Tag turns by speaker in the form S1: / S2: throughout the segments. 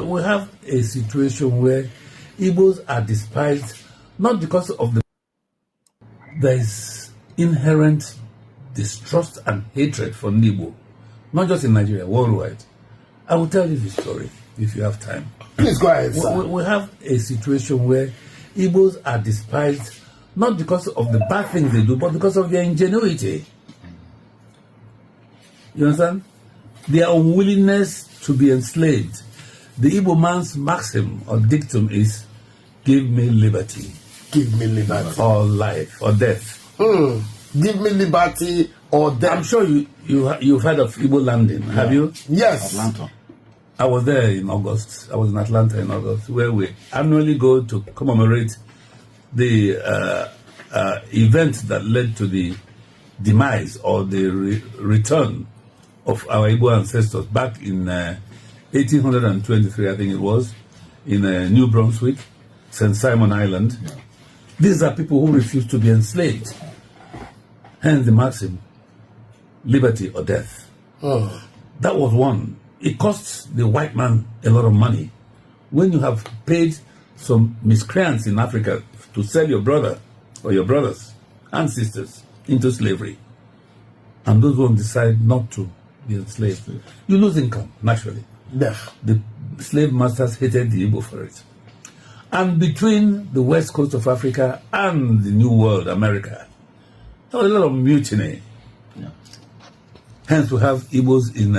S1: We have a situation where Igbos are despised not because of there is inherent distrust and hatred for Igbo, not just in Nigeria, worldwide. I will tell you the story if you have time.
S2: Please go ahead, sir.
S1: We have a situation where Igbos are despised not because of the bad things they do, but because of their ingenuity. You understand? Their unwillingness to be enslaved. The Igbo man's maxim or dictum is, give me liberty.
S2: Give me liberty.
S1: Or life, or death.
S2: Give me liberty or death.
S1: I'm sure you've heard of Igbo landing, have you?
S2: Yes.
S3: Atlanta.
S1: I was there in August. I was in Atlanta in August, where we annually go to commemorate the event that led to the demise or the return of our Igbo ancestors back in 1823, I think it was, in New Brunswick, St. Simon Island. Yeah. These are people who refused to be enslaved. Hence the maxim, liberty or death. That was one. It costs the white man a lot of money. When you have paid some miscreants in Africa to sell your brother or your brothers and sisters into slavery, and those who decide not to be enslaved, you lose income, naturally.
S2: Yeah.
S1: The slave masters hated the Igbo for it. And between the west coast of Africa and the New World, America, there was a lot of mutiny.
S3: Yeah.
S1: Hence, we have Igbos in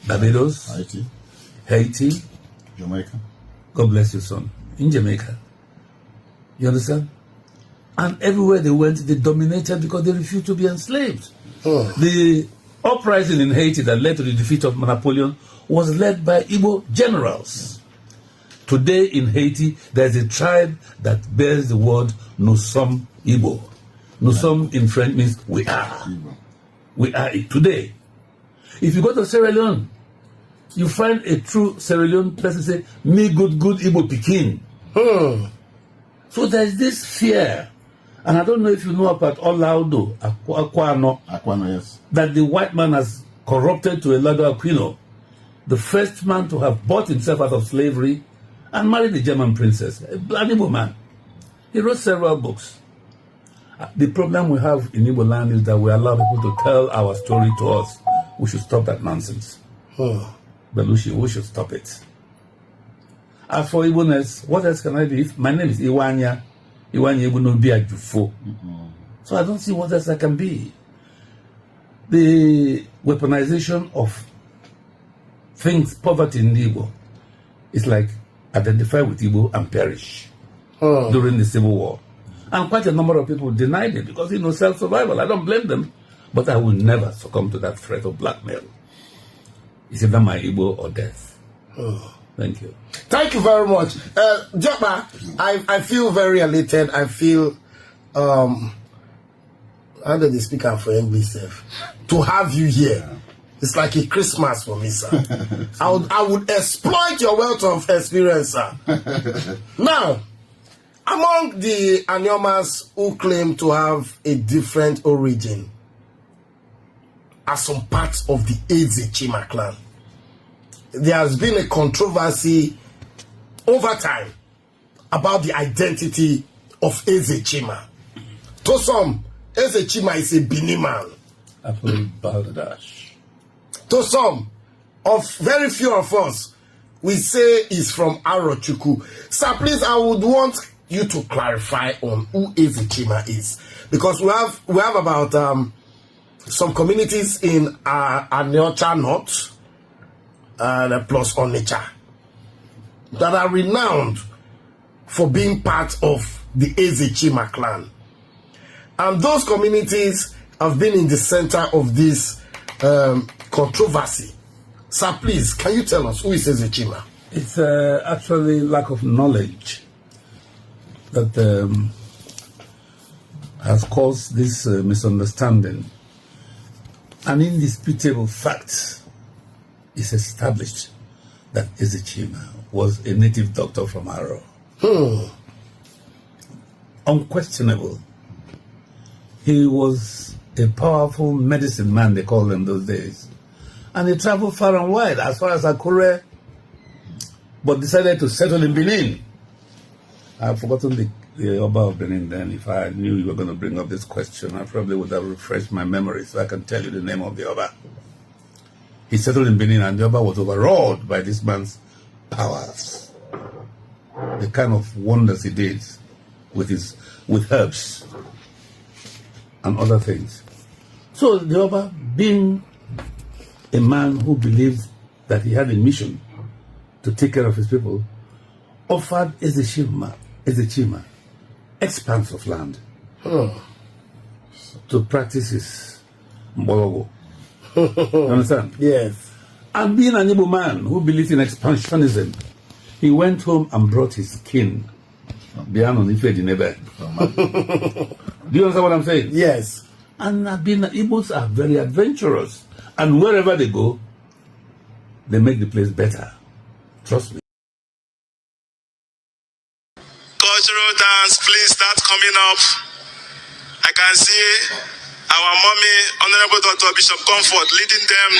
S1: Barbados, Haiti,
S3: Jamaica.
S1: God bless you, son. In Jamaica. You understand? And everywhere they went, they dominated because they refused to be enslaved. The uprising in Haiti that led to the defeat of Napoleon was led by Igbo generals. Today in Haiti, there's a tribe that bears the word Nous-sommes Igbo. Nous-sommes in French means we are. We are it today. If you go to Sierra Leone, you find a true Sierra Leone person say, me good Igbo Pikin. So there's this fear. And I don't know if you know about Olaudo, Aquano.
S3: Aquano, yes.
S1: That the white man has corrupted to Elado Aquino, the first man to have bought himself out of slavery and married a German princess, a black Igbo man. He wrote several books. The problem we have in Igbo land is that we allow people to tell our story to us. We should stop that nonsense. Belushi, we should stop it. As for Igbo-ness, what else can I be? My name is Iwanya. Iwanya Igbo no be a Jufo. So I don't see what else I can be. The weaponization of things, poverty in Igbo, is like identify with Igbo and perish during the Civil War. And quite a number of people denied it because, self-survival. I don't blame them. But I will never succumb to that threat of blackmail. It's either my Igbo or death. Thank you.
S2: Thank you very much. Jokpa, I feel very elated. I feel, how do they speak out for English? To have you here. It's like a Christmas for me, sir. I would exploit your wealth of experience, sir. Now, among the Anyomas who claim to have a different origin are some parts of the Eze Chima clan. There has been a controversy over time about the identity of Eze Chima. To some, Eze Chima is a Bini man. To some, of very few of us, we say he's from Arochukwu. Sir, please, I would want you to clarify on who Eze Chima is, because we have about some communities in Aniocha North and plus Onitsha that are renowned for being part of the Eze Chima clan, and those communities have been in the center of this controversy. Sir, please, can you tell us who is Eze Chima?
S1: It's actually lack of knowledge that has caused this misunderstanding. An indisputable fact is established that Eze Chima was a native doctor from Aro. Unquestionable. He was a powerful medicine man, they called them those days. And he traveled far and wide, as far as Akure, but decided to settle in Benin. I've forgotten the Oba of Benin then. If I knew you were going to bring up this question, I probably would have refreshed my memory so I can tell you the name of the Oba. He settled in Benin, and the Oba was overawed by this man's powers. The kind of wonders he did with herbs and other things. So the Oba, being a man who believed that he had a mission to take care of his people, offered Ezechima expanse of land to practice his mbologo. You understand?
S2: Yes.
S1: And being an Igbo man who believed in expansionism, he went home and brought his kin. Do you understand what I'm saying?
S2: Yes.
S1: And Igbos are very adventurous. And wherever they go, they make the place better. Trust me.
S3: Cultural dance, please start coming up. I can see our mommy, Honorable Dr. Bishop Comfort, leading them.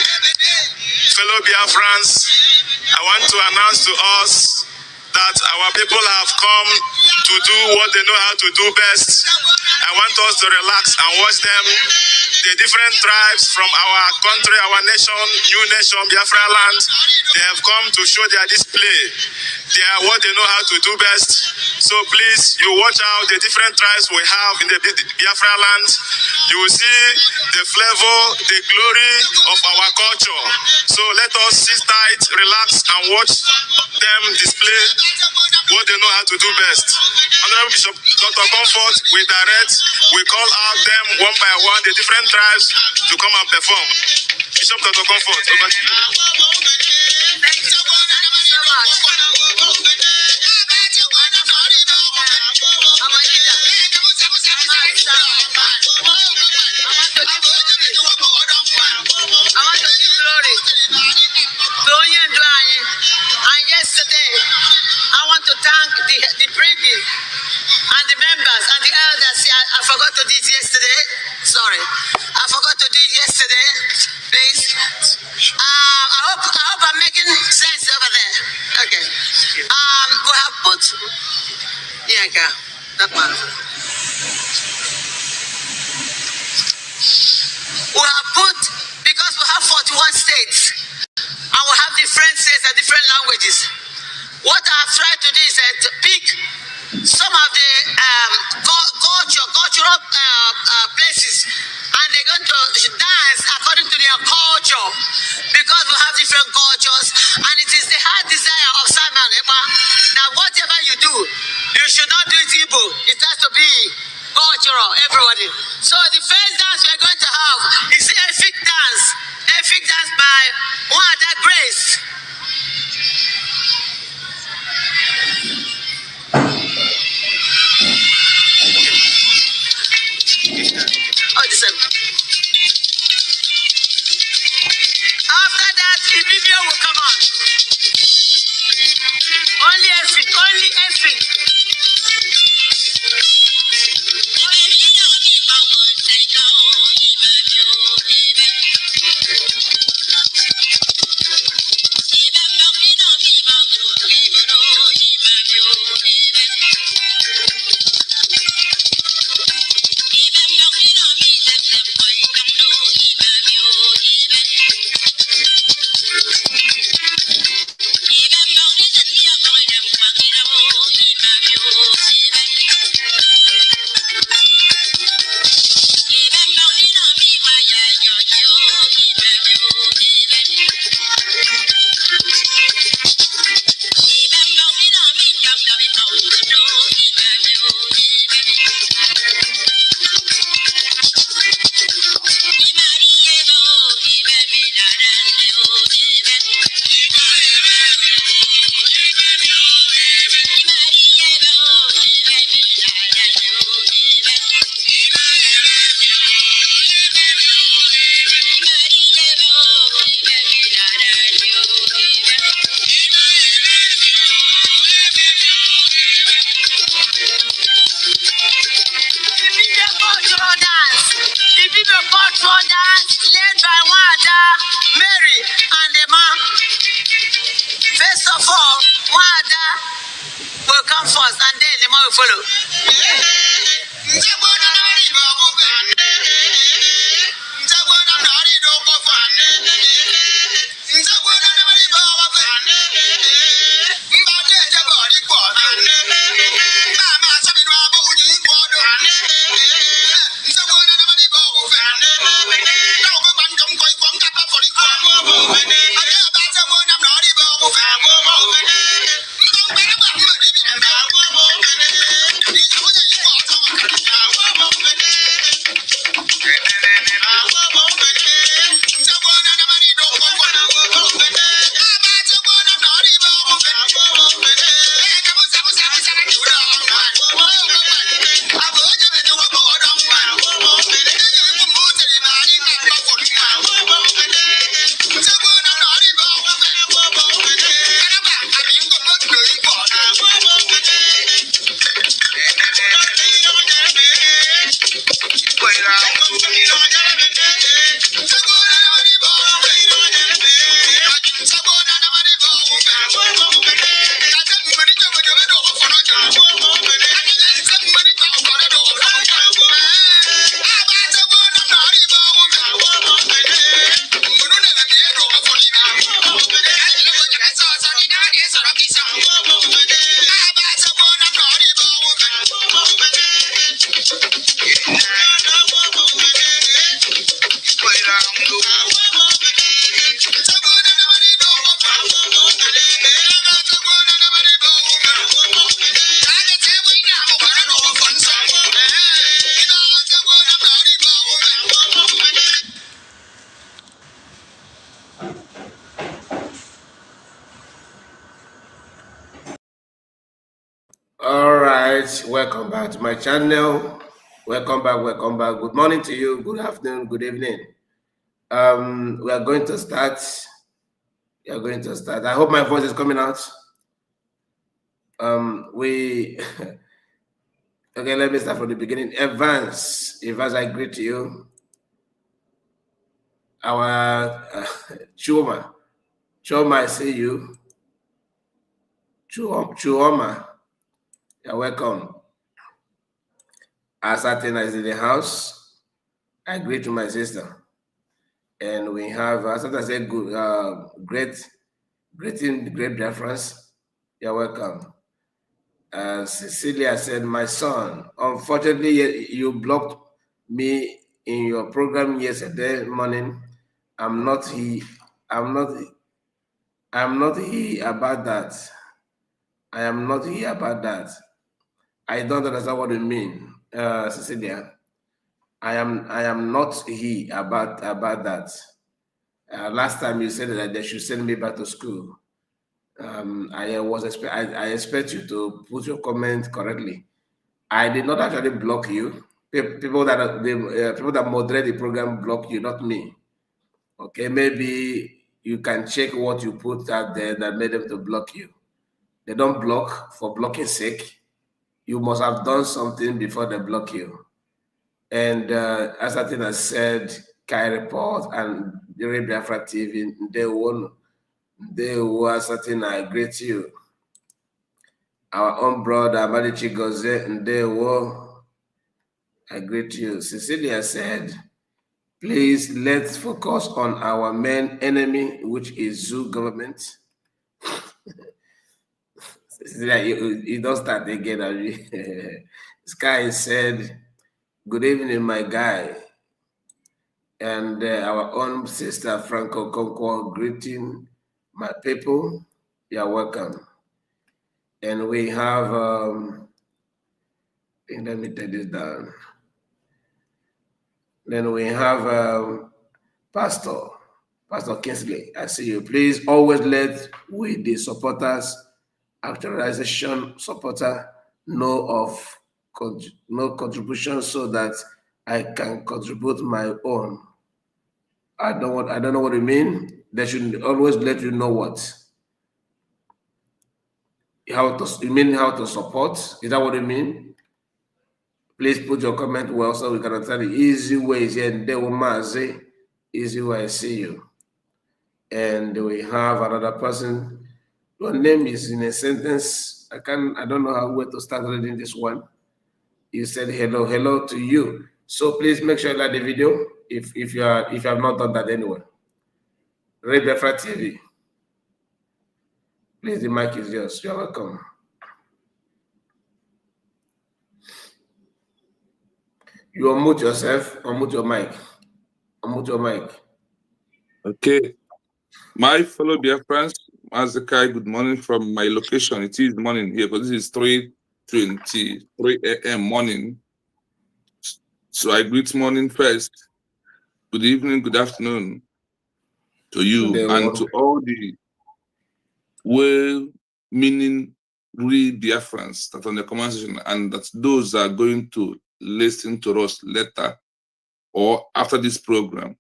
S3: Fellow Biafrans, I want to announce to us that our people have come to do what they know how to do best. I want us to relax and watch them. The different tribes from our country, our nation, new nation, Biafra land, they have come to show their display. They are what they know how to do best. So please, you watch out the different tribes we have in the Biafra land. You will see the flavor, the glory of our culture. So let us sit tight, relax, and watch them display what they know how to do best. Honorable Bishop Dr. Comfort, we direct, we call out them one by one, the different tribes, to come and perform. Bishop Dr. Comfort, over to you.
S4: Thank you so much. I want to give glory to Onye Nduanyi. And yesterday, I want to thank the brigade and the members and the elders. I forgot to do it yesterday. Sorry. I forgot to do it yesterday. Please. I hope I'm making sense over there. Okay. We have put that one. We have put, because we have 41 states and we have different states and different languages. What I've tried to do is to pick some of the cultural places, and they're going to dance according to their culture, because we have different cultures, and it is the heart desire of Simon that whatever you do, you should not do it Igbo. It has to be cultural, everybody. So the first dance we're going to have is the Efik dance by Wanda Grace. After that, the video will come on. Only Efik. Wada will come first and then the more will follow.
S2: All right, welcome back to my channel. Welcome back. Good morning to you. Good afternoon. Good evening. We are going to start. I hope my voice is coming out. Okay, let me start from the beginning. Evans, I greet you. Our Chuma, I see you. Chuoma, you're welcome. As Athena is in the house, I greet my sister. And we have, as I said, good, great Biafrans. You're welcome. Cecilia said, my son, unfortunately, you blocked me in your program yesterday morning. I'm not he about that. I am not here about that. I don't understand what you mean, Cecilia. I am not here about that. Last time you said that they should send me back to school. I expect you to put your comment correctly. I did not actually block you. People that moderate the program block you, not me. Okay, maybe you can check what you put out there that made them to block you. They don't block for blocking sake. You must have done something before they block you. And as Athena said, Kai Report and the Biafra TV, they were certain. I greet you. Our own brother, Madichi Goze, and they were. I greet you. Cecilia said, please let's focus on our main enemy, which is zoo government. Cecilia, you don't start again. Sky said, good evening, my guy. And our own sister, Franco Conco, greeting my people. You're welcome. And we have, let me take this down. Then we have Pastor Kingsley. I see you. Please always let with the supporters, actualization supporter know of no contribution so that I can contribute my own. I don't know what you mean. They should always let you know what. You mean how to support? Is that what you mean? Please put your comment well so we can understand the easy ways here. Easy way I see you. And we have another person. Your name is in a sentence. I don't know where to start reading this one. You said hello to you. So please make sure you like the video if you have not done that anyway. Biafra TV. Please, the mic is yours. You're welcome. You unmute yourself, unmute your mic. Unmute your mic.
S5: Okay. My fellow Biafrans, Mazakai, good morning from my location. It is morning here, but this is 3:23 a.m. morning. So I greet morning first. Good evening, good afternoon to you and to all the well-meaning real Biafrans that are on the comment section, and that those are going to listen to us later or after this program.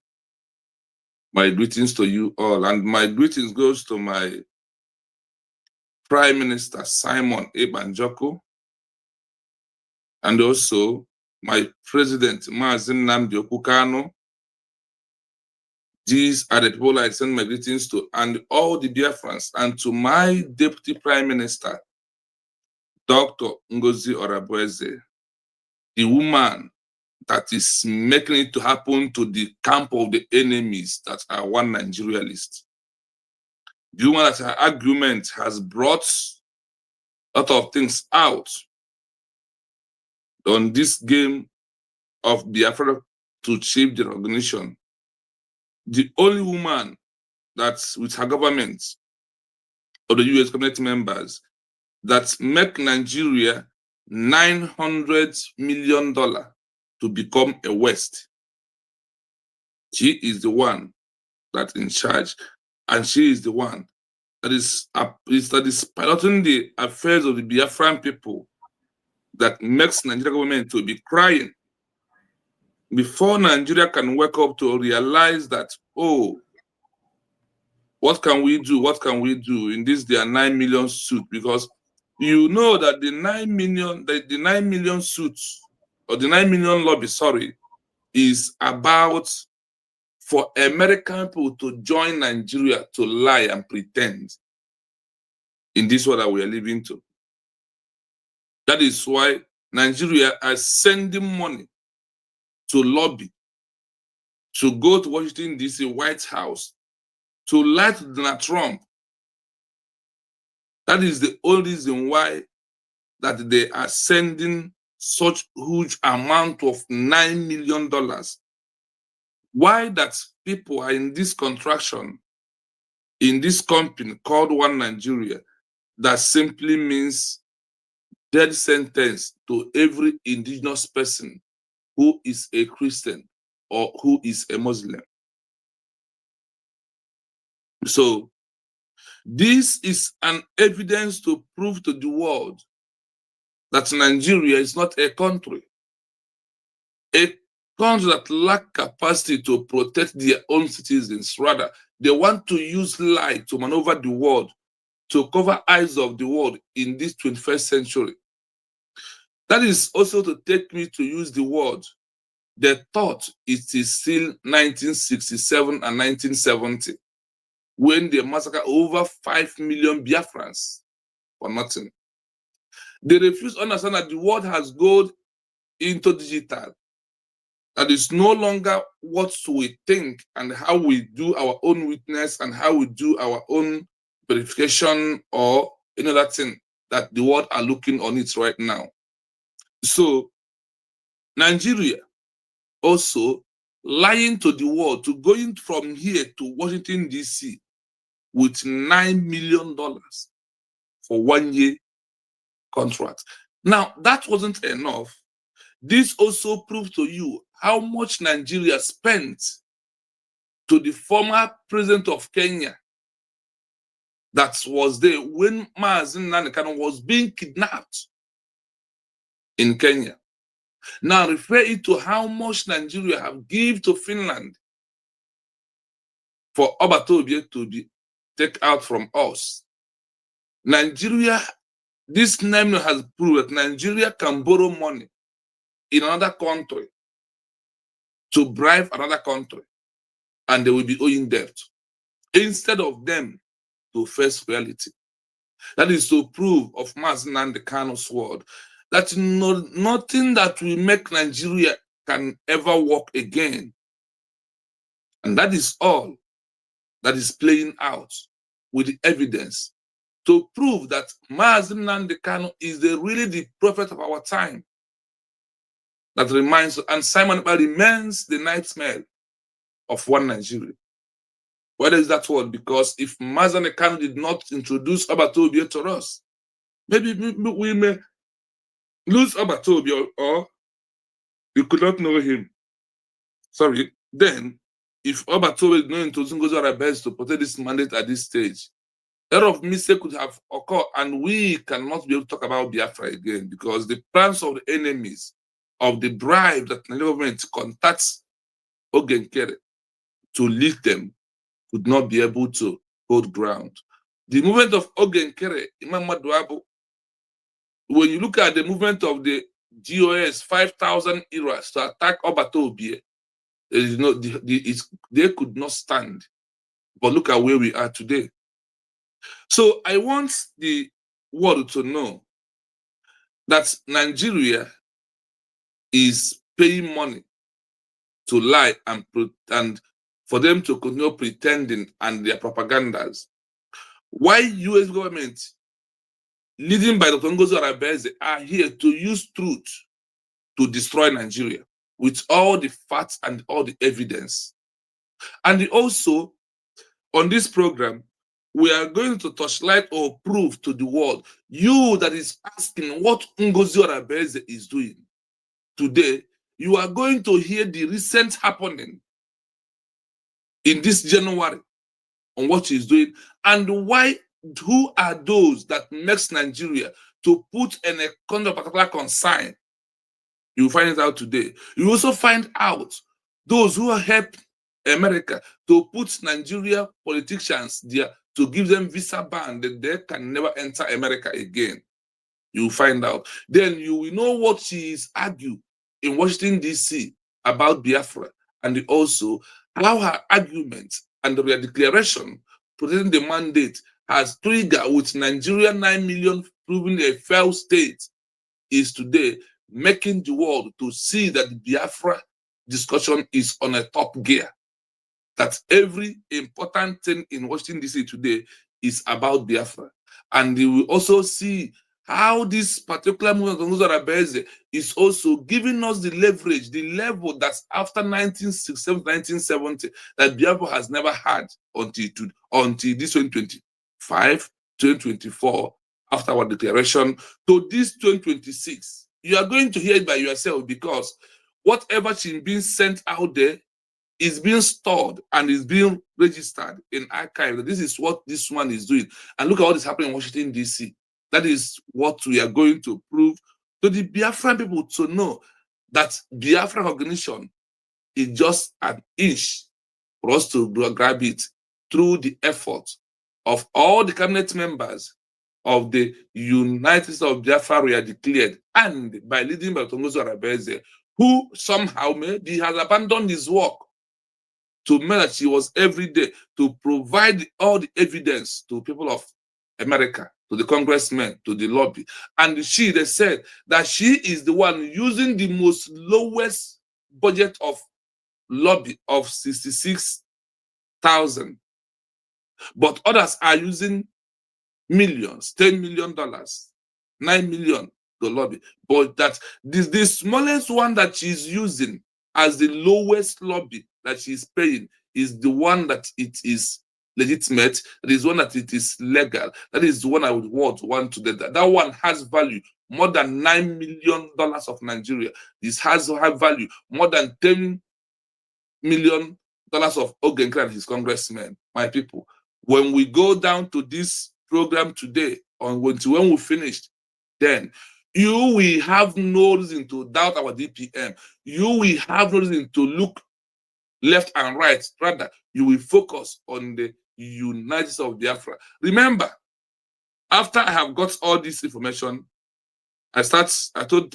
S5: My greetings to you all, and my greetings goes to my Prime Minister Simon Ebanjoko, and also my President Mazen Nnamdi Okukano. These are the people I send my greetings to, and all the Biafrans, and to my Deputy Prime Minister, Dr. Ngozi Orabueze, the woman that is making it to happen to the camp of the enemies that are one Nigeria list. The woman that her argument has brought a lot of things out on this game of Biafra to achieve the recognition. The only woman that's with her government or the US cabinet members that make Nigeria $900 million to become a West. She is the one that's in charge, and she is the one that is piloting the affairs of the Biafran people that makes Nigeria government to be crying before Nigeria can wake up to realize that, oh, what can we do? What can we do in this their 9 million suit? Because you know that the 9 million suits, or the 9 million lobby, sorry, is about for American people to join Nigeria to lie and pretend in this world that we are living to. That is why Nigeria is sending money to lobby, to go to Washington, D.C., White House, to lie to Donald Trump. That is the only reason why that they are sending such huge amount of $9 million. Why that people are in this contraction, in this company called One Nigeria, that simply means death sentence to every indigenous person who is a Christian or who is a Muslim. So this is an evidence to prove to the world that Nigeria is not a country that lack capacity to protect their own citizens. Rather, they want to use lie to maneuver the world, to cover eyes of the world in this 21st century. That is also to take me to use the word. They thought it is still 1967 and 1970 when they massacred over 5 million Biafrans for nothing. They refuse to understand that the world has gone into digital. That is no longer what we think and how we do our own witness and how we do our own verification or any other thing that the world are looking on it right now. So Nigeria also lying to the world, to going from here to Washington, D.C. with $9 million for 1 year contract. Now, that wasn't enough. This also proves to you how much Nigeria spent to the former president of Kenya that was there when Mazen Nnamdi was being kidnapped in Kenya. Now refer it to how much Nigeria have given to Finland for Obatobie to be taken out from us. Nigeria, this name has proved that Nigeria can borrow money in another country to bribe another country, and they will be owing debt instead of them to face reality. That is to prove of Mazi Nnamdi Kanu's word that nothing that will make Nigeria can ever work again. And that is all that is playing out with the evidence to prove that Mazi Nnamdi Kanu is really the prophet of our time. That reminds, and Simon Ekpa remains the nightmare of one Nigeria. Why is that word? Because if Mazi Nnamdi Kanu did not introduce Obatobie to us, maybe we may lose Obatobie, or we could not know him. Sorry. Then, if Obatobie did not introduce Ngozi Oronigbo to protect this mandate at this stage, a lot of mistakes could have occurred, and we cannot be able to talk about Biafra again, because the plans of the enemies of the bribe that the government contacts Ogenkere to lead them could not be able to hold ground. The movement of Ogenkere, Imam Maduabu, when you look at the movement of the GOS, 5,000 eras to attack Obatobie, they could not stand. But look at where we are today. So I want the world to know that Nigeria is paying money to lie and for them to continue pretending and their propagandas. Why US government, leading by Dr. Ngozi Oronigbo, are here to use truth to destroy Nigeria with all the facts and all the evidence. And also, on this program, we are going to touchlight or prove to the world, you that is asking what Ngozi Oronigbo is doing today, you are going to hear the recent happening in this January on what she's doing and why, who are those that makes Nigeria to put in a kind of particular concern. You will find it out today. You also find out those who help America to put Nigeria politicians there to give them visa ban that they can never enter America again. You will find out. Then you will know what she is arguing in Washington, D.C. about Biafra, and also how her argument and their declaration protecting the mandate has triggered with Nigeria 9 million proving a failed state is today making the world to see that the Biafra discussion is on a top gear. That every important thing in Washington, D.C. today is about Biafra. And you will also see how this particular movement of Ngozi Oronigbo is also giving us the leverage, the level that's after 1967, 1970, that Biafra has never had until this 2025, 2024, after our declaration, to this 2026. You are going to hear it by yourself, because whatever is being sent out there is being stored and is being registered in archive. This is what this one is doing. And look at what is happening in Washington, D.C. That is what we are going to prove to the Biafran people, to know that Biafran recognition is just an inch for us to grab it through the effort of all the cabinet members of the United States of Biafra we are declared, and by leading by Ngozi Oronigbo, who somehow maybe has abandoned his work to make that she was every day to provide all the evidence to people of America, to the congressmen, to the lobby. And they said that she is the one using the most lowest budget of lobby of 66,000. But others are using millions, $10 million, $9 million to lobby. But that the smallest one that she's using as the lowest lobby that she's paying is the one that it is legitimate, that is one that it is legal, that is the one I would want to get. That one has value more than $9 million of Nigeria. This has value more than $10 million of Ogenkere and his congressmen. My people, when we go down to this program today, on when we finished, then you will have no reason to doubt our DPM. You will have no reason to look left and right. Rather, you will focus on the United States of Biafra. Remember, after I have got all this information, I told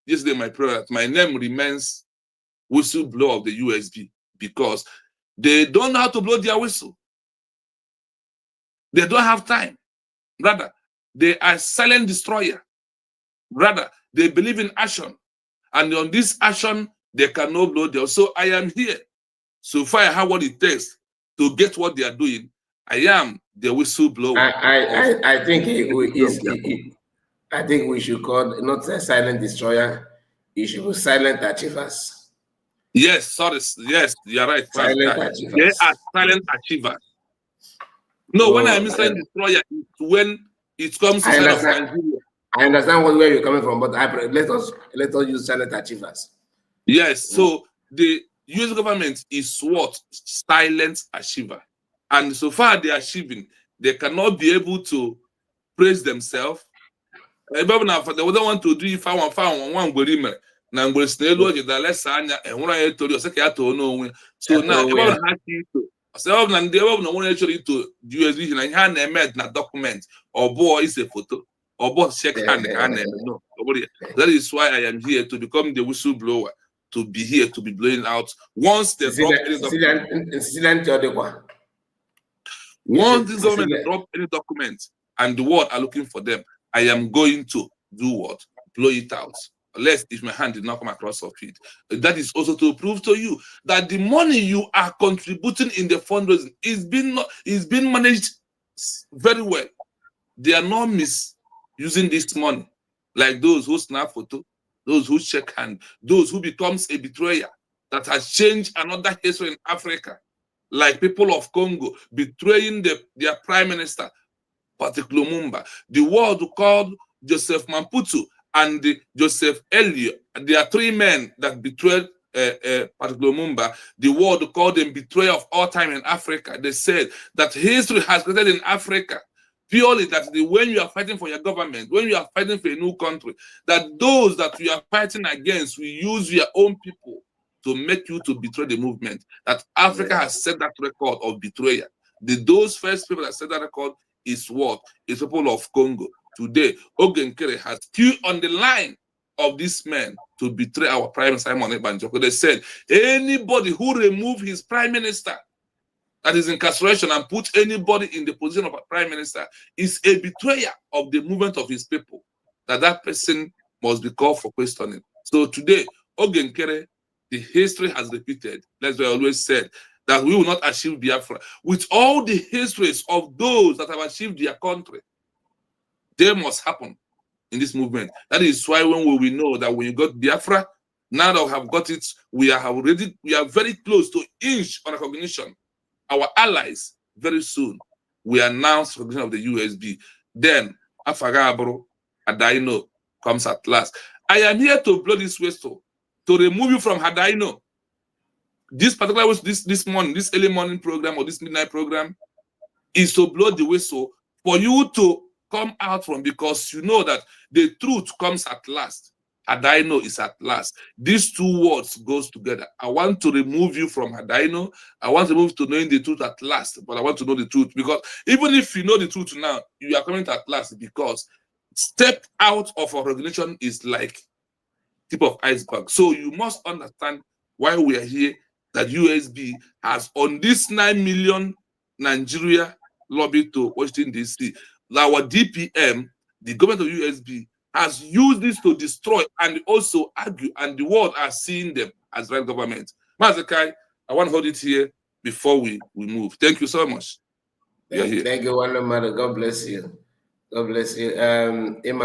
S5: yesterday in my prayer that my name remains whistleblower of the USB, because they don't know how to blow their whistle. They don't have time. Rather, they are silent destroyer. Rather, they believe in action. And on this action, they cannot blow them. So I am here. So far, I have what it takes to get what they are doing. I am the whistleblower.
S6: I think I think we should call not a silent destroyer. It should be silent achievers.
S5: Yes, sorry. Yes, you're right.
S6: Silent achievers.
S5: They are silent achievers. No, when I mean silent destroyer, it's when it comes to side of Nigeria.
S6: I understand where you're coming from, but let us use silent achievers.
S5: Yes, so the US government is what? Silent achiever. And so far they are achieving, they cannot be able to praise themselves. They don't want to do if I want one na mgbe si n'elu oji da lesa anya enwere anyị tori ose ka ya too n'onwe. So now ebe ọ na ha chi ito ose ọ na ndị ebe ọ na nwere chọrọ ito US ihe na ihe a na-eme na document ọ bụ ise foto ọ bụ check hand ka a na-eme. No, that is why I am here, to become the whistleblower, to be here, to be blowing out once they drop any document. Once this government drop any document and the world are looking for them, I am going to do what? Blow it out. Unless if my hand did not come across of it. That is also to prove to you that the money you are contributing in the fundraising is being managed very well. They are not misusing this money, like those who snap photo, those who shake hand, those who becomes a betrayer that has changed another history in Africa, like people of Congo betraying their prime minister, Patrick Lumumba. The world called Joseph Mamputu and Joseph Elliot. There are three men that betrayed Patrick Lumumba. The world called them betrayer of all time in Africa. They said that history has created in Africa purely that when you are fighting for your government, when you are fighting for a new country, that those that you are fighting against will use your own people to make you to betray the movement. That Africa has set that record of betrayal. Those first people that set that record is what? Is people of Congo. Today, Ogenkere has queued on the line of these men to betray our Prime Minister Simon Ebanjoko. They said anybody who remove his Prime Minister that is incarceration and put anybody in the position of a Prime Minister is a betrayer of the movement of his people. That person must be called for questioning. So today, Ogenkere, the history has repeated, that's why I always said, that we will not achieve Biafra. With all the histories of those that have achieved their country, they must happen in this movement. That is why when we know that when you got Biafra, now that we have got it, we are very close to inch on recognition. Our allies, very soon, we announce recognition of the USB. Then, Afagabro, Hadaino comes at last. I am here to blow this whistle, to remove you from Hadaino. This particular this morning, this early morning program or this midnight program is to blow the whistle for you to come out from, because you know that the truth comes at last. Hadaino is at last. These two words goes together. I want to remove you from Hadaino. I want to move to knowing the truth at last, but I want to know the truth, because even if you know the truth now, you are coming at last, because step out of our recognition is like tip of iceberg. So you must understand why we are here, that USB has on this 9 million Nigeria lobby to Washington DC. Our DPM, the government of USB, has used this to destroy and also argue, and the world are seeing them as right government. Mazakai, I want to hold it here before we move. Thank you so much.
S6: Thank you, Wonder Mother. God bless you. God bless you. In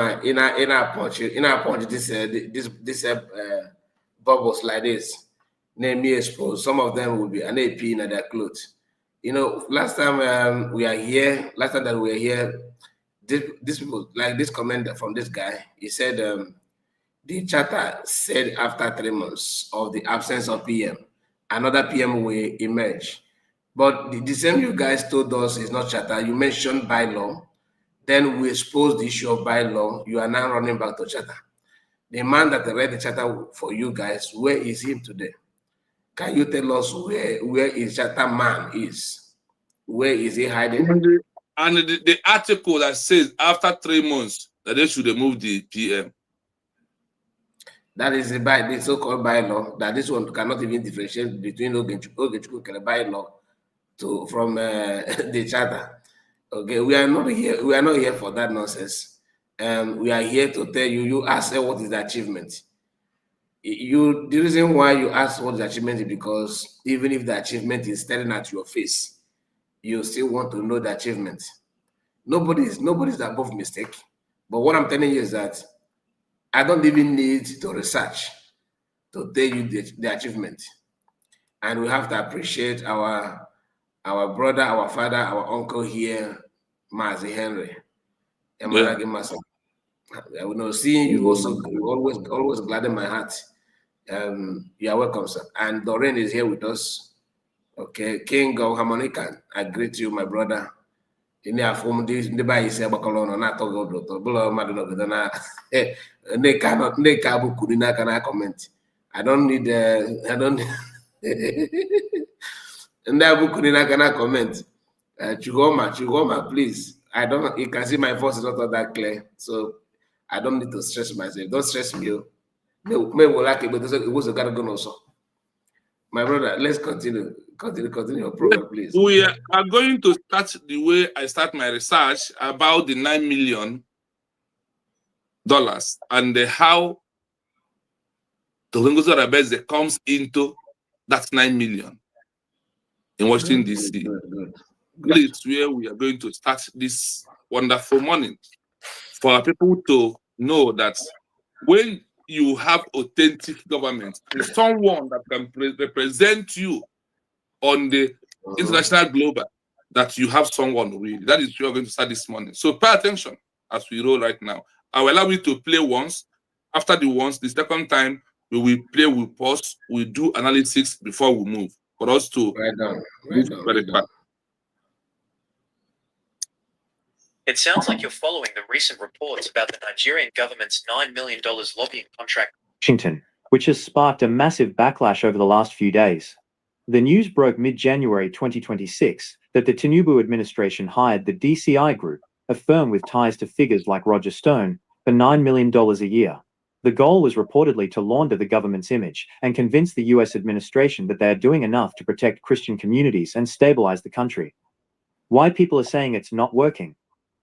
S6: our punch, this bubbles like this, name me exposed. Some of them will be an AP in their clothes. You know, last time that we were here, this people, like this comment from this guy, he said the charter said after 3 months of the absence of PM, another PM will emerge. But the same you guys told us is not charter. You mentioned bylaw. Then we exposed the issue of bylaw. You are now running back to charter. The man that read the charter for you guys, where is him today? Can you tell us where his charter man is? Where is he hiding?
S5: And the article that says after 3 months that they should remove the PM.
S6: That is the so-called bylaw. That this one cannot even differentiate between Ogechukwu bylaw from the charter. Okay, we are not here. We are not here for that nonsense. We are here to tell you. You ask what is the achievement. The reason why you ask what the achievement is because even if the achievement is staring at your face, you still want to know the achievement. Nobody's above mistake. But what I'm telling you is that I don't even need to research to tell you the achievement. And we have to appreciate our brother, our father, our uncle here, Mazi Henry.
S5: Yeah.
S6: I will know seeing you also always gladden my heart. You are welcome, sir. And Doreen is here with us. Okay, King of Harmonica, I greet you, my brother. In the form this the by say Bacolona, not to go to Bulla Madonna. They cannot can comment. I don't need I don't and that book cannot comment. Chugoma, please. I don't you can see my voice is not that clear. So I don't need to stress myself. Don't stress me. Maybe like it, but it was a gotta go also. My brother, let's continue your program, please.
S5: We are going to start the way I start my research about the $9 million and how the Lunguzo Rabeze comes into that 9 million in Washington, D.C. This is where we are going to start this wonderful morning for people to know that when you have authentic government, there's someone that can represent you on the international global, that you have someone really. That is where we're going to start this morning. So pay attention as we roll right now. I will allow you to play once. After the once, the second time, we will play, we'll pause, we'll do analytics before we move. For us to move very fast.
S7: It sounds like you're following the recent reports about the Nigerian government's $9 million lobbying contract in Washington, which has sparked a massive backlash over the last few days. The news broke mid-January 2026 that the Tinubu administration hired the DCI Group, a firm with ties to figures like Roger Stone, for $9 million a year. The goal was reportedly to launder the government's image and convince the US administration that they are doing enough to protect Christian communities and stabilize the country. Why people are saying it's not working?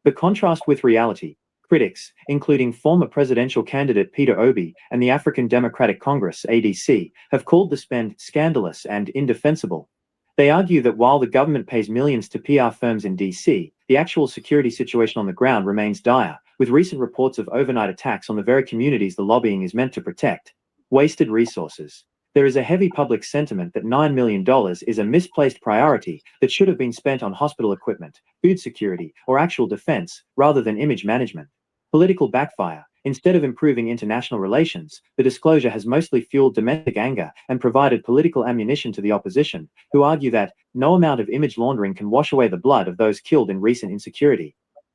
S7: The contrast with reality. Critics, including former presidential candidate Peter Obi and the African Democratic Congress (ADC), have called the spend scandalous and indefensible. They argue that while the government pays millions to PR firms in DC, the actual security situation on the ground remains dire, with recent reports of overnight attacks on the very communities the lobbying is meant to protect. Wasted resources. There is a heavy public sentiment that $9 million is a misplaced priority that should have been spent on hospital equipment, food security, or actual defense, rather than image management. Political backfire. Instead of improving international relations, the disclosure has mostly fueled domestic anger and provided political ammunition to the opposition, who argue that no amount of image laundering can wash away the blood of those killed in recent insecurity.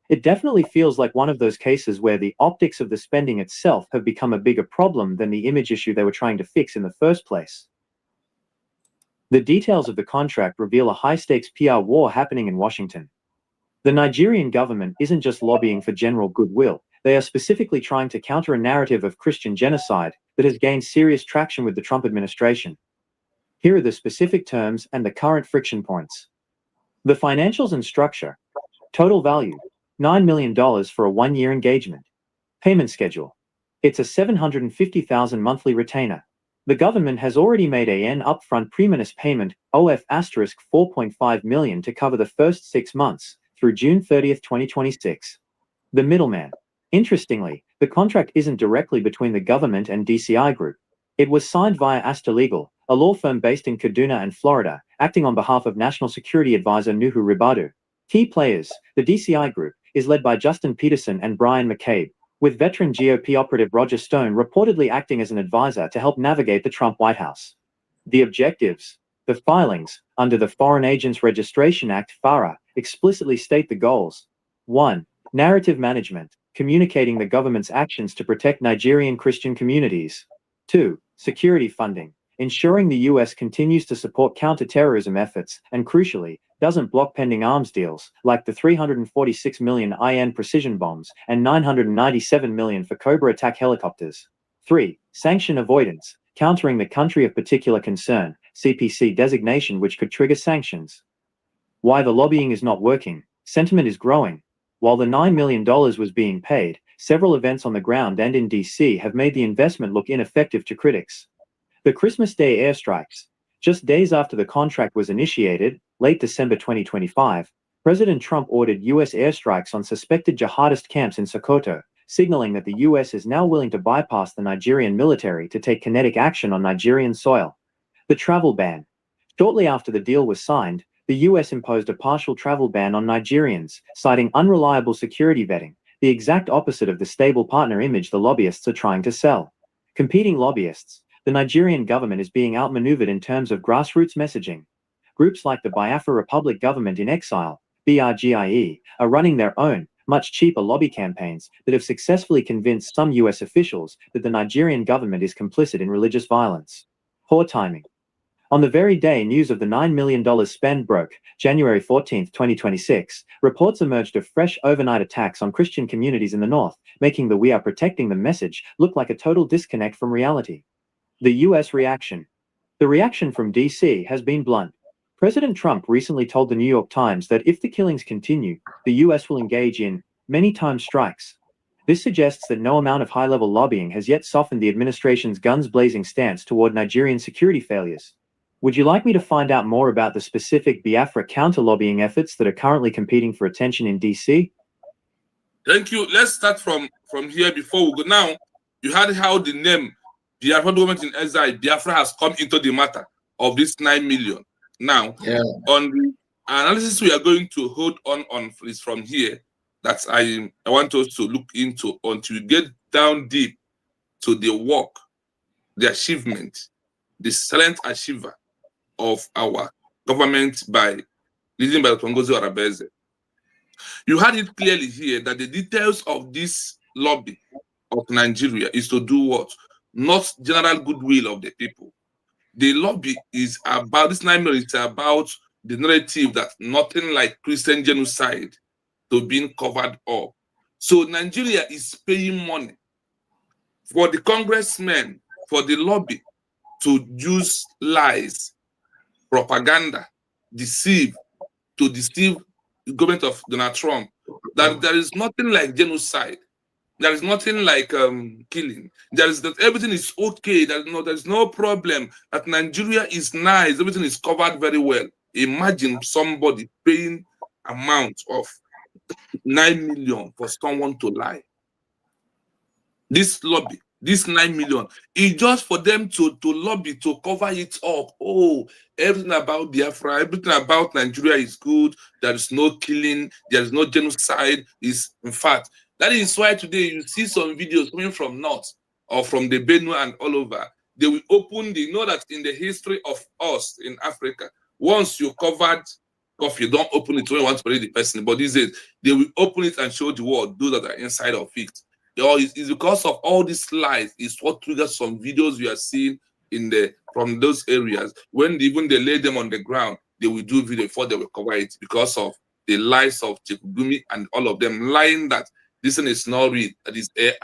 S7: It definitely feels like one of those cases where the optics of the spending itself have become a bigger problem than the image issue they were trying to fix in the first place. The details of the contract reveal a high-stakes PR war happening in Washington. The Nigerian government isn't just lobbying for general goodwill, they are specifically trying to counter a narrative of Christian genocide that has gained serious traction with the Trump administration. Here are the specific terms and the current friction points. The financials and structure. Total value, $9 million for a one-year engagement. Payment schedule. It's a $750,000 monthly retainer. The government has already made an upfront premonous payment, OF $4.5 million to cover the first 6 months, through June 30, 2026. The middleman. Interestingly, the contract isn't directly between the government and DCI Group. It was signed via Asta Legal, a law firm based in Kaduna and Florida, acting on behalf of National Security Advisor Nuhu Ribadu. Key players. The DCI Group is led by Justin Peterson and Brian McCabe, with veteran GOP operative Roger Stone reportedly acting as an advisor to help navigate the Trump White House. The objectives. The filings, under the Foreign Agents Registration Act (FARA), explicitly state the goals. 1. Narrative management, communicating the government's actions to protect Nigerian Christian communities. 2. Security funding, ensuring the US continues to support counter-terrorism efforts and, crucially, doesn't block pending arms deals, like the $346 million IN precision bombs and $997 million for Cobra attack helicopters. 3. Sanction avoidance, countering the country of particular concern, CPC designation which could trigger sanctions. Why the lobbying is not working. Sentiment is growing. While the $9 million was being paid, several events on the ground and in DC have made the investment look ineffective to critics. The Christmas Day airstrikes. Just days after the contract was initiated, late December 2025, President Trump ordered U.S. airstrikes on suspected jihadist camps in Sokoto, signaling that the U.S. is now willing to bypass the Nigerian military to take kinetic action on Nigerian soil. The travel ban. Shortly after the deal was signed, the U.S. imposed a partial travel ban on Nigerians, citing unreliable security vetting, the exact opposite of the stable partner image the lobbyists are trying to sell. Competing lobbyists. The Nigerian government is being outmaneuvered in terms of grassroots messaging. Groups like the Biafra Republic Government in Exile, BRGIE, are running their own, much cheaper lobby campaigns that have successfully convinced some U.S. officials that the Nigerian government is complicit in religious violence. Poor timing. On the very day news of the $9 million spend broke, January 14, 2026, reports emerged of fresh overnight attacks on Christian communities in the North, making the "we are protecting them" message look like a total disconnect from reality. The U.S. reaction. The reaction from D.C. has been blunt. President Trump recently told the New York Times that if the killings continue, the U.S. will engage in many times strikes. This suggests that no amount of high-level lobbying has yet softened the administration's guns-blazing stance toward Nigerian security failures. Would you like me to find out more about the specific Biafra counter-lobbying efforts that are currently competing for attention in D.C.?
S5: Thank you. Let's start from here before we go. Now, you heard how the name Biafra government in exile, Biafra, has come into the matter of this 9 million. Now, on the analysis we are going to hold on is from here that I want us to look into until we get down deep to the work, the achievement, the silent achiever of our government leading by Ngozi Orebeze. You heard it clearly here that the details of this lobby of Nigeria is to do what? Not general goodwill of the people. The lobby is about, this 9 million is about the narrative that nothing like Christian genocide to being covered up. So Nigeria is paying money for the congressmen, for the lobby to use lies, propaganda, to deceive the government of Donald Trump, that there is nothing like genocide. There is nothing like killing. There is that everything is okay. There's no problem. That Nigeria is nice. Everything is covered very well. Imagine somebody paying amount of 9 million for someone to lie. This lobby, this 9 million, is just for them to lobby, to cover it up. Oh, everything about Biafra, everything about Nigeria is good. There is no killing. There is no genocide. In fact, that is why today you see some videos coming from North or from the Benue and all over. They will open you know that in the history of us in Africa, once you covered coffee, don't open it when you want to read the person. But these days, they will open it and show the world those that are inside of it. It's because of all these lies is what triggers some videos we are seeing from those areas. When even they lay them on the ground, they will do video before they will cover it because of the lies of Chekugumi and all of them lying that this one is not real, that is AI.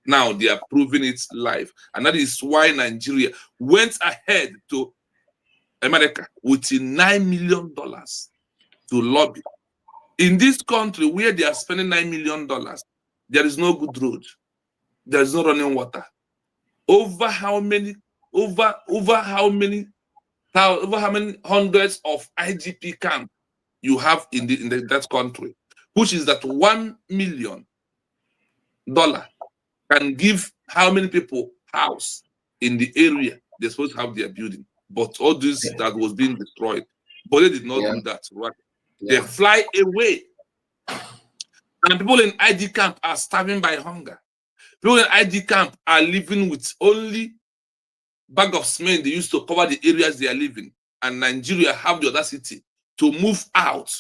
S5: Now they are proving it live. And that is why Nigeria went ahead to America with $9 million to lobby. In this country where they are spending $9 million, there is no good road. There is no running water. Over how many hundreds of IDP camps you have in that country, which is that $1 million can give how many people house in the area they're supposed to have their building. But all this that was being destroyed, but they did not do that. Right? They fly away. And people in ID camp are starving by hunger. People in ID camp are living with only bag of cement they used to cover the areas they are living. And Nigeria have the audacity to move out,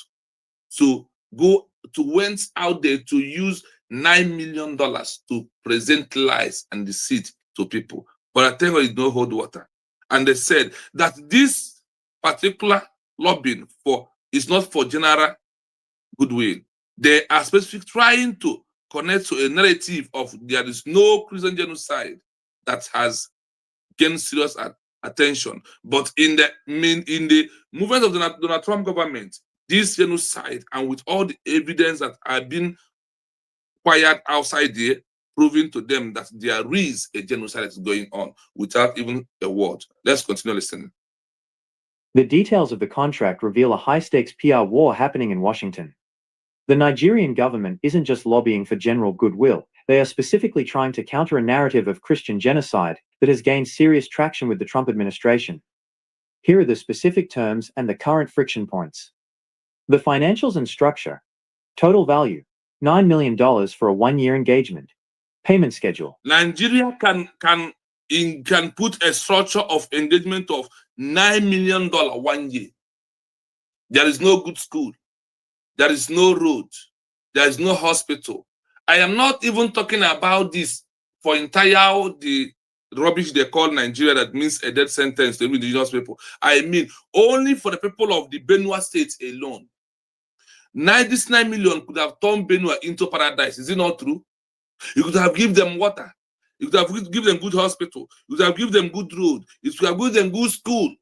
S5: to go to went out there to use $9 million to present lies and deceit to people. But I tell you, it don't hold water. And they said that this particular lobbying is not for general goodwill. They are specifically trying to connect to a narrative of there is no Christian genocide that has gained serious attention. But in the movement of the Donald Trump government, this genocide, and with all the evidence that have been acquired outside there, proving to them that there is a genocide that's going on without even a word. Let's continue listening.
S7: The details of the contract reveal a high-stakes PR war happening in Washington. The Nigerian government isn't just lobbying for general goodwill, they are specifically trying to counter a narrative of Christian genocide that has gained serious traction with the Trump administration. Here are the specific terms and the current friction points. The financials and structure. Total value, $9 million for a one-year engagement. Payment schedule.
S5: Nigeria can put a structure of engagement of $9 million 1 year. There is no good school. There is no road. There is no hospital. I am not even talking about this for entire the rubbish they call Nigeria that means a death sentence to indigenous people. I mean only for the people of the Benue State alone. This 9 million could have turned Benue into paradise. Is it not true? You could have given them water. You could have given them good hospital. You could have given them good road. You could have given them good school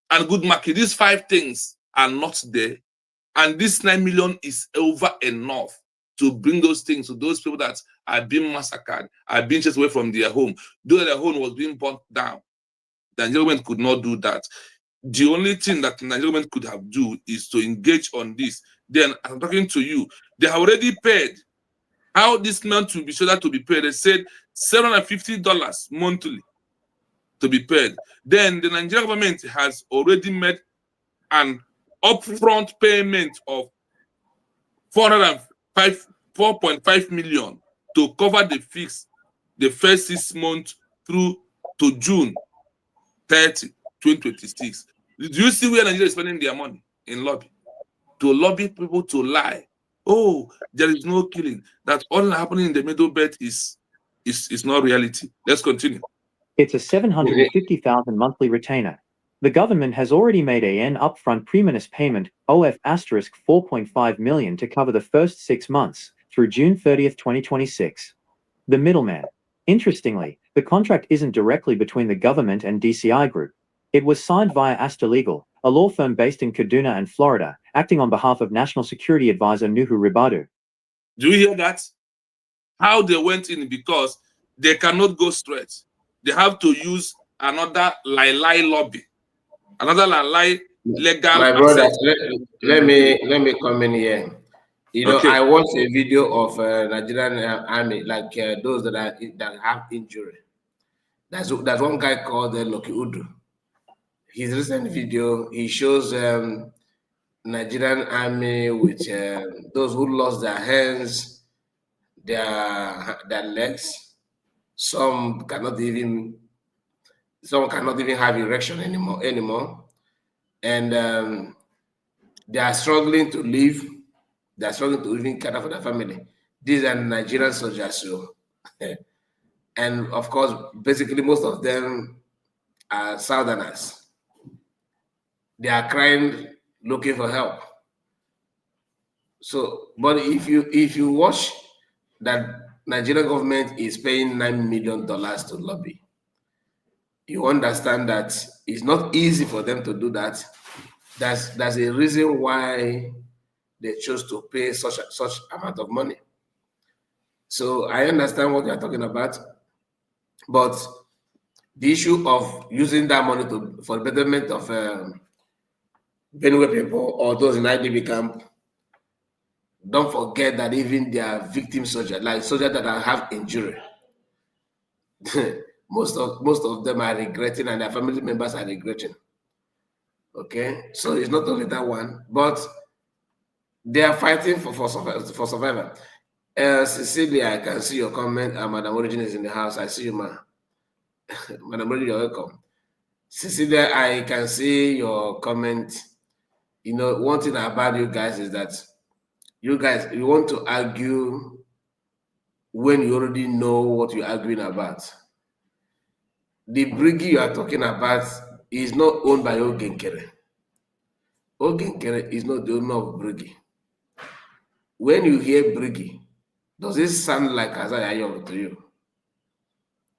S5: and good market. These 5 things are not there. And this 9 million is over enough to bring those things to those people that are being massacred, are being chased away from their home. Though their home was being burnt down, the Nigerian government could not do that. The only thing that the Nigerian government could have do is to engage on this. Then, as I'm talking to you, they have already paid. How this month will be sure that to be paid? They said $750 monthly to be paid. Then the Nigerian government has already made an upfront payment of 4.5 million to cover the fix the first 6 months through to June 30, 2026. Do you see where Nigeria is spending their money? In lobby. To lobby people to lie. Oh, there is no killing. That all happening in the Middle Belt is not reality. Let's continue.
S7: It's a $750,000 monthly retainer. The government has already made an upfront premonous payment, OF $4.5 million, to cover the first 6 months, through June 30th, 2026. The middleman. Interestingly, the contract isn't directly between the government and DCI Group. It was signed via Asta Legal, a law firm based in Kaduna and Florida, acting on behalf of National Security Advisor Nuhu Ribadu.
S5: Do you hear that? How they went in, because they cannot go straight. They have to use another lie lobby. Another lie legal.
S6: My brother, let me come in here. You know, okay. I watched a video of Nigerian army, like those that have injury. That's one guy called Loki Udu. His recent video, he shows Nigerian army with those who lost their hands, their legs. Some cannot even have erection anymore. And they are struggling to live. They are struggling to even care for their family. These are Nigerian soldiers. So, and of course, basically most of them are Southerners. They are crying, looking for help. So, but if you watch that Nigerian government is paying $9 million to lobby, you understand that it's not easy for them to do that. That's a reason why they chose to pay such amount of money. So I understand what you're talking about, but the issue of using that money for the betterment of Benue people or those in IDB camp, don't forget that even their victim soldiers, like soldiers that have injury, most of them are regretting, and their family members are regretting. Okay, so it's not only that one, but they are fighting for survival. Cecilia, I can see your comment. Madam Origin is in the house. I see you, ma. Madam Origin, you're welcome. Cecilia, I can see your comment. You know, one thing about you guys is that you want to argue when you already know what you're arguing about. The briggy you are talking about is not owned by Ogenkere. Ogenkere is not the owner of briggy. When you hear briggy, does it sound like Azayayong to you?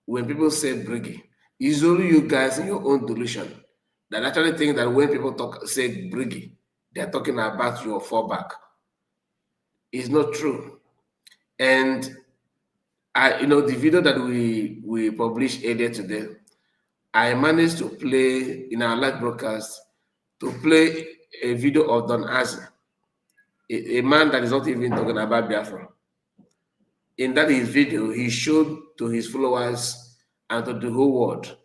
S6: When people say briggy, it's only you guys in your own delusion that actually think that when people say briggy, they're talking about your fallback. It's not true. And the video that we published earlier today, I managed to play in our live broadcast to play a video of Don Azzi, a man that is not even talking about Biafra. In that his video, he showed to his followers and to the whole world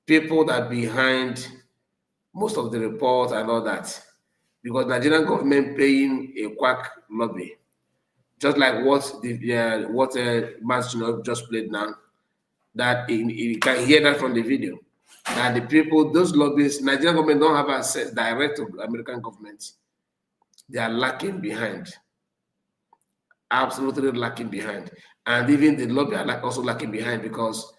S6: people that behind most of the reports and all that, because Nigerian government paying a quack lobby, just like what Master just played now. That you can hear that from the video. That the people, those lobbies, Nigerian government don't have access direct to American government. They are lacking behind. Absolutely lacking behind. And even the lobby are also lacking behind because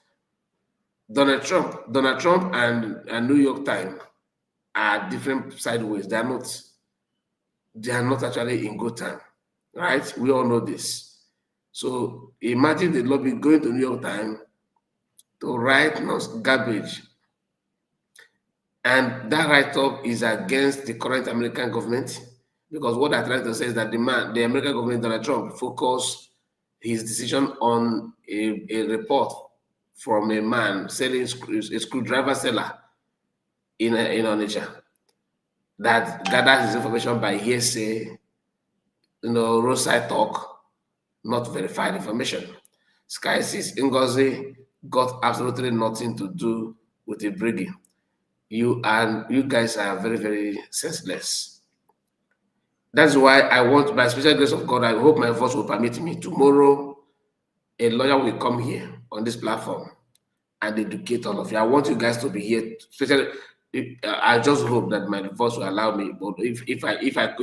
S6: Donald Trump and New York Times are different sideways. They are not actually in good time. Right? We all know this. So imagine the lobby going to New York Times to write garbage. And that write-up is against the current American government, because what I'm trying to say is that the American government, Donald Trump, focused his decision on a report from a man selling a screwdriver seller in Onitsha that gathered his information by hearsay, roadside talk, not verified information. Sky says Ngozi got absolutely nothing to do with the brigging. You guys are very, very senseless. That's why I want, by special grace of God, I hope my voice will permit me. Tomorrow, a lawyer will come here on this platform and educate all of you. I want you guys to be here. Especially, I just hope that my voice will allow me. But if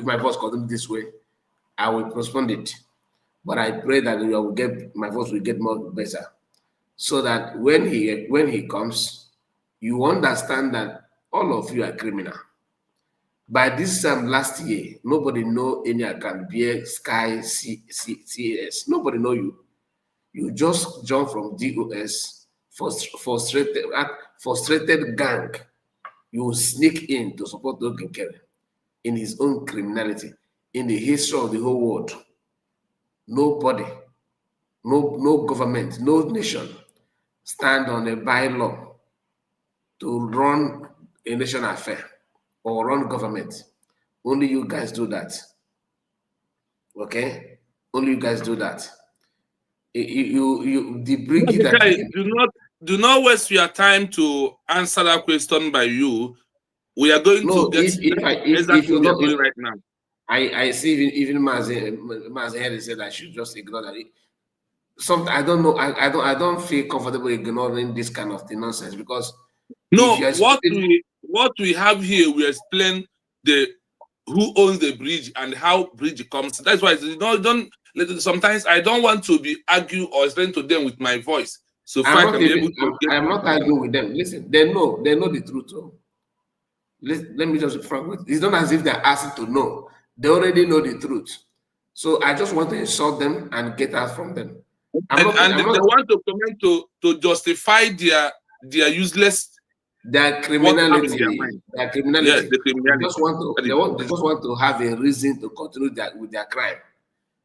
S6: my voice comes this way, I will postpone it. But I pray that my voice will get more better, so that when he comes, you understand that all of you are criminal. By this time last year, nobody know any account, beer, Sky, CAS. Nobody know you. You just jump from DOS, frustrated gang. You sneak in to support Ogenkere in his own criminality. In the history of the whole world, nobody, no government, no nation stand on a bylaw to run a nation affair or run government. Only you guys do that. Okay? Only you guys do that.
S5: Do not waste your time to answer that question by you. We are going to get exactly what we are doing right now.
S6: I see even Maz Henry said I should just ignore that. I don't know. I don't feel comfortable ignoring this kind of nonsense, because
S5: what we have here, we explain who owns the bridge and how bridge comes. That's why sometimes I don't want to be argue or explain to them with my voice. So
S6: I'm not arguing with them. Listen, they know the truth. So let me just be frank with you. It's not as if they're asking to know. They already know the truth. So I just want to insult them and get out from them.
S5: They want to comment to justify their useless,
S6: their criminality. Their criminality.
S5: Yes, the criminality.
S6: They just want to have a reason to continue with their crime.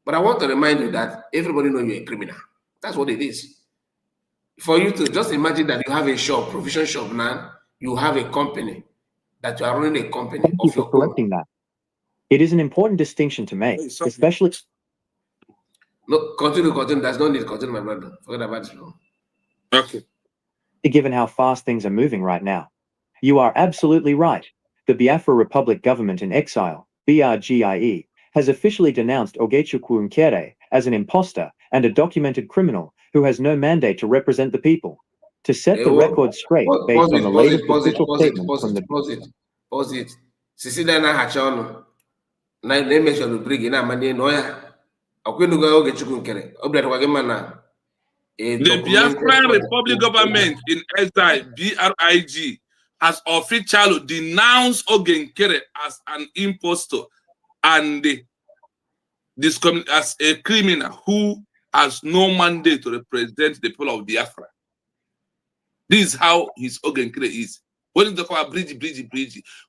S6: But I want to remind you that everybody knows you're a criminal. That's what it is. For you to just imagine that you have a shop, provision shop now, you have a company, that you are running a company.
S7: Thank you for correcting that. It is an important distinction to make, especially.
S6: No, continue. There's no need to continue, my brother. Forget about it.
S5: Okay.
S7: Given how fast things are moving right now. You are absolutely right. The Biafra Republic government in exile, BRGIE, has officially denounced Ogechukwu Nkere as an imposter and a documented criminal who has no mandate to represent the people. To set the record straight based on the latest official statement from the...
S6: Pause it. Siciliana Hachano. Now they mention the brig in Amani Noya.
S5: The Biafra Republic government in exile, BRIG, has officially denounced Ogenkere as an impostor and as a criminal who has no mandate to represent the people of Biafra. This is how his Ogenkere is. When you talk about bridge,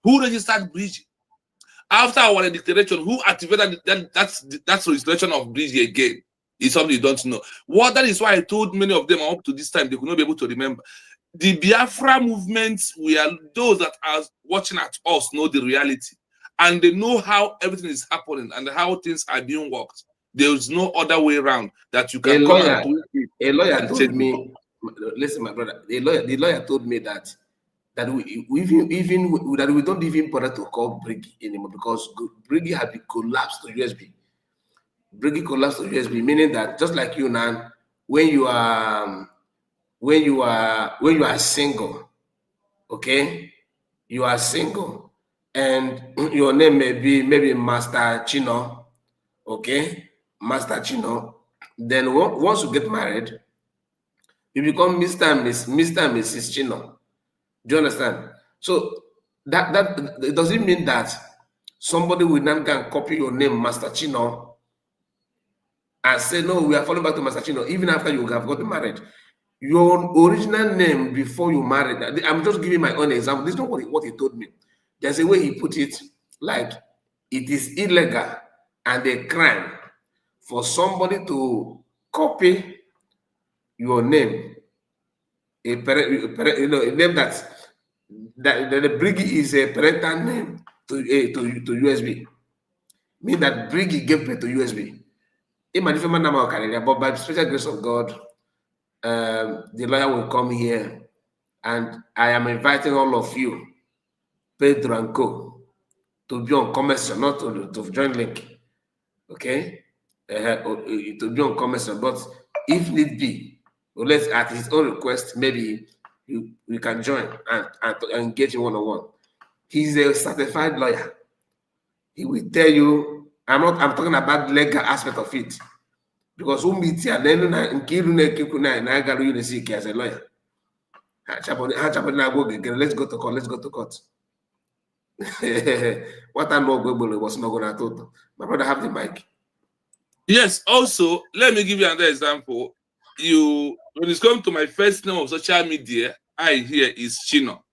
S5: who registered bridge? After our declaration, who activated that's restoration of Brigi again? Is something you don't know. That is why I told many of them up to this time they could not be able to remember. The Biafra movements, those that are watching at us know the reality, and they know how everything is happening and how things are being worked. There is no other way around that you can come and do it.
S6: A lawyer told me, listen, my brother, the lawyer told me that we don't even bother to call Brigi anymore because Brigi had been collapsed to USB. Brigi collapsed to USB, meaning that just like you now, when you are single, okay, you are single, and your name may be maybe Master Chino, okay, Master Chino. Then once you get married, you become Mr. and Mrs. Chino. Do you understand? So that it doesn't mean that somebody will not go and copy your name, Master Chino, and say, no, we are falling back to Master Chino, even after you have gotten married. Your original name before you married, I'm just giving my own example. This is not what he told me. There's a way he put it, like it is illegal and a crime for somebody to copy your name, a name that the Brigi is a parental name to USB. Mean that Brigi gave birth to USB. But by the special grace of God, the lawyer will come here, and I am inviting all of you, Pedro and Co, to be on commercial, not to join link, okay? To be on commercial, but if need be, let's at his own request, maybe you can join and engage in one-on-one. He's a certified lawyer. He will tell you. I'm talking about the legal aspect of it. Because who meets here, then I got you as a lawyer. Let's go to court. Let's go to court. What I know was not going to. My brother, have the mic.
S5: Yes. Also, let me give you another example. When it comes to my first name of social media, I hear is Chino.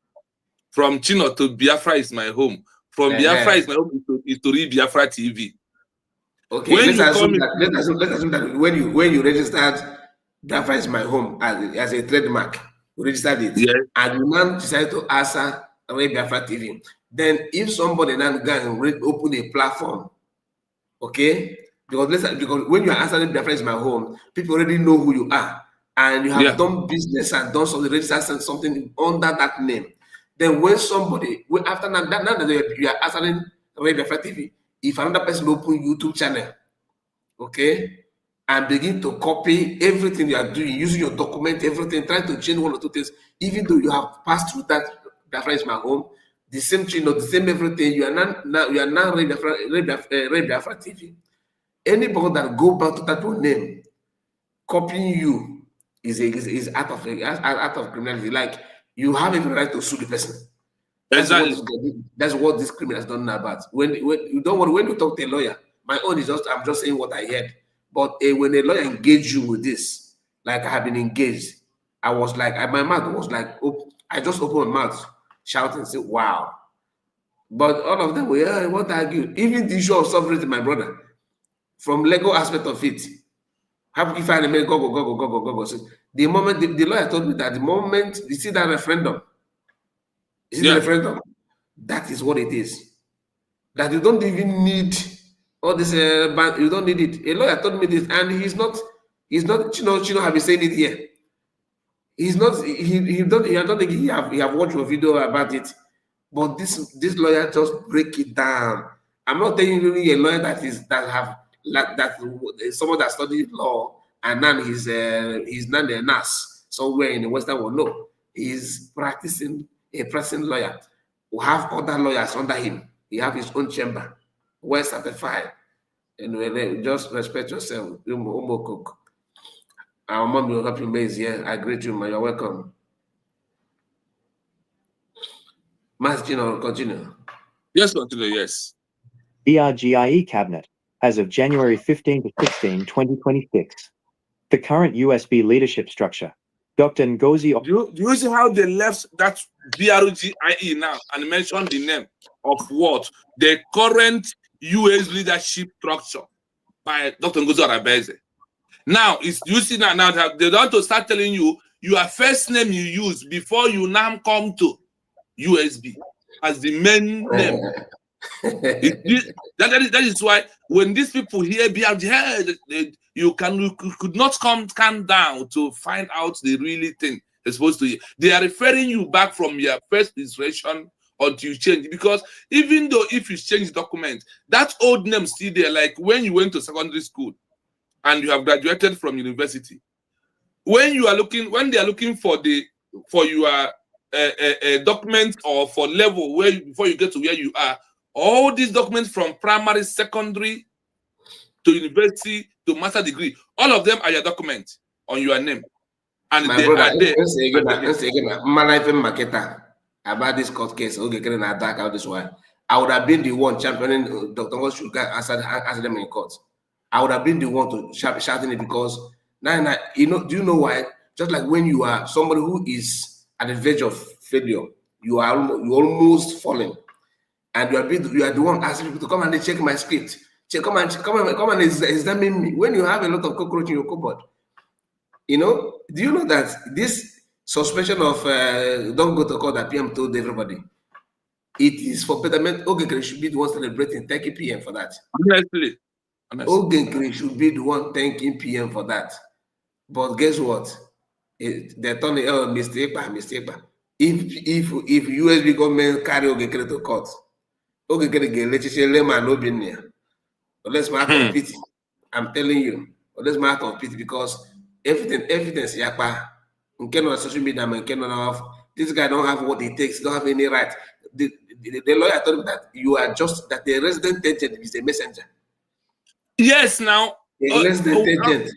S5: From Chino to Biafra is my home. From Biafra is my home is to read Biafra TV.
S6: Okay, let's assume that when you registered Biafra is my home as a trademark, you registered it,
S5: yes,
S6: and you now decide to answer Biafra TV. Then if somebody now go and open a platform, okay, because when you are answering Biafra is my home, people already know who you are, and you have done business and done something, registered something under that name. Then when somebody after that you are answering Biafra TV, if another person open YouTube channel, okay, and begin to copy everything you are doing, using your document, everything, trying to change one or two things, even though you have passed through that Biafra is my home, the same thing, the same everything, you are now Ray Biafra TV. Anybody that go back to that one name, copying you is out of criminality. Like you have every right to sue the person. That's what this criminal has done about. When you don't want, when you talk to a lawyer, my own is I'm just saying what I heard. But when a lawyer engage you with this, like I have been engaged, I was like, my mouth was like, I just opened my mouth, shouting, and say, wow. But all of them were, what argue? Even the issue of sovereignty, my brother, from legal aspect of it, how if I remember go. So the moment the lawyer told me that the moment you see that referendum. The referendum? That is what it is. That you don't even need all this, you don't need it. A lawyer told me this, and he's not, Chino have been saying it here. He's not, I don't think he have watched a video about it, but this lawyer just break it down. I'm not telling you a lawyer that someone that studied law and now he's not a nurse somewhere in the Western world. No, he's practicing. A present lawyer who have other lawyers under him. He have his own chamber, well certified. And just respect yourself. Cook. Our mom will help you, Maze. Yeah, I greet you, man. You're welcome. Master, continue.
S5: Yes, continue. Yes.
S7: ERGIE Cabinet, as of January 15 to 16, 2026. The current USB leadership structure. Dr. Ngozi.
S5: Do you see how they left that BRGIE now and mentioned the name of what? The current US leadership structure by Dr. Ngozi Arabeze. Now, you see now that they want to start telling you your first name you use before you now come to USB as the main name. That is why when these people hear BRG, you could not calm down to find out the really thing they're supposed to hear. They are referring you back from your first registration until you change, because even though if you change the document, that old name still there. Like when you went to secondary school and you have graduated from university, when they are looking for your document or for level before you get to where you are, all these documents from primary, secondary to university to master degree, all of them are your documents on your name, and
S6: my
S5: they
S6: brother,
S5: are there.
S6: About this court case, okay, attack out this one. I would have been the one championing Dr. Ngozi should answer them in court. I would have been the one to shouting it, because now, do you know why? Just like when you are somebody who is at the verge of failure, you almost falling, and you are the one asking people to come and they check my script. Come and examine me. When you have a lot of cockroach in your cupboard, do you know that this suspension of don't go to court that PM told everybody, it is for betterment. Ogekere should be the one celebrating, thanking PM for that.
S5: Honestly.
S6: Ogekere should be the one thanking PM for that. But guess what? They turn it mistake. If USB government carry Ogekere to court, Ogekere get legislation layman no been there. Let's matter of pity. I'm telling you, let's matter of pity, because evidence yakpa. On social media, this guy don't have what it takes, don't have any right. The lawyer told me that you are just that the resident agent is a messenger.
S5: Yes, now
S6: the resident agent.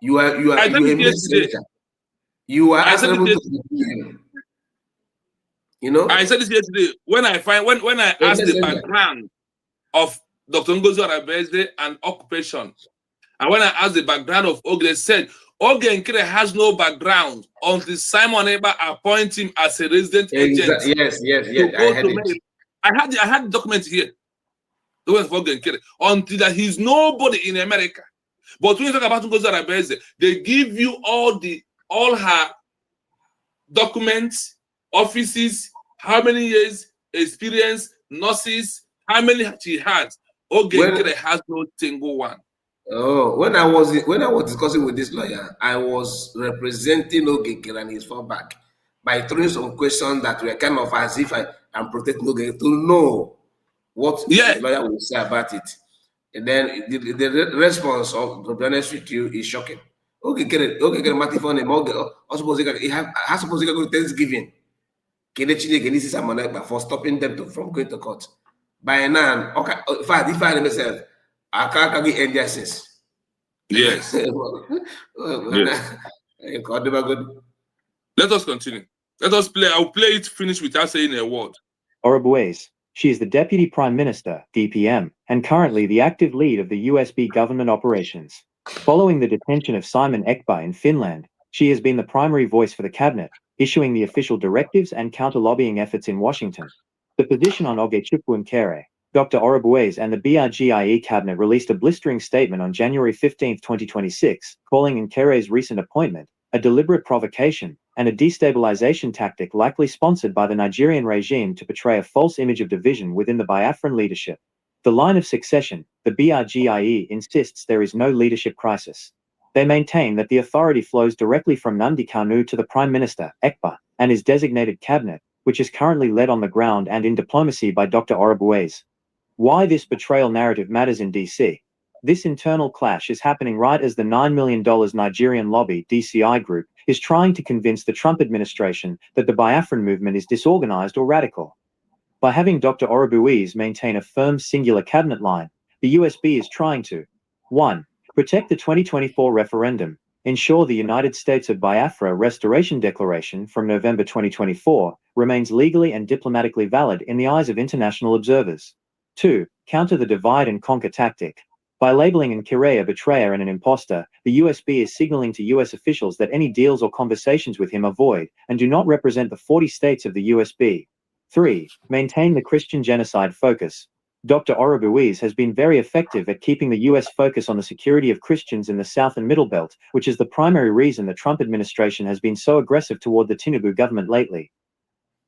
S6: You are a messenger. You are answerable to the PM.
S5: I said this yesterday when I asked the background of Dr. Ngozi Arabeze and occupation, and when I asked the background of Oge, they said Oge Nkere has no background until Simon Ekpa appoint him as a resident agent.
S6: Yes.
S5: I had the document here. The one for Oge Nkere, until that he's nobody in America. But when you talk about Ngozi Arabeze, they give you all her documents, offices, how many years experience, nurses, how many she has. Oge Nkere has no single one.
S6: Oh, when I was discussing with this lawyer, I was representing Ogekere and his fallback by throwing some questions that were kind of as if I am protecting Ogekere to know what the lawyer will say about it. And then the response of, to be honest with you, is shocking. Ogekere Matifon has supposed to go to Thanksgiving. For stopping them from going to court. By now, okay, in fact, if I myself, I can't get end justice.
S5: Yes. Let us continue. Let us play. I'll play it, finish without saying a word.
S7: Arabeze. She is the Deputy Prime Minister, DPM, and currently the active lead of the USB government operations. Following the detention of Simon Ekpa in Finland, she has been the primary voice for the cabinet, issuing the official directives and counter-lobbying efforts in Washington. The position on Ogechukwu Nkere, Dr. Arabeze and the BRGIE cabinet released a blistering statement on January 15, 2026, calling Nkere's recent appointment a deliberate provocation and a destabilization tactic likely sponsored by the Nigerian regime to portray a false image of division within the Biafran leadership. The line of succession, the BRGIE insists there is no leadership crisis. They maintain that the authority flows directly from Nnamdi Kanu to the Prime Minister, Ekpa, and his designated cabinet, which is currently led on the ground and in diplomacy by Dr. Arabeze. Why this betrayal narrative matters in DC? This internal clash is happening right as the $9 million Nigerian lobby, DCI Group, is trying to convince the Trump administration that the Biafran movement is disorganized or radical. By having Dr. Arabeze maintain a firm singular cabinet line, the USB is trying to 1. Protect the 2024 referendum, ensure the United States of Biafra Restoration Declaration from November 2024 remains legally and diplomatically valid in the eyes of international observers. 2. Counter the divide and conquer tactic. By labeling Nkere a betrayer and an imposter, the USB is signaling to US officials that any deals or conversations with him are void and do not represent the 40 states of the USB. 3. Maintain the Christian genocide focus. Dr. Orobuiz has been very effective at keeping the US focus on the security of Christians in the South and Middle Belt, which is the primary reason the Trump administration has been so aggressive toward the Tinubu government lately.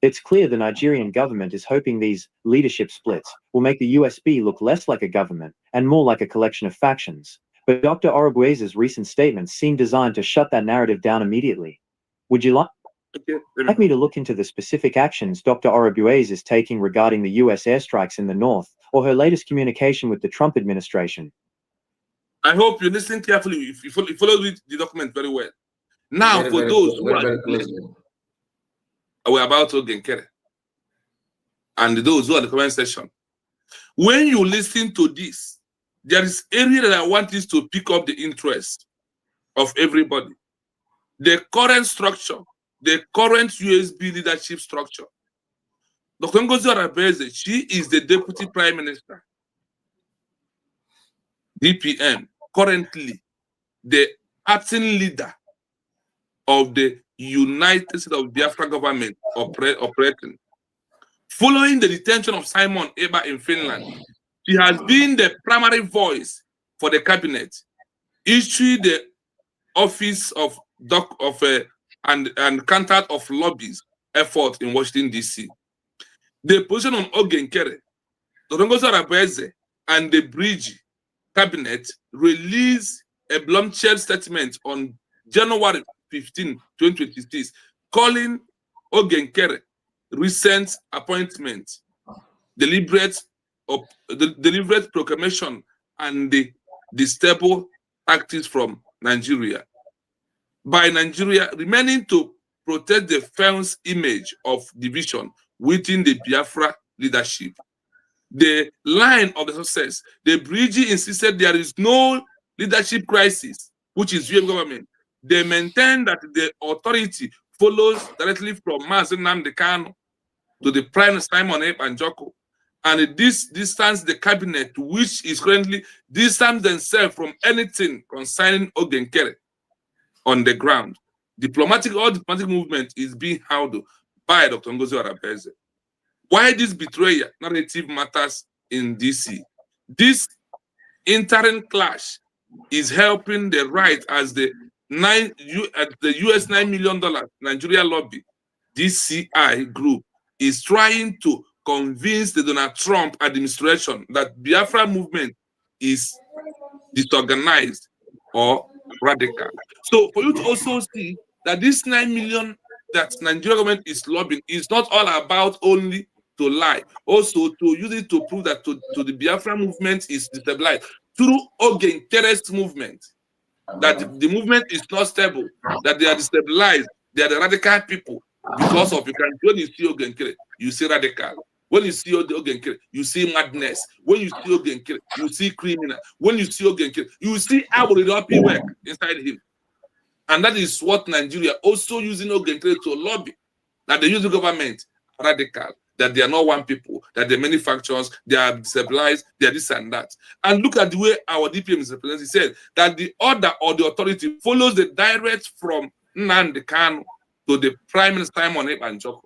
S7: It's clear the Nigerian government is hoping these leadership splits will make the USB look less like a government and more like a collection of factions. But Dr. Orobuiz's recent statements seem designed to shut that narrative down immediately. Would you like me to look into the specific actions Dr. Orobuiz is taking regarding the US airstrikes in the north, or her latest communication with the Trump administration?
S5: I hope you listen carefully. If you follow the document very well. Now, for those who are we're about to Nkere, and those who are in the comment section, when you listen to this, there is area that I want this to pick up the interest of everybody. The current structure, the current USB leadership structure. Dr. Ngozi Arabeze, she is the Deputy Prime Minister, DPM, currently the acting leader of the United States of Biafra government operating. Following the detention of Simon Eba in Finland, she has been the primary voice for the cabinet, issuing the office of and contact of lobbies effort in Washington, D.C. The position on Nkere, Dr. Ngozi Arabeze, and the Bridge cabinet released a bombshell statement on January 15, 2026, calling Nkere recent appointment, deliberate proclamation, and the stable tactics from Nigeria. By Nigeria remaining to protect the firm's image of division within the Biafra leadership. The line of the success, the Bridge insisted there is no leadership crisis, which is UM government. They maintain that the authority follows directly from Mazi Nnamdi Kanu to the Prime Simon Ekpa Njoku, and this distance the cabinet, which is currently distance themselves from anything concerning Nkere on the ground. All diplomatic movement is being held by Dr. Ngozi Arabeze. Why this betrayal narrative matters in DC? This interim clash is helping the right as the US $9 million Nigeria lobby, DCI group, is trying to convince the Donald Trump administration that Biafra movement is disorganized or radical. So for you to also see that this 9 million that Nigeria government is lobbying is not all about only to lie, also to use it to prove that to the Biafra movement is destabilized through Nkere's movement, that the movement is not stable, that they are destabilized, they are the radical people. Because of when you see Nkere, you see radical. When you see Nkere, you see madness. When you see Nkere, you see criminal. When you see Nkere, you see Aboriginal work inside him. And that is what Nigeria also using Nkere to lobby, that they use the government radical, that they are not one people, that they are many factions, they are destabilized, they are this and that. And look at the way our DPM is represented. He said that the order or the authority follows the direct from Nnamdi Kanu to the Prime Minister Simon Ekpa Njoku,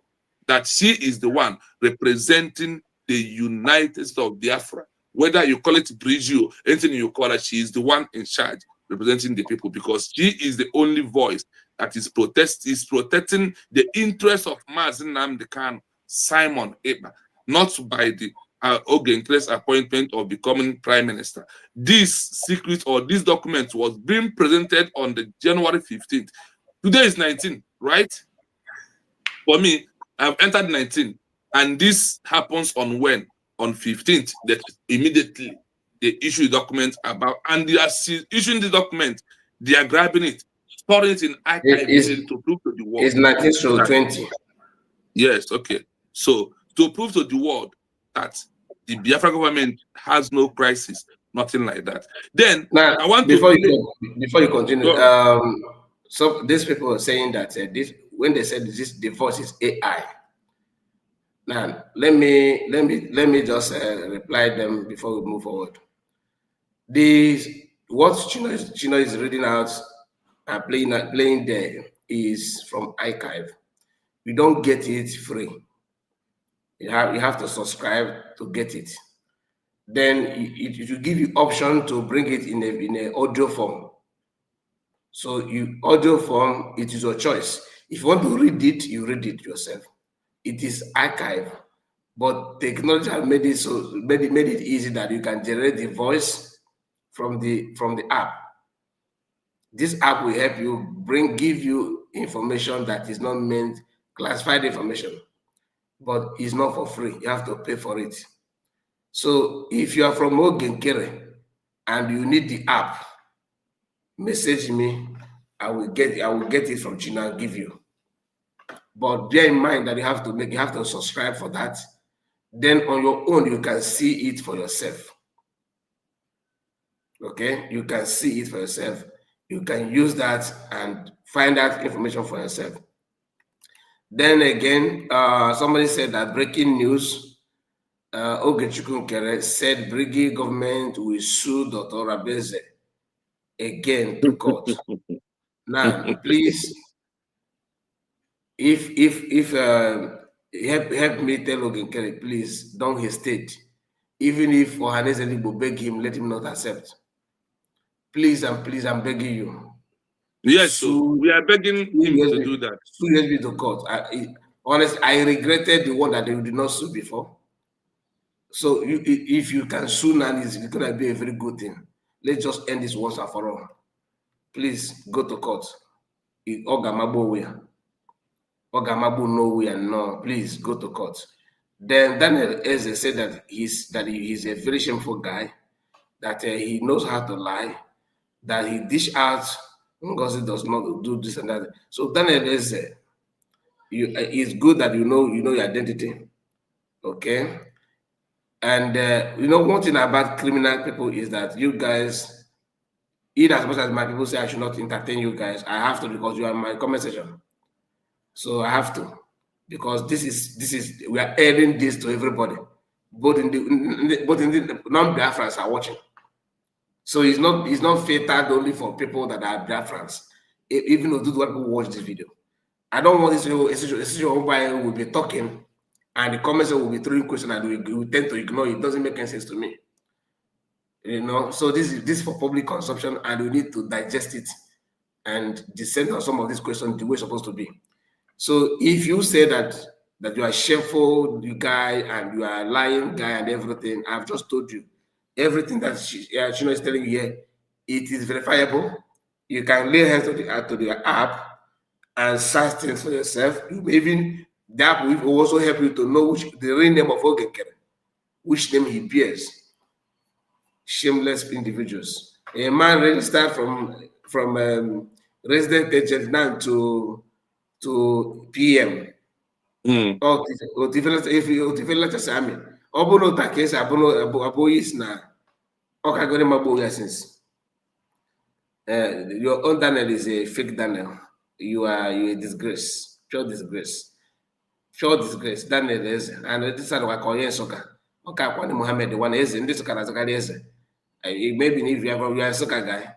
S5: that she is the one representing the United States of Biafra. Whether you call it Bridge or anything you call it, she is the one in charge representing the people, because she is the only voice that is protecting the interests of Mazi Nnamdi Kanu, Simon Ekpa, not by the Nkere's appointment of becoming Prime Minister. This secret or this document was being presented on the January 15th. Today is 19, right? For me, I've entered 19, and this happens on when? On 15th, that immediately they issue a document about, and they are issuing the document, they are grabbing it, storing it in archives to prove to the world.
S6: It's 1920.
S5: Yes, okay. So to prove to the world that the Biafra government has no crisis, nothing like that. Then
S6: now,
S5: I want
S6: before you continue, so these people are saying that this, when they said this divorce is AI. Now let me just reply them before we move forward. What Chino is reading out and playing there is from archive. You don't get it free. You have to subscribe to get it. Then it will give you option to bring it in a audio form. So audio form, it is your choice. If you want to read it, you read it yourself. It is archive, but technology has made it easy that you can generate the voice from the app. This app will help you give you information that is not meant classified information, but it's not for free. You have to pay for it. So if you are from Ogenkere and you need the app, message me. I will get it from China and give you. But bear in mind that you have to subscribe for that. Then on your own, you can see it for yourself. Okay, you can see it for yourself. You can use that and find out information for yourself. Then again, somebody said that breaking news, Ogechukwu Nkere said Brigade government will sue Dr. Rabeze again to court. Now, please, if help me tell Ogechukwu, please don't hesitate. Even if Ohanes Eligbo beg him, let him not accept. Please and please, I'm begging you.
S5: Yes, so we are begging him to do that.
S6: Sue USB to court. Honestly, I regretted the one that they did not sue before. So if you can sue now, it's going to be a very good thing. Let's just end this once and for all. Please go to court. Ogamabo nowhere. No, please go to court. Then Daniel Eze said that he's a very shameful guy, that he knows how to lie, that he dish out Ngozi does not do this and that. So Daniel Eze, it's good that you know your identity, okay? And one thing about criminal people is that you guys, in as much as my people say I should not entertain you guys, I have to, because you are in my comment section. So I have to, because this is we are airing this to everybody, both in the non-Biafrans are watching. So it's not fatal only for people that are Biafrans, even though people watch this video. I don't want this situation where we will be talking and the comments will be throwing questions and we tend to ignore it. It doesn't make any sense to me. So this is for public consumption and we need to digest it and descend on some of these questions the way it's supposed to be. So if you say that you are shameful, you guy, and you are a lying guy and everything, I've just told you everything that Chino is telling you here, it is verifiable. You can lay hands to the app and search things for yourself. Even the app will also help you to know the real name of Ogenkere, which name he bears. Shameless individuals. A man registered from resident agent now to PM. If you develop a sami, obono takes aboyis na okagore maboya since. Your own Daniel is a fake Daniel. You are a disgrace, pure disgrace. Daniel is, and this is what I call Soka. Okay, Kwani Muhammad, the one is in this Zakari is. Maybe if you are a soccer guy,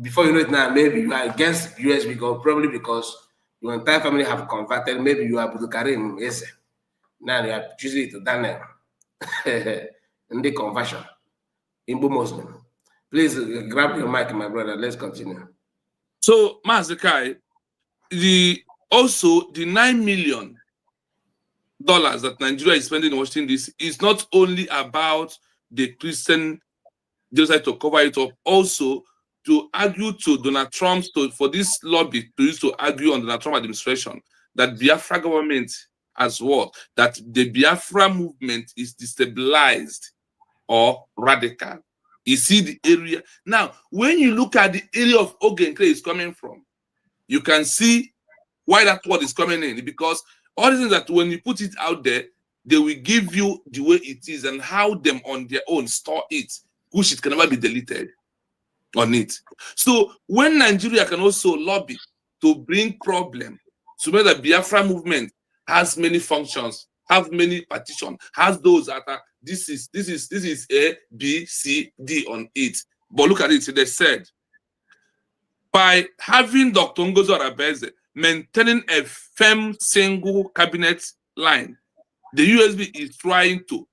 S6: before you know it now, maybe you are against US probably because your entire family have converted. Maybe you are Abdul Karim, yes. Now you are choosing it to Daniel in the conversion. Imbu Muslim. Please grab your mic, my brother. Let's continue.
S5: So, Mazekai, the $9 million that Nigeria is spending in watching this is not only about the Christian genocide to cover it up, also to argue to Donald Trump, for this lobby to use to argue on the Donald Trump administration that Biafra government as well, that the Biafra movement is destabilized or radical. You see the area. Now, when you look at the area of Ogenkere is coming from, you can see why that word is coming in, because all the things that when you put it out there, they will give you the way it is and how them on their own store it, which it can never be deleted on it. So when Nigeria can also lobby to bring problem, so that the Biafra movement has many functions, have many partitions, has those that are this is A, B, C, D on it. But look at it. They said, by having Dr. Ngozi Arabeze maintaining a firm single cabinet line, the USB is trying to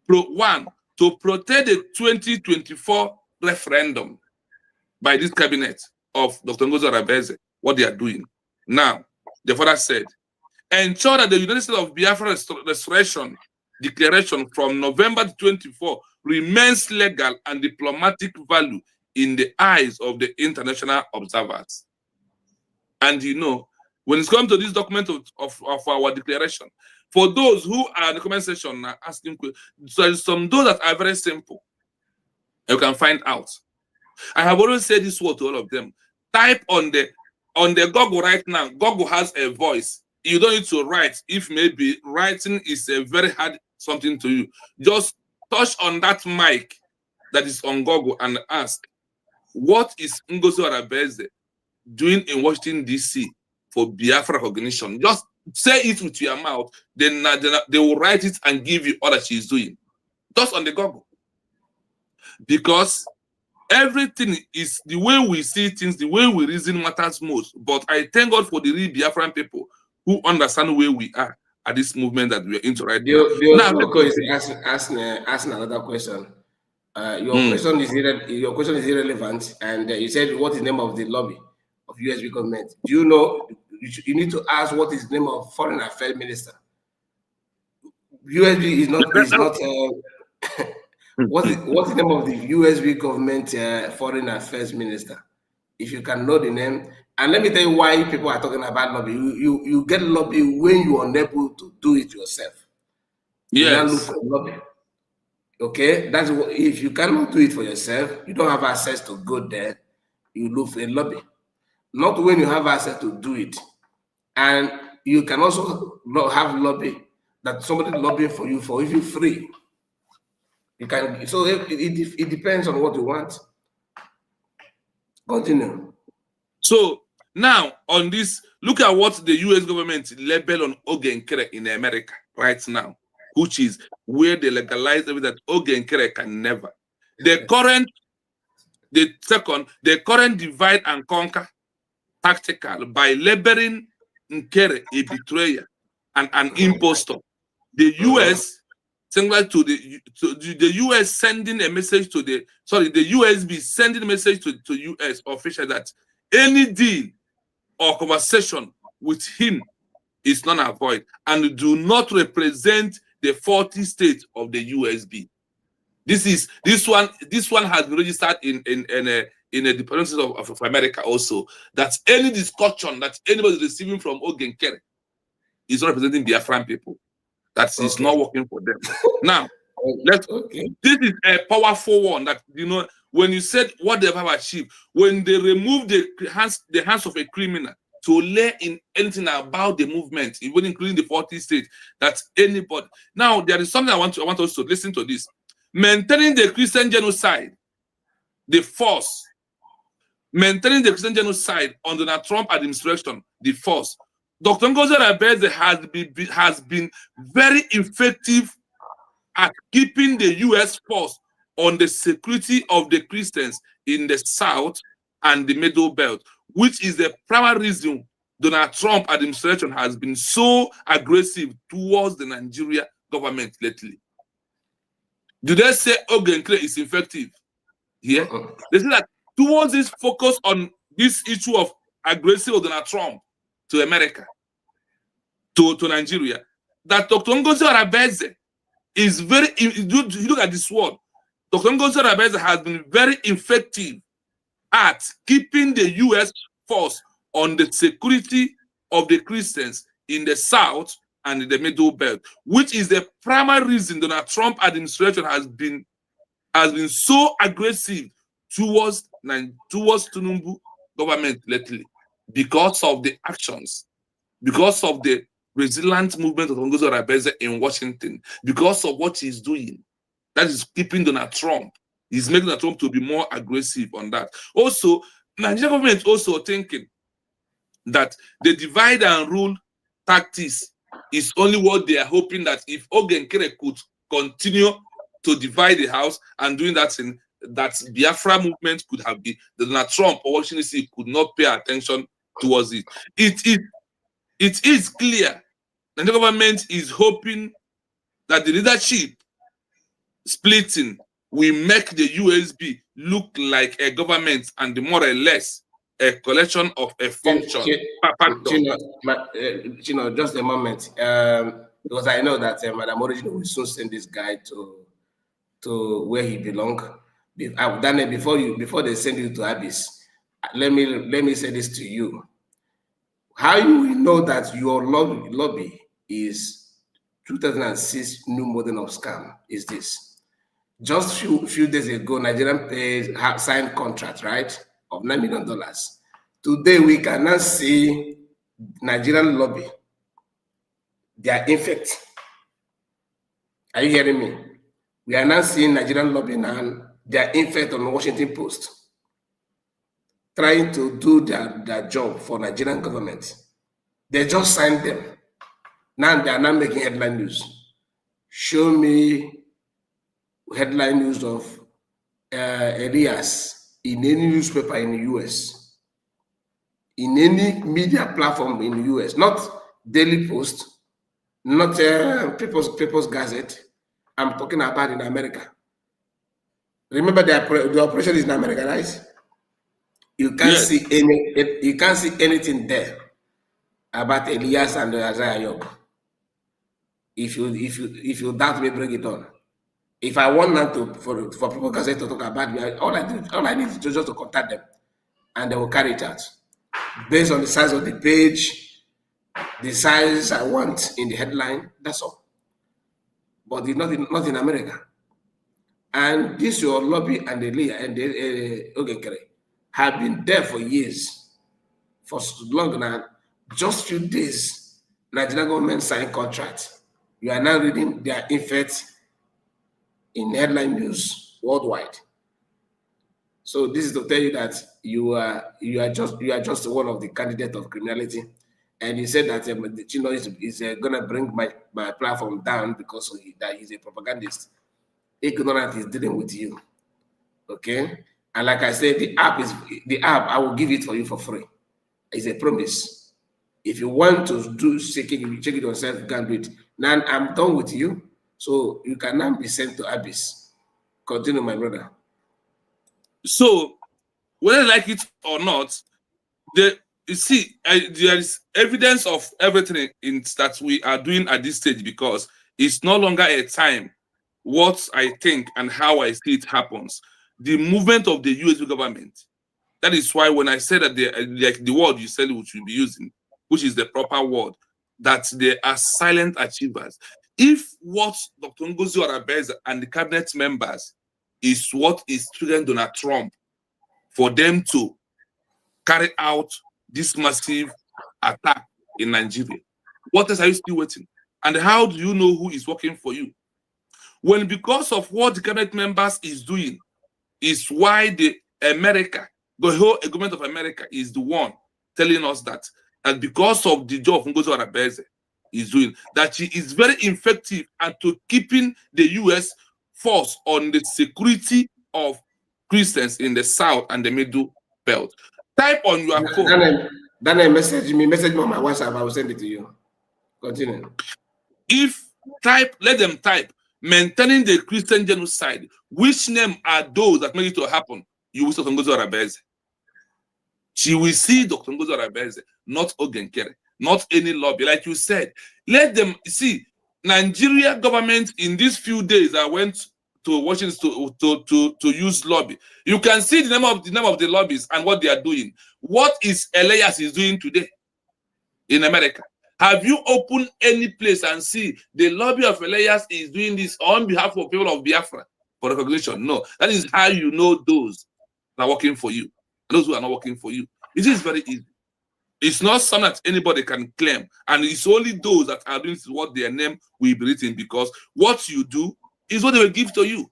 S5: protect the 2024 referendum by this cabinet of Dr. Ngozi Arabeze, what they are doing. Now, the father said, ensure that the United States of Biafra Restoration Declaration from November 24 remains legal and diplomatic value in the eyes of the international observers. And you know, when it's come to this document of our declaration, for those who are in the comment section asking questions, there's some those that are very simple. You can find out. I have always said this word to all of them. Type on the Google right now. Google has a voice. You don't need to write. If maybe writing is a very hard something to you, just touch on that mic that is on Google and ask, what is Ngozi Arabeze doing in Washington, D.C. for Biafra recognition? Just say it with your mouth. Then they will write it and give you all that she's doing. Just on the Google. Because everything is the way we see things, the way we reason matters most. But I thank God for the real Biafran people who understand where we are at this movement that we are into right now.
S6: Asking another question. Your question is irrelevant, and you said what is the name of the lobby of USB government. Do you know? You need to ask what is the name of Foreign Affairs Minister. USB is not. What's the name of the USB government Foreign Affairs Minister? If you can know the name, and let me tell you why people are talking about lobby. You get lobby when you are unable to do it yourself.
S5: Yes.
S6: You look for lobby. Okay, that's what, if you cannot do it for yourself, you don't have access to go there. You look for a lobby. Not when you have access to do it, and you can also have lobby that somebody lobbying for you for even free. You can, so it depends on what you want. Continue.
S5: So now on this, look at what the US government label on Ogenkere in America right now, which is where they legalize everything that Ogenkere can never. The current divide and conquer tactical by labeling Nkere a betrayer and an impostor. The US, similar to the US sending a message to the USB sending a message to US official that any deal or conversation with him is non-avoid and do not represent the 40 states of the USB. This one has been registered in the Department of America also, that any discussion that anybody is receiving from Ogenkere is not representing Biafran people. That is not working for them. Now, this is a powerful one that, you know, when you said what they have achieved, when they remove the hands of a criminal to lay in anything about the movement, even including the 40 states, that anybody. Now, there is something I want us to listen to this. Maintaining the Christian genocide, the force. Maintaining the Christian genocide under the Trump administration, the force. Dr. Ngozi Arabeze has been very effective at keeping the U.S. force on the security of the Christians in the South and the Middle Belt, which is the primary reason Donald Trump administration has been so aggressive towards the Nigeria government lately. Do they say Ogenkere is effective? Yeah. They say that towards this focus on this issue of aggressive of Donald Trump to America, to Nigeria, that Dr. Ngozi Arabeze is very, you look at this word, Dr. Ngozi Arabeze has been very effective at keeping the U.S. force on the security of the Christians in the South and in the Middle Belt, which is the primary reason the Trump administration has been so aggressive towards Tinubu government lately, because of the actions, because of the resilient movement of Ngozi Arabeze in Washington, because of what he's doing. That is keeping Donald Trump. He's making Donald Trump to be more aggressive on that. Also, Nigerian government also thinking that the divide and rule tactics is only what they are hoping that if Ogenkere could continue to divide the house and doing that thing, that Biafra movement could have been, that Donald Trump or Washington DC could not pay attention towards it. It is clear that the government is hoping that the leadership splitting will make the USB look like a government and more or less a collection of a function.
S6: Just a moment. Because I know that Madam Origin will soon send this guy to where he belongs. Before they send you to Abyss, let me say this to you. How you will know that your lobby is 2006 new model of scam is this. Just few days ago, Nigerian signed contract, right, of $9 million. Today, we cannot see Nigerian lobby. They are infect. Are you hearing me? We are now seeing Nigerian lobby now. They are infect on the Washington Post, trying to do their job for Nigerian government. They just signed them. Now they are not making headline news. Show me headline news of Elias in any newspaper in the US, in any media platform in the US, not Daily Post, not People's Gazette. I'm talking about in America. Remember the operation is in America, right? You can't see anything there about Elias and Isaiah Yob. If you doubt me, bring it on. If I want them for People's Gazette to talk about me, all I need is just to contact them, and they will carry it out based on the size of the page, the size I want in the headline. That's all. But it's not in America. And this your lobby and the Ogenkere have been there for years, for long now. Just few days, Nigerian government signed contract. You are now reading their effect in headline news worldwide. So this is to tell you that you are just one of the candidates of criminality. And he said that Chino is gonna bring my platform down because that he's a propagandist. Ignorant is dealing with you, okay? And like I said, the app I will give it for you for free. It's a promise. If you want to check it yourself, you can do it. Now I'm done with you, so you can now be sent to Abyss. Continue, my brother.
S5: So, whether you like it or not, you see, there is evidence of everything that we are doing at this stage, because it's no longer a time. What I think and how I see it happens, the movement of the USB government. That is why when I said that the word you said which we'll be using, which is the proper word, that they are silent achievers. If what Dr. Ngozi Orabeze and the cabinet members is what is triggering Donald Trump for them to carry out this massive attack in Nigeria, what else are you still waiting? And how do you know who is working for you? When because of what the cabinet members is doing is why the whole government of America is the one telling us that because of the job Ngozi Orabeze is doing, that she is very effective and to keeping the US force on the security of Christians in the South and the Middle Belt. Type on your phone.
S6: Daniel, message me on my WhatsApp. I will send it to you. Continue.
S5: Let them type maintaining the Christian genocide. Which name are those that make it to happen? You will see Dr. Ngozi Orebeze. She will see Dr. Ngozi Orebeze, not Ogenkere, not any lobby. Like you said, let them see. Nigeria government in these few days I went to Washington to use lobby. You can see the name of the lobbies and what they are doing. What is Elias is doing today in America? Have you opened any place and see the lobby of Elias is doing this on behalf of people of Biafra for recognition? No. That is how you know those that are working for you. Those who are not working for you. It is very easy. It's not something that anybody can claim. And it's only those that are doing what their name will be written, because what you do is what they will give to you.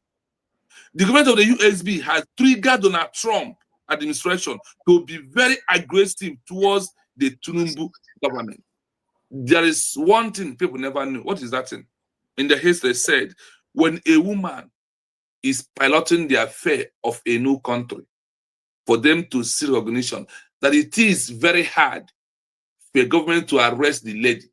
S5: The government of the USB has triggered Donald Trump administration to be very aggressive towards the Tinubu government. There is one thing people never knew. What is that thing? In the history said, when a woman is piloting the affair of a new country, for them to see recognition that it is very hard for a government to arrest the lady,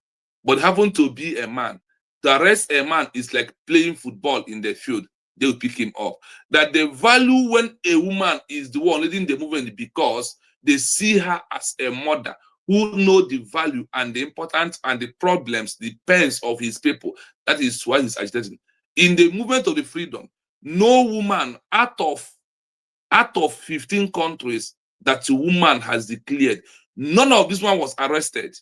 S5: but happen to be a man. To arrest a man is like playing football in the field. They will pick him up. That the value when a woman is the one leading the movement because they see her as a mother who know the value and the importance and the problems, the pains of his people. That is why he's agitating. In the movement of the freedom, no woman out of 15 countries that a woman has declared, none of this one was arrested.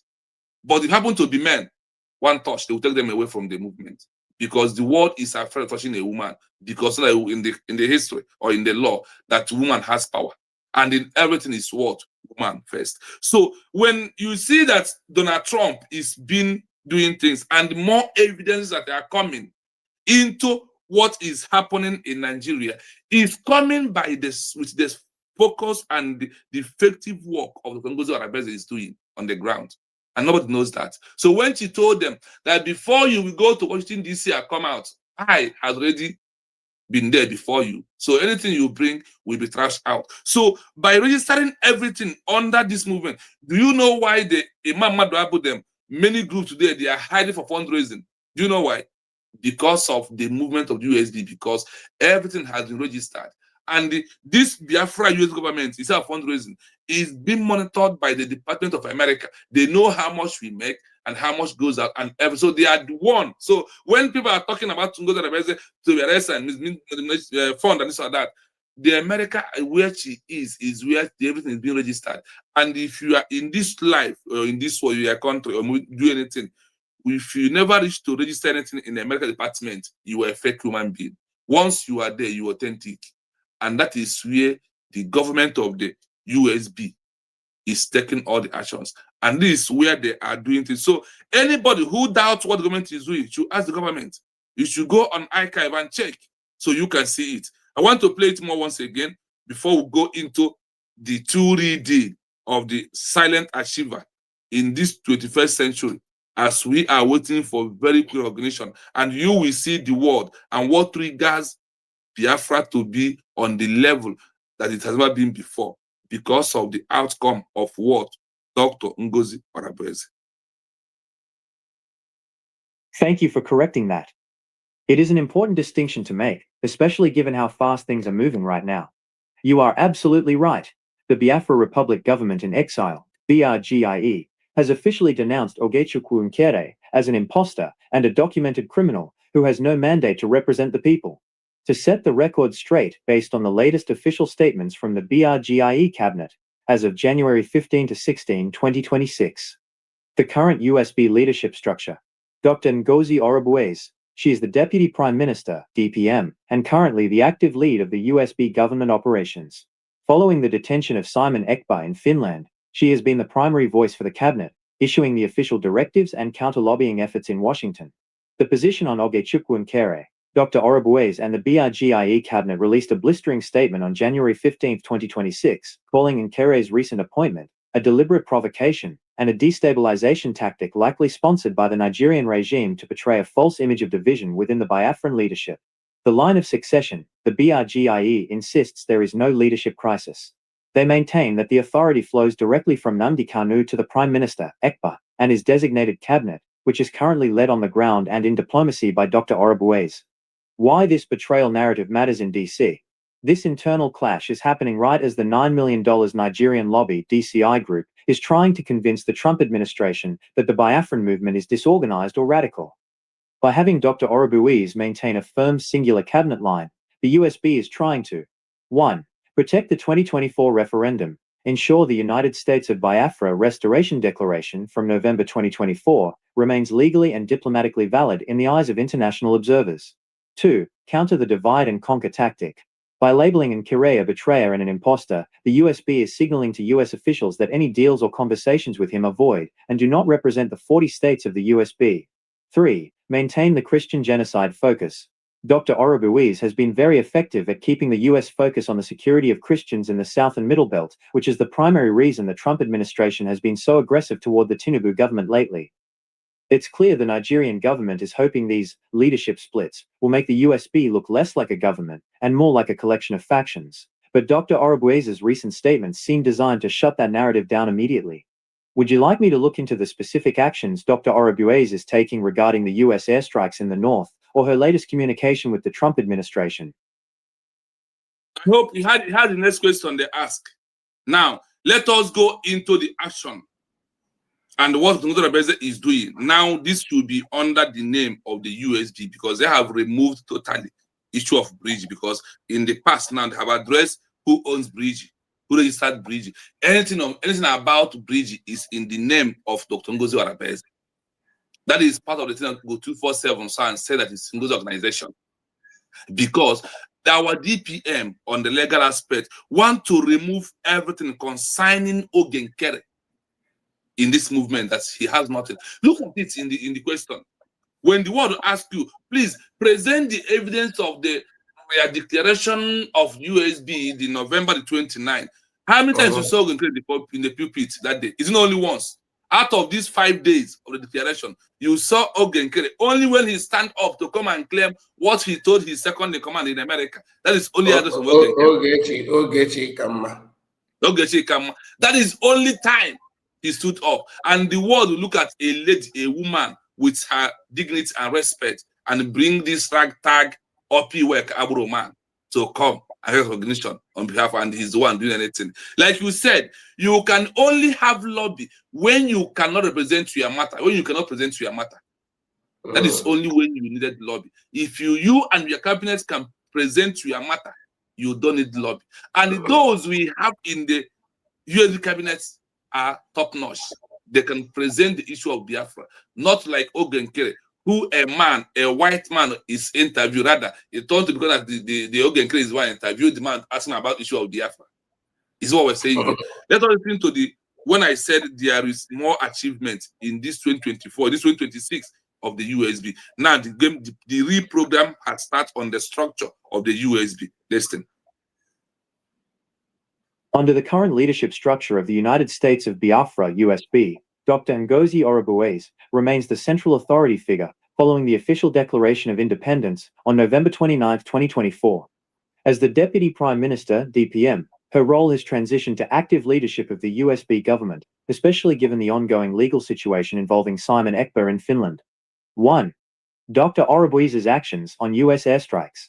S5: But it happened to be men. One touch, they will take them away from the movement because the world is afraid of touching a woman because in the history or in the law that woman has power, and in everything is what woman first. So when you see that Donald Trump is doing things and more evidence that they are coming into what is happening in Nigeria is coming by this with this focus and the effective work of the Congo's Arabese is doing on the ground. And nobody knows that. So when she told them that before you will go to Washington, D.C. and come out, I had already been there before you. So anything you bring will be trashed out. So by registering everything under this movement, do you know why the Imam Madu put them? Many groups today, they are hiding for fundraising. Do you know why? Because of the movement of the USD, because everything has been registered. And this Biafra US government is a fundraising is being monitored by the Department of America. They know how much we make and how much goes out, and so they are the one. So when people are talking about to go to arrest and fund and this or that, the America where she is where everything is being registered. And if you are in this life or in this world, your country or do anything, if you never reach to register anything in the American department, you are a fake human being. Once you are there, you are authentic. And that is where the government of the USB is taking all the actions. And this is where they are doing things. So anybody who doubts what the government is doing should ask the government. You should go on archive and check so you can see it. I want to play it more once again before we go into the 2D of the silent achiever in this 21st century, as we are waiting for very quick recognition. And you will see the world and what triggers Biafra to be on the level that it has never been before because of the outcome of what Dr. Ngozi Arabese.
S7: Thank you for correcting that. It is an important distinction to make, especially given how fast things are moving right now. You are absolutely right. The Biafra Republic government in exile, BRGIE, has officially denounced Ogechukwu Nkere as an imposter and a documented criminal who has no mandate to represent the people. To set the record straight based on the latest official statements from the BRGIE cabinet, as of January 15 to 16, 2026. The current USB leadership structure. Dr. Ngozi Orubueze, she is the Deputy Prime Minister, DPM, and currently the active lead of the USB government operations. Following the detention of Simon Ekpa in Finland, she has been the primary voice for the cabinet, issuing the official directives and counter-lobbying efforts in Washington. The position on Ogechukwu Nkere, Dr. Orubueze and the BRGIE cabinet released a blistering statement on January 15, 2026, calling Nkere's recent appointment a deliberate provocation and a destabilization tactic likely sponsored by the Nigerian regime to portray a false image of division within the Biafran leadership. The line of succession, the BRGIE insists there is no leadership crisis. They maintain that the authority flows directly from Nnamdi Kanu to the Prime Minister, Ekpa, and his designated cabinet, which is currently led on the ground and in diplomacy by Dr. Orubueze. Why this betrayal narrative matters in DC. This internal clash is happening right as the $9 million Nigerian lobby, DCI Group, is trying to convince the Trump administration that the Biafran movement is disorganized or radical. By having Dr. Orubueze maintain a firm singular cabinet line, the USB is trying to 1. Protect the 2024 referendum, ensure the United States of Biafra Restoration Declaration from November 2024 remains legally and diplomatically valid in the eyes of international observers. 2. Counter the divide and conquer tactic. By labeling Nkere a betrayer and an imposter, the USB is signaling to US officials that any deals or conversations with him are void and do not represent the 40 states of the USB. 3. Maintain the Christian genocide focus. Dr. Orubueze has been very effective at keeping the US focus on the security of Christians in the South and Middle Belt, which is the primary reason the Trump administration has been so aggressive toward the Tinubu government lately. It's clear the Nigerian government is hoping these leadership splits will make the USB look less like a government and more like a collection of factions. But Dr. Orobuese's recent statements seem designed to shut that narrative down immediately. Would you like me to look into the specific actions Dr. Orobuese is taking regarding the US airstrikes in the north, or her latest communication with the Trump administration?
S5: I hope you had the next question they ask. Now, let us go into the action and what Dr. Orobuese is doing. Now, this should be under the name of the USB because they have removed totally issue of bridge, because in the past now they have addressed who owns bridge, who registered bridge. Anything about bridge is in the name of Dr. Ngozi Orobuese. That is part of the thing that go 247 so and say that it's Ngozi organization. Because our DPM on the legal aspect want to remove everything concerning Ogenkere in this movement, that he has nothing. Look at it in the question. When the world asks you, please present the evidence of the declaration of USB, the November the 29th. How many times you saw Ogenkere in the pulpit that day? It's not only once. Out of these 5 days of the declaration, you saw Ogenkere only when he stand up to come and claim what he told his second in command in America. That is only address of Ogenkere. That is only time he stood up, and the world will look at a lady, a woman with her dignity and respect, and bring this ragtag uppy work Aburo man to come and recognition on behalf, and he's the one doing anything. Like you said, you can only have lobby when you cannot represent your matter, when you cannot present your matter. That is only when you needed lobby. If you and your cabinet can present your matter, you don't need lobby. And those we have in the USD cabinets are top notch. They can present the issue of Biafra, not like Ogenkere, who a white man is interviewed. Rather, it turned to because the Ogenkere is one interviewed the man asking about issue of Biafra. Is what we're saying here. Let us listen to when I said there is more achievement in this 2024, this 2026 of the USB. Now the real program has started on the structure of the USB. Listen.
S7: Under the current leadership structure of the United States of Biafra, USB, Dr. Ngozi Orobuese remains the central authority figure following the official declaration of independence on November 29, 2024. As the Deputy Prime Minister, DPM, her role has transitioned to active leadership of the USB government, especially given the ongoing legal situation involving Simon Ekpa in Finland. 1. Dr. Orobuese's actions on US airstrikes.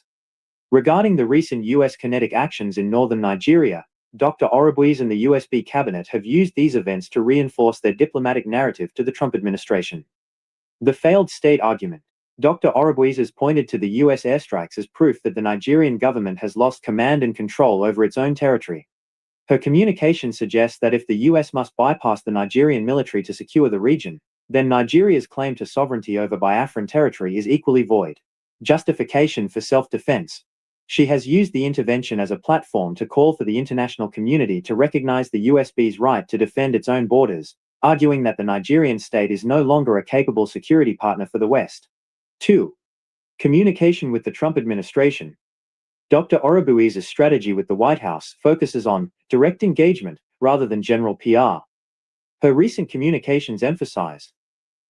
S7: Regarding the recent US kinetic actions in northern Nigeria, Dr. Orobuese and the USB cabinet have used these events to reinforce their diplomatic narrative to the Trump administration. The failed state argument. Dr. Orobuese has pointed to the US airstrikes as proof that the Nigerian government has lost command and control over its own territory. Her communication suggests that if the US must bypass the Nigerian military to secure the region, then Nigeria's claim to sovereignty over Biafran territory is equally void. Justification for self-defense. She has used the intervention as a platform to call for the international community to recognize the USB's right to defend its own borders, arguing that the Nigerian state is no longer a capable security partner for the West. 2. Communication with the Trump administration. Dr. Orobuese's strategy with the White House focuses on direct engagement rather than general PR. Her recent communications emphasize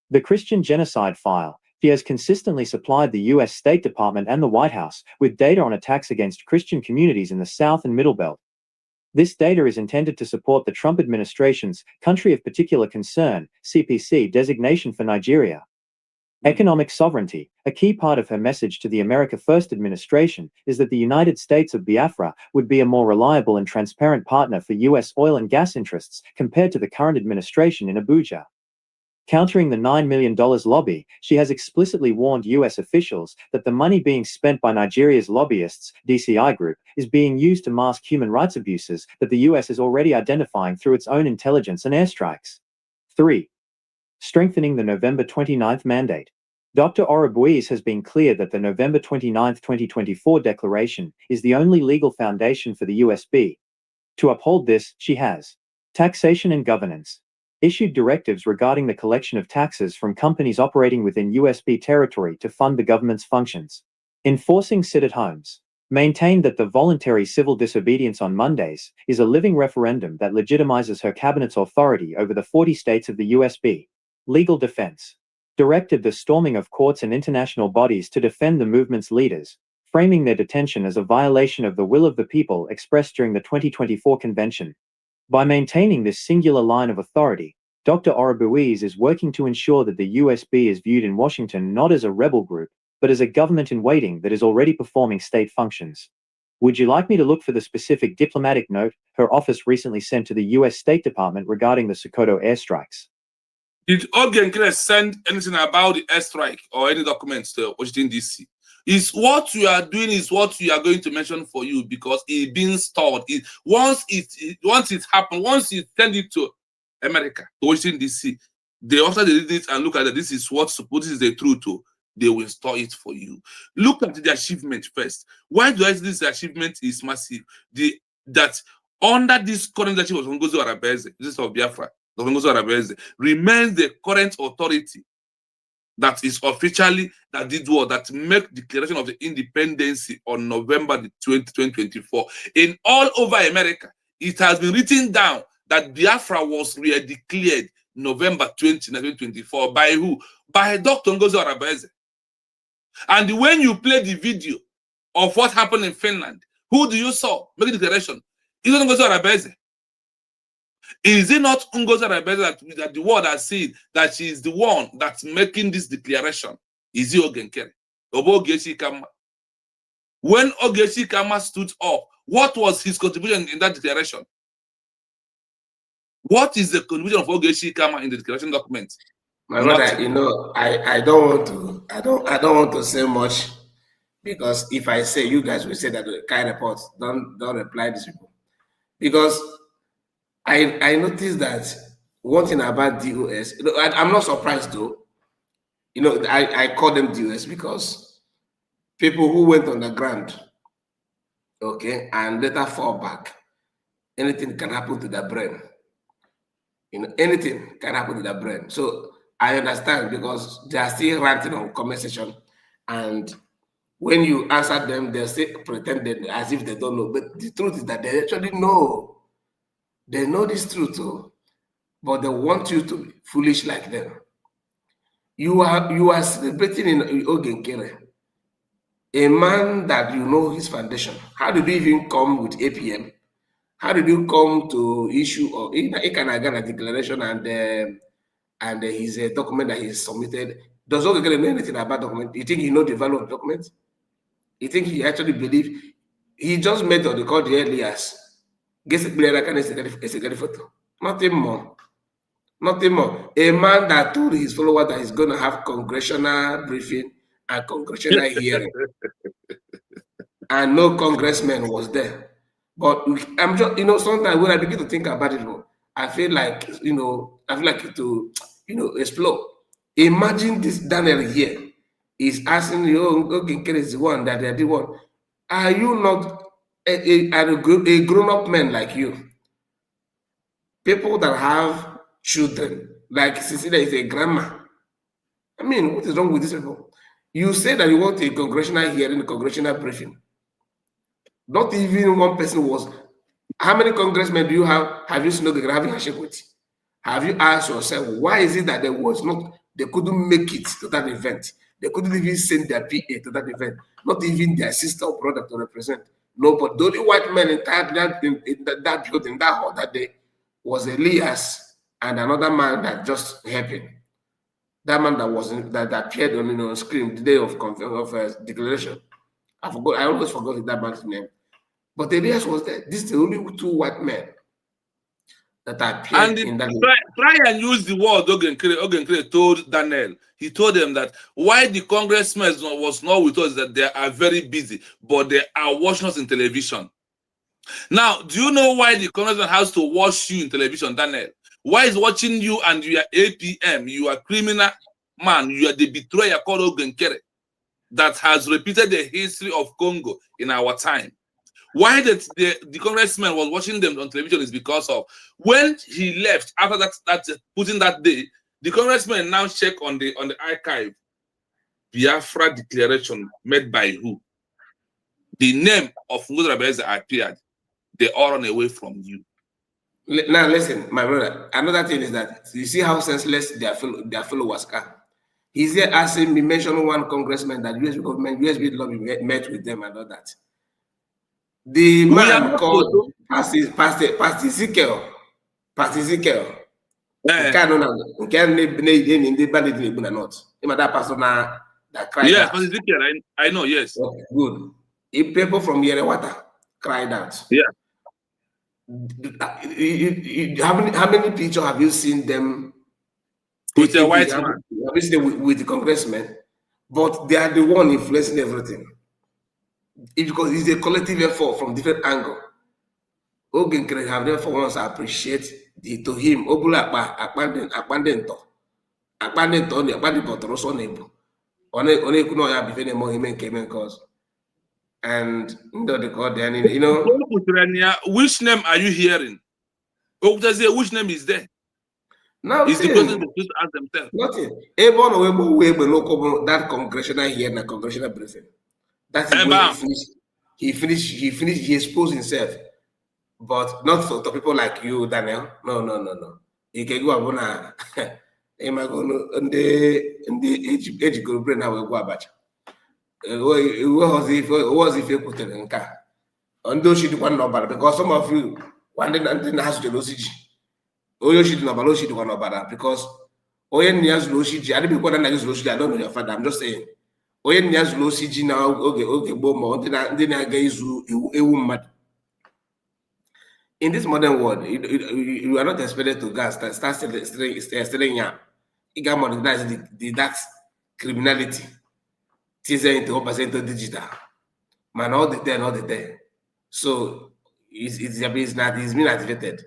S7: the Christian genocide file. She has consistently supplied the U.S. State Department and the White House with data on attacks against Christian communities in the South and Middle Belt. This data is intended to support the Trump administration's Country of Particular Concern, CPC, designation for Nigeria. Economic sovereignty. A key part of her message to the America First administration is that the United States of Biafra would be a more reliable and transparent partner for U.S. oil and gas interests compared to the current administration in Abuja. Countering the $9 million lobby, she has explicitly warned U.S. officials that the money being spent by Nigeria's lobbyists, DCI Group, is being used to mask human rights abuses that the U.S. is already identifying through its own intelligence and airstrikes. 3. Strengthening the November 29th mandate. Dr. Orobuese has been clear that the November 29, 2024 declaration is the only legal foundation for the USB. To uphold this, she has taxation and governance. Issued directives regarding the collection of taxes from companies operating within USB territory to fund the government's functions. Enforcing sit-at-homes. Maintained that the voluntary civil disobedience on Mondays is a living referendum that legitimizes her cabinet's authority over the 40 states of the USB. Legal defense. directed the storming of courts and international bodies to defend the movement's leaders, framing their detention as a violation of the will of the people expressed during the 2024 convention. By maintaining this singular line of authority, Dr. Orobuiz is working to ensure that the USB is viewed in Washington not as a rebel group, but as a government in waiting that is already performing state functions. Would you like me to look for the specific diplomatic note her office recently sent to the US State Department regarding the Sokoto airstrikes?
S5: Did Ogenkere send anything about the airstrike or any documents to Washington, D.C.? Is what you are doing is what you are going to mention for you because it's being stored. Once it happened, once you send it to America, to Washington, D.C., after they did it and look at it, this is the truth, they will store it for you. Look at the achievement first. Why do I say this achievement is massive? That under this current leadership of Ngozi Arabeze, this is of Biafra, Ngozi Arabeze, remains the current authority that is officially that did what that make declaration of the independence on November the 2024 in all over America. It has been written down that Biafra was declared November 2024 by who? By Dr. Ngozi Arabeze. And when you play the video of what happened in Finland, who do you saw make the declaration? Is it Ngozi Arabeze? Is it not Ngozi Arabeze that the world has seen that she is the one that's making this declaration? Is it Ogenkere? Ogechi Kama? When Ogechi Kama stood up, what was his contribution in that declaration? What is the contribution of Ogechi Kama in the declaration document?
S6: My brother, you know, I don't want to say much because if I say, you guys will say that the kind reports don't reply to these people. Because I noticed that one thing about DOS, you know, I'm not surprised though. You know, I call them DOS because people who went on the ground, okay, and later fall back, anything can happen to their brain. You know, anything can happen to their brain. So I understand because they are still ranting on comment section, and when you answer them, they still pretend as if they don't know. But the truth is that they actually know. They know this truth too, but they want you to be foolish like them. You are celebrating in Ogenkere, a man that you know his foundation. How did you even come with APM? How did you come to issue or a declaration and his document that he submitted? Does Ogenkere know anything about document? You think he know the value of document? You think he actually believe? He just made what they call the Elias. Guess a photo. Nothing more. Nothing more. A man that told his followers that he's going to have congressional briefing and congressional hearing. And no congressman was there. But I'm just, you know, sometimes when I begin to think about it, I feel like, you know, to, you know, explore. Imagine this Daniel here is asking you, Ogenkere is the one that they're the one. Are you not a grown-up man like you? People that have children, like Cecilia is a grandma. I mean, what is wrong with these people? You say that you want a congressional hearing, a congressional briefing. Not even one person was. How many congressmen do you have? Have you seen Ogenkere having a handshake with? Have you asked yourself why is it that they couldn't make it to that event? They couldn't even send their PA to that event, not even their sister or brother to represent. No, but the only white man in that building, that hall that day was Elias and another man that just happened. That man that appeared on screen the day of declaration. I always forgot that man's name. But Elias was there. This is the only two white men that appeared in that.
S5: Try and use the word Ogenkere told Daniel. He told them that why the congressmen was not with us, that they are very busy, but they are watching us in television. Now, do you know why the congressman has to watch you in television, Daniel? Why is watching you and you are APM, you are criminal man, you are the betrayer called Ogenkere that has repeated the history of Congo in our time? Why the congressman was watching them on television is because of when he left after that Putin that day, the congressman now check on the archive. Biafra declaration made by who? The name of Ngozi Arabeze appeared. They all run away from you.
S6: Now listen, my brother. Another thing is that you see how senseless their followers are. He's here asking me, mention one congressman that US government, USB lobby met with them and all that. The man called Pastor Ezekiel. That person that cried
S5: yes,
S6: out.
S5: Pastor Ezekiel, I know, yes.
S6: Okay, good. If people from Yerewata cried out.
S5: Yeah.
S6: How many pictures have you seen them
S5: with a white man?
S6: Have you seen with the congressman? But they are the one influencing everything. Because it's a collective effort from different angles. Ogen can have therefore once appreciate to him. Obula akpandento the bottle so neighbor. Only could not have been more him came and cause. And the God, you know.
S5: Which name are you hearing? Which name is there?
S6: Nothing.
S5: Is the question that just ask themselves.
S6: Nothing. That congressional hearing, a congressional briefing. That is when he exposed himself. But not for people like you, Daniel. No. You can go abona. And the age group now will go about. It was if you put it in car. And those she do one number because some of you one day has to lose it. Oh, she do not know she do one number because Oyen Nias Losiji. I didn't want to use Losiji. I don't know your father. I'm just saying. Oyen Nias Losiji now. Okay, Bomo. Then I get a woman. In this modern world, you are not expected to gas start stealing young. You got modernize that criminality. Teaser into 1% digital. Man, all the day. So it's been activated.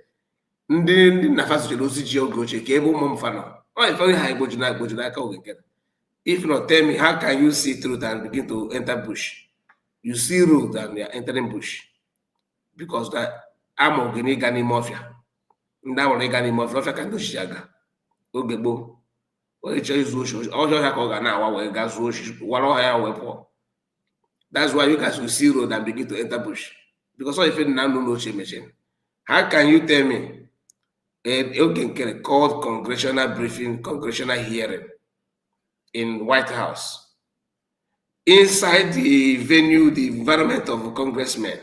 S6: If not, tell me, how can you see truth and begin to enter bush? You see road and you're entering bush. Because that I'm organic mafia. Now organic mafia can do shaga. Ogebo. That's why you guys will see road and begin to enter bush. Because if you now no machine. How can you tell me a called congressional briefing, congressional hearing in White House? Inside the venue, the environment of a congressman,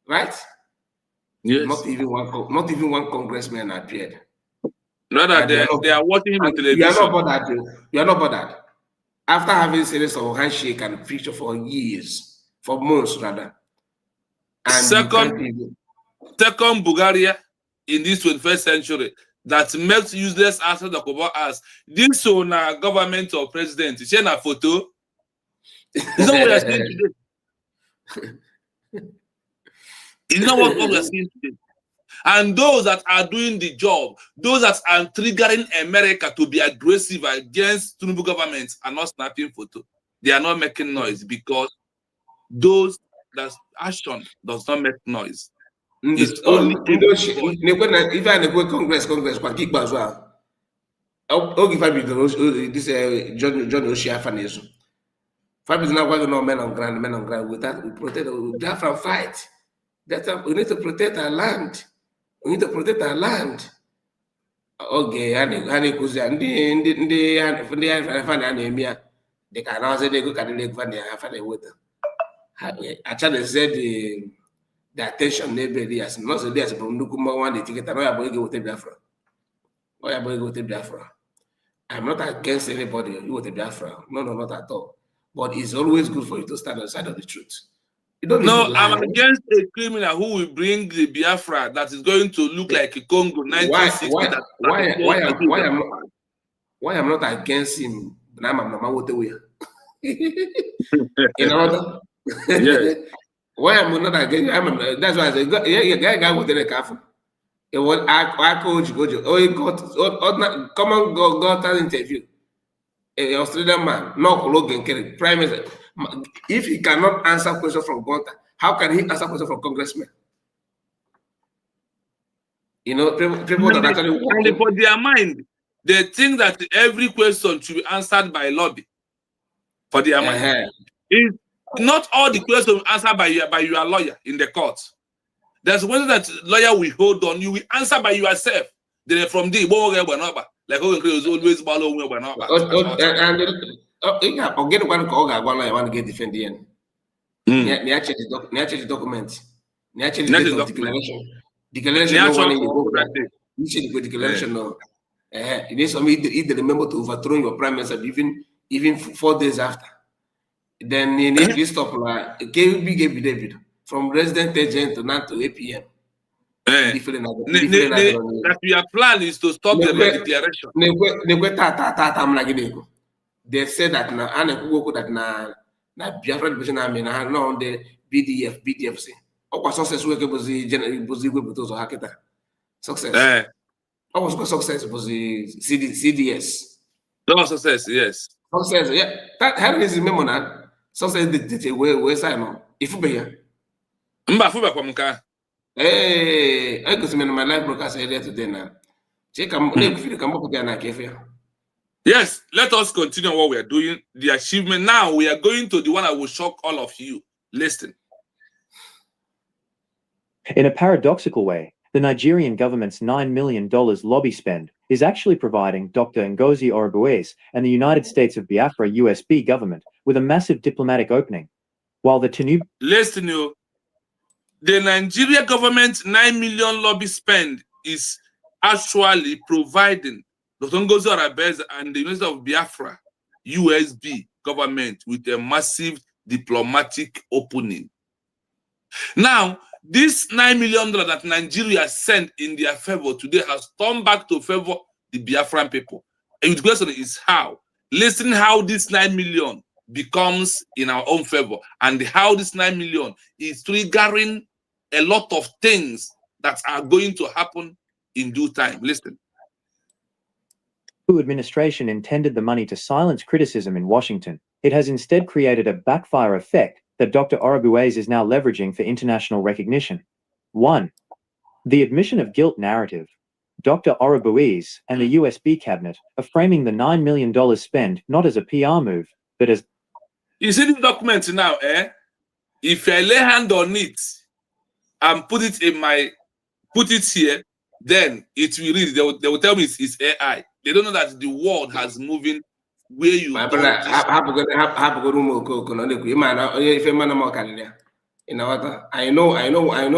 S6: right?
S5: Yes.
S6: Not even one congressman appeared.
S5: Rather, they are watching him on television.
S6: You are not bothered. After having series of handshake and picture for years, for months rather. And
S5: second Bulgaria in this 21st century that makes useless assets about us. This one government or president, is a photo. It's not what we are seeing today. It's not what we are seeing today. And those that are doing the job, those that are triggering America to be aggressive against Tinubu government are not snapping photo. They are not making noise because those that action does not make noise. It's only
S6: if I go Congress, what kick as well. I'll give this John Oshia Faneso. Five is not going to men on ground with that. We protect Biafra fight. We need to protect our land. We need to protect our land. Okay, they can now say they go I try to say the attention neighbor as not so there's from Nukuma one ticket. Biafra. I'm not against anybody. You want Biafra? No, not at all. But it's always good for you to stand on the side of the truth.
S5: No, I'm against a criminal who will bring the Biafra that is going to look like a Congo 1960.
S6: Why I'm not against him? In order.
S5: Yes.
S6: Why I'm not against him? That's why I said, guy was in a cafe. It was I coach Gojo. Oh, he got common got an interview. An Australian man, no Logan Kerry, Prime Minister. If he cannot answer questions from Gonta, how can he answer questions from congressmen? You know, people that actually
S5: and for their mind, they think that every question should be answered by lobby. For their mind, it's not all the questions answered by your lawyer in the court. There's one that lawyer will hold on. You will answer by yourself. Then from there, Like was always follow me by now.
S6: And again, one call I want to get defended. Nature document. Nature date of declaration. Declaration no one in the book. You should go declaration no. You need some either remember to overthrow your prime minister even 4 days after. Then you need to stop like David from resident agent to now to APM.
S5: That your plan is to stop the declaration.
S6: They said that na Biafra division army na no the BDF say. Success work was the success. Was success was the CDS.
S5: No success, yes.
S6: Success, yeah. That how is remember now? Success the where Simon. If you be here. Hey, I could spend my life broadcast earlier today now.
S5: Yes, let us continue what we are doing. The achievement. Now we are going to the one that will shock all of you. Listen.
S7: In a paradoxical way, the Nigerian government's $9 million lobby spend is actually providing Dr. Ngozi Orubueze and the United States of Biafra USB government with a massive diplomatic opening. While the Tinubu...
S5: Listen, you. The Nigeria government $9 million lobby spend is actually providing Dr. Ngozi Orubueze and the University of Biafra USB government with a massive diplomatic opening. Now, this $9 million that Nigeria sent in their favor today has turned back to favor the Biafran people. And the question is how? Listen how this 9 million becomes in our own favor and how this 9 million is triggering a lot of things that are going to happen in due time. Listen.
S7: The administration intended the money to silence criticism in Washington. It has instead created a backfire effect that Dr. Orubueze is now leveraging for international recognition. 1. The admission of guilt narrative. Dr. Orubueze and the USB cabinet are framing the $9 million spend not as a PR move, but as...
S5: You see the document now, eh? If I lay hand on it and put it here, then it will read. They will tell me it's AI. They don't know that the world has moving where you
S6: my brother, I know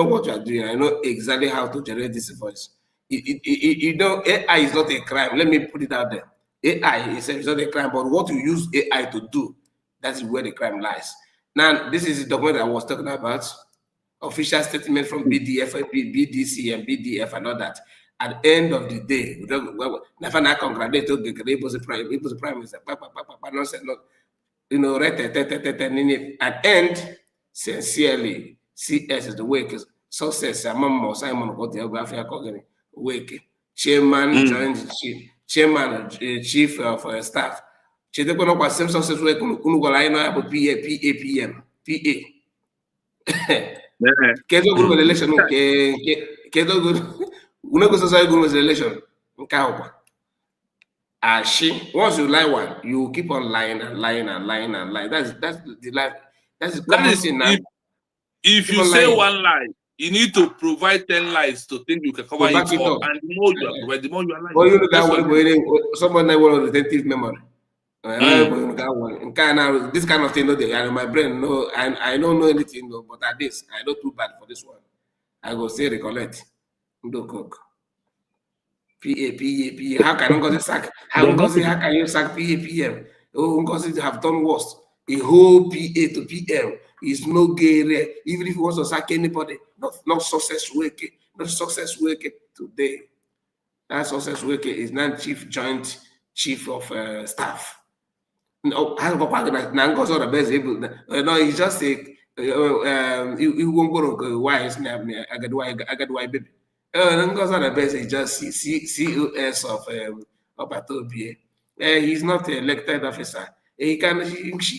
S6: what you are doing. I know exactly how to generate this voice. You know, AI is not a crime. Let me put it out there. AI is not a crime, but what you use AI to do, that's where the crime lies. Now, this is the document I was talking about. Official statement from BDF, BDC, and BDF, and all that. At the end of the day, never not congratulate it was a prime minister. You know, right at end, sincerely, CS is the wake success. Among Simon got the Biafra wake chairman, joint chairman, chief of staff. She don't know what same success wake about PAPM. Kedo good election kedo good una go society good election nka once you lie one you keep on lying and lying and lying and lying. That's the life. That's the common thing now.
S5: If you say one lie, you need to provide 10 lies to think you can cover it up. And the more you are providing, the more you are lying.
S6: Or you know that one someone that will retentive memory. This kind of thing, no, in my brain, no, I don't know anything, no, but at this, I don't too bad for this one. I go say recollect. Do cook. PA. How can you sack? How can you sack PAPM? Oh, because have done worse. A whole PA to PM is no gay. Even if he wants to sack anybody, not success worker, not success worker today. That success worker is not chief of staff. No, he's just a you won't go why is I got why baby. The best is just COS of Batopia. He's not an elected officer. She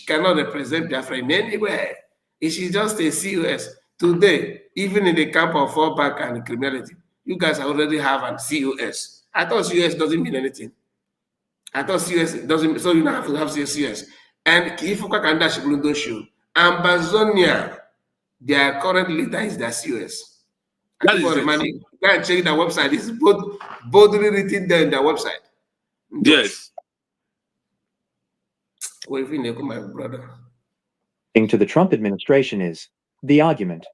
S6: cannot represent Biafra in anywhere. She's just a COS. Today, even in the camp of fallback and criminality, you guys already have a COS. I thought COS doesn't mean anything. I thought CS doesn't, so you don't have to have CS. And if you can dash Blundo show, Ambazonia, their current leader is their CS. Go and check their website. It's boldly written there in their website.
S5: Yes.
S6: What if you know my brother?
S7: To the Trump administration is the argument.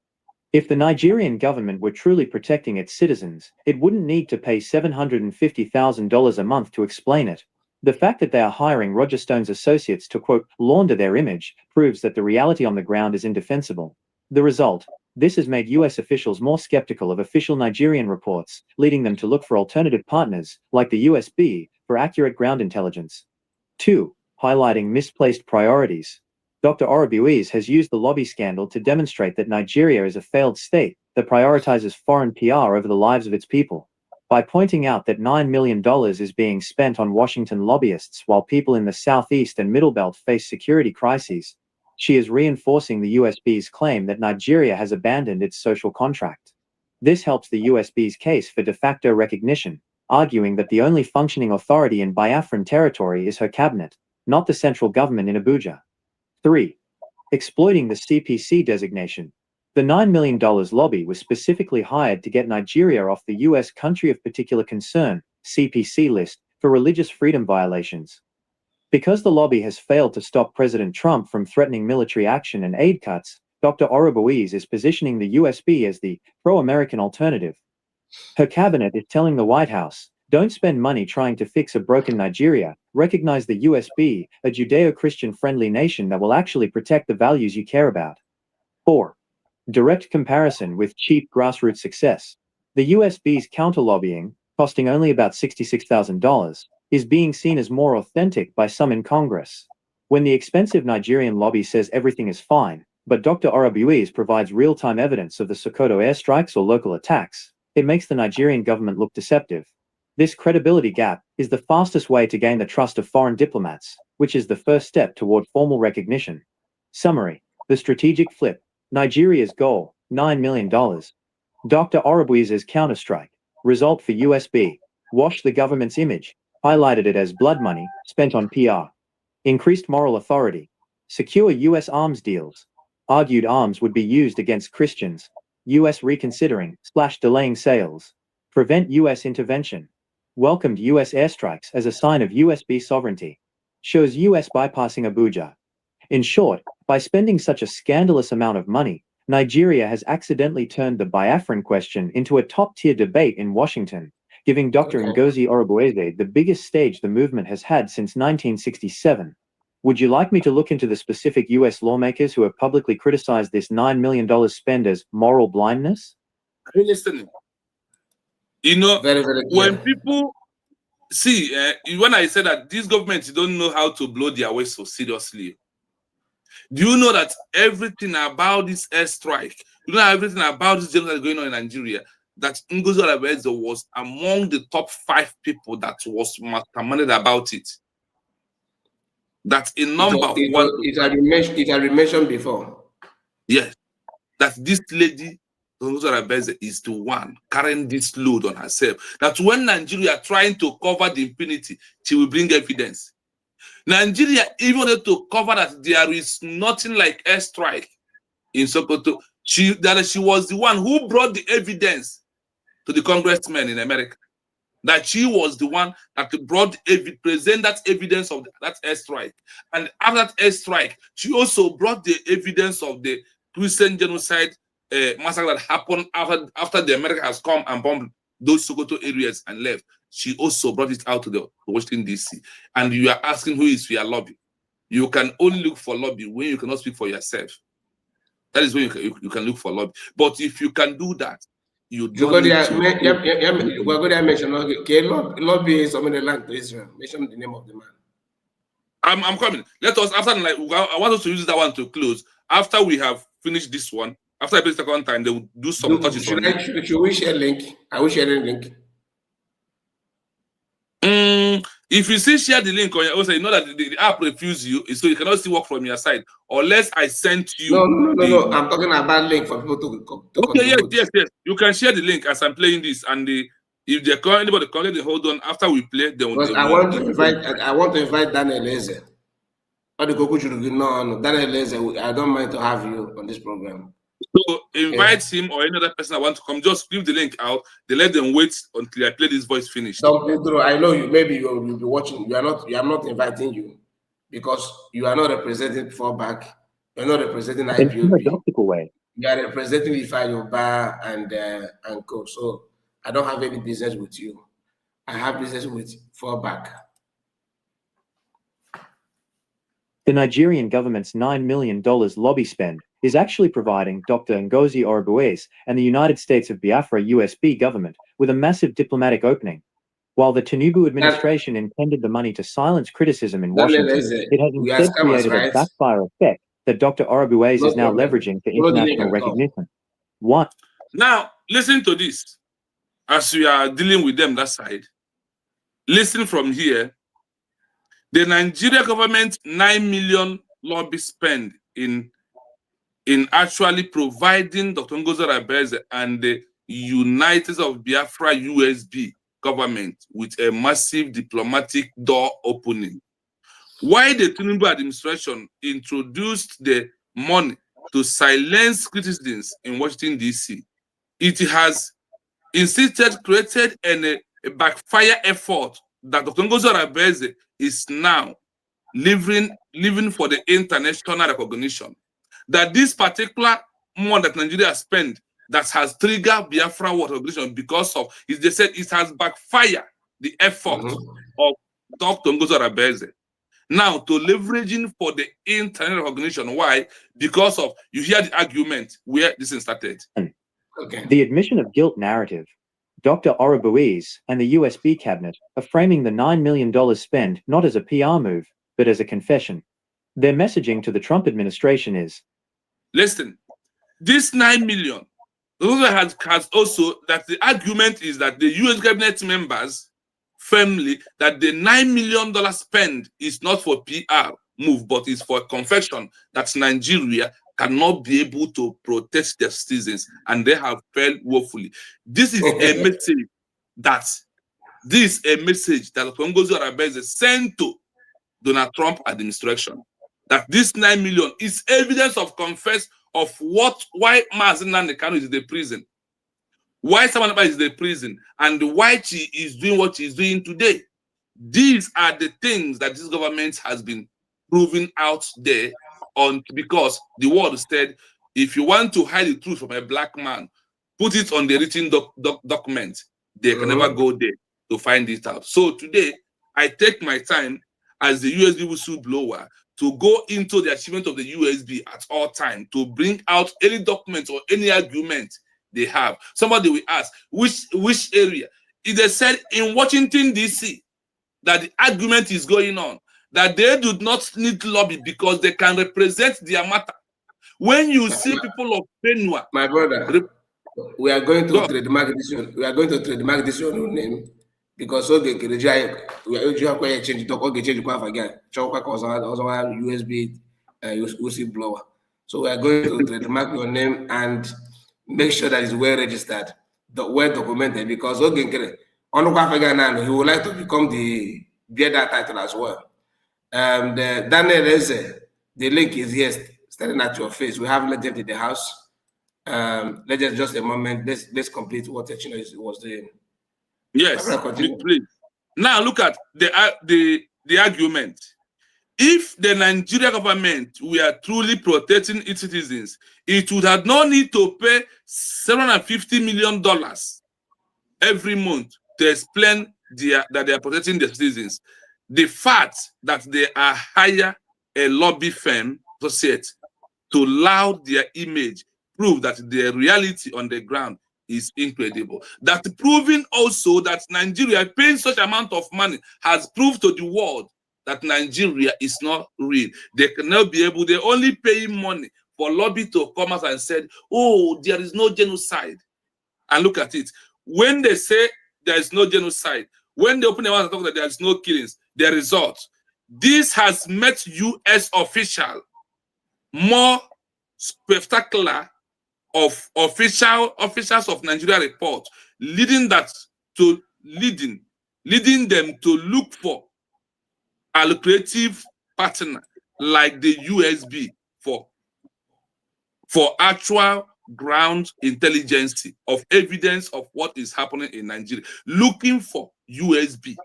S7: If the Nigerian government were truly protecting its citizens, it wouldn't need to pay $750,000 a month to explain it. The fact that they are hiring Roger Stone's associates to, quote, launder their image, proves that the reality on the ground is indefensible. The result? This has made US officials more skeptical of official Nigerian reports, leading them to look for alternative partners, like the USB, for accurate ground intelligence. 2. Highlighting misplaced priorities. Dr. Orabuiz has used the lobby scandal to demonstrate that Nigeria is a failed state that prioritizes foreign PR over the lives of its people. By pointing out that $9 million is being spent on Washington lobbyists while people in the Southeast and Middle Belt face security crises, she is reinforcing the USB's claim that Nigeria has abandoned its social contract. This helps the USB's case for de facto recognition, arguing that the only functioning authority in Biafran territory is her cabinet, not the central government in Abuja. 3. Exploiting the CPC designation. The $9 million lobby was specifically hired to get Nigeria off the U.S. Country of Particular Concern (CPC) list for religious freedom violations. Because the lobby has failed to stop President Trump from threatening military action and aid cuts, Dr. Orabuiz is positioning the USB as the pro-American alternative. Her cabinet is telling the White House, don't spend money trying to fix a broken Nigeria, recognize the USB, a Judeo-Christian friendly nation that will actually protect the values you care about. 4. Direct comparison with cheap grassroots success. The USB's counter-lobbying, costing only about $66,000, is being seen as more authentic by some in Congress. When the expensive Nigerian lobby says everything is fine, but Dr. Orabuiz provides real-time evidence of the Sokoto airstrikes or local attacks, it makes the Nigerian government look deceptive. This credibility gap is the fastest way to gain the trust of foreign diplomats, which is the first step toward formal recognition. Summary: the strategic flip. Nigeria's goal, $9 million. Dr. Orabuiz's counterstrike. Result for USB: wash the government's image, highlighted it as blood money spent on PR. Increased moral authority. Secure US arms deals. Argued arms would be used against Christians. US reconsidering / delaying sales. Prevent US intervention. Welcomed US airstrikes as a sign of USB sovereignty. Shows US bypassing Abuja. In short, by spending such a scandalous amount of money, Nigeria has accidentally turned the Biafran question into a top-tier debate in Washington, giving Dr. Ngozi Orabuize the biggest stage the movement has had since 1967. Would you like me to look into the specific US lawmakers who have publicly criticized this $9 million spend as moral blindness?
S5: Are you listening? You know,
S6: Very, very
S5: when
S6: clear.
S5: people see, when I say that these governments don't know how to blow their way so seriously, do you know that everything about this airstrike, you know everything about this genocide going on in Nigeria, that Ngozi Orabuize was among the top 5 people that was masterminded about it? That a number of one.
S6: It had been mentioned before.
S5: Yes, that this lady, Ngozi Orabuize, is the one carrying this load on herself. That when Nigeria are trying to cover the impunity, she will bring evidence. Nigeria even wanted to cover that there is nothing like airstrike in Sokoto. She was the one who brought the evidence to the congressmen in America. That she was the one that present that evidence of that airstrike. And after that airstrike, she also brought the evidence of the Christian genocide massacre that happened after the America has come and bombed those Sokoto areas and left. She also brought it out to Washington, D.C. And you are asking who is for your lobby. You can only look for lobby when you cannot speak for yourself. That is when you can look for lobby. But if you can do that, you don't need to.
S6: We're going to mention lobby is some of the land to Israel. Mention the name of the man.
S5: I'm coming. Let us, after, like, I want us to use that one to close. After we have finished this one, after I play the second time, they will do some touches.
S6: Should we share a link? I will share a link.
S5: If you see share the link on your own, you know that the app refuses you, so you cannot see work from your side unless I send you.
S6: No. I'm talking about link for people to
S5: okay, yes. You can share the link as I'm playing this, and if they call anybody, call it. Hold on. After we play,
S6: I want to invite Daniel Eze. No, Daniel Eze. I don't mind to have you on this program.
S5: So invite him or any other person that want to come. Just give the link out. They let them wait until I play this voice finished.
S6: I know you. Maybe you'll be watching. You are not. I'm not inviting you because you are not representing Fallback. You are not representing IPOB.
S7: Way.
S6: You are representing Ifa Yoruba and Co. So I don't have any business with you. I have business with Fallback.
S7: The Nigerian government's $9 million lobby spend is actually providing Dr. Ngozi Orubuez and the United States of Biafra USB government with a massive diplomatic opening. While the Tinubu administration intended the money to silence criticism in Washington, it has instead created a backfire effect that Dr. Orubuez is now leveraging for international recognition. What?
S5: Now, listen to this. As we are dealing with them that side, listen from here. The Nigeria government $9 million lobby spend in actually providing Dr. Ngozi Orubuez and the United of Biafra USB government with a massive diplomatic door opening. Why the Tinubu administration introduced the money to silence criticisms in Washington, D.C., it has instead created a backfire effort that Dr. Ngozi Orubuez is now living for the international recognition. That this particular money that Nigeria spent that has triggered Biafra war recognition because of, they said it has backfired the effort of Dr. Ngozi Orubuez. Now to leveraging for the international recognition. Why? Because of, you hear the argument where this thing started.
S7: Okay. The admission of guilt narrative. Dr. Orubuez and the USB cabinet are framing the $9 million spend not as a PR move, but as a confession. Their messaging to the Trump administration is,
S5: listen, this $9 million has also, that the argument is that the US cabinet members firmly that the $9 million spend is not for PR move, but is for a confession that Nigeria cannot be able to protect their citizens, and they have failed woefully. This is a message that Ngozi Orubuez sent to Donald Trump administration. That this $9 million is evidence of confess of why Mazi Nnamdi Kanu is in the prison, why Samanaba is in the prison, and why she is doing what she is doing today. These are the things that this government has been proving out there because the world said, if you want to hide the truth from a black man, put it on the written document. They can never go there to find it out. So today, I take my time as the USB whistleblower to go into the achievement of the USB at all time, to bring out any document or any argument they have. Somebody will ask, which area? If they said in Washington, D.C., that the argument is going on, that they do not need lobby because they can represent their matter. When you see people of Benua,
S6: my brother, we are going to trademark this one. We are going to trademark this one name because we are change USB whistleblower. So we are going to trademark your name and make sure that it's well registered, well documented, because he would like to become bear that title as well. Daniel Eze, the link is here, staring at your face. We have Legend in the house. Let's just a moment. Let's complete what Echino was doing.
S5: Yes, please. Now look at the argument. If the Nigerian government were truly protecting its citizens, it would have no need to pay $750 million every month to explain that they are protecting their citizens. The fact that they are hire a lobby firm associate to loud their image prove that the reality on the ground is incredible. That proving also that Nigeria paying such amount of money has proved to the world that Nigeria is not real. They cannot be able, they only pay money for lobby to come out and said, oh, there is no genocide. And look at it. When they say there is no genocide, when they open their mouth and talk that there is no killings, the result. This has made US official more spectacular of officials of Nigeria report, leading them to look for a lucrative partner like the USB for for actual ground intelligence of evidence of what is happening in Nigeria, looking for USB.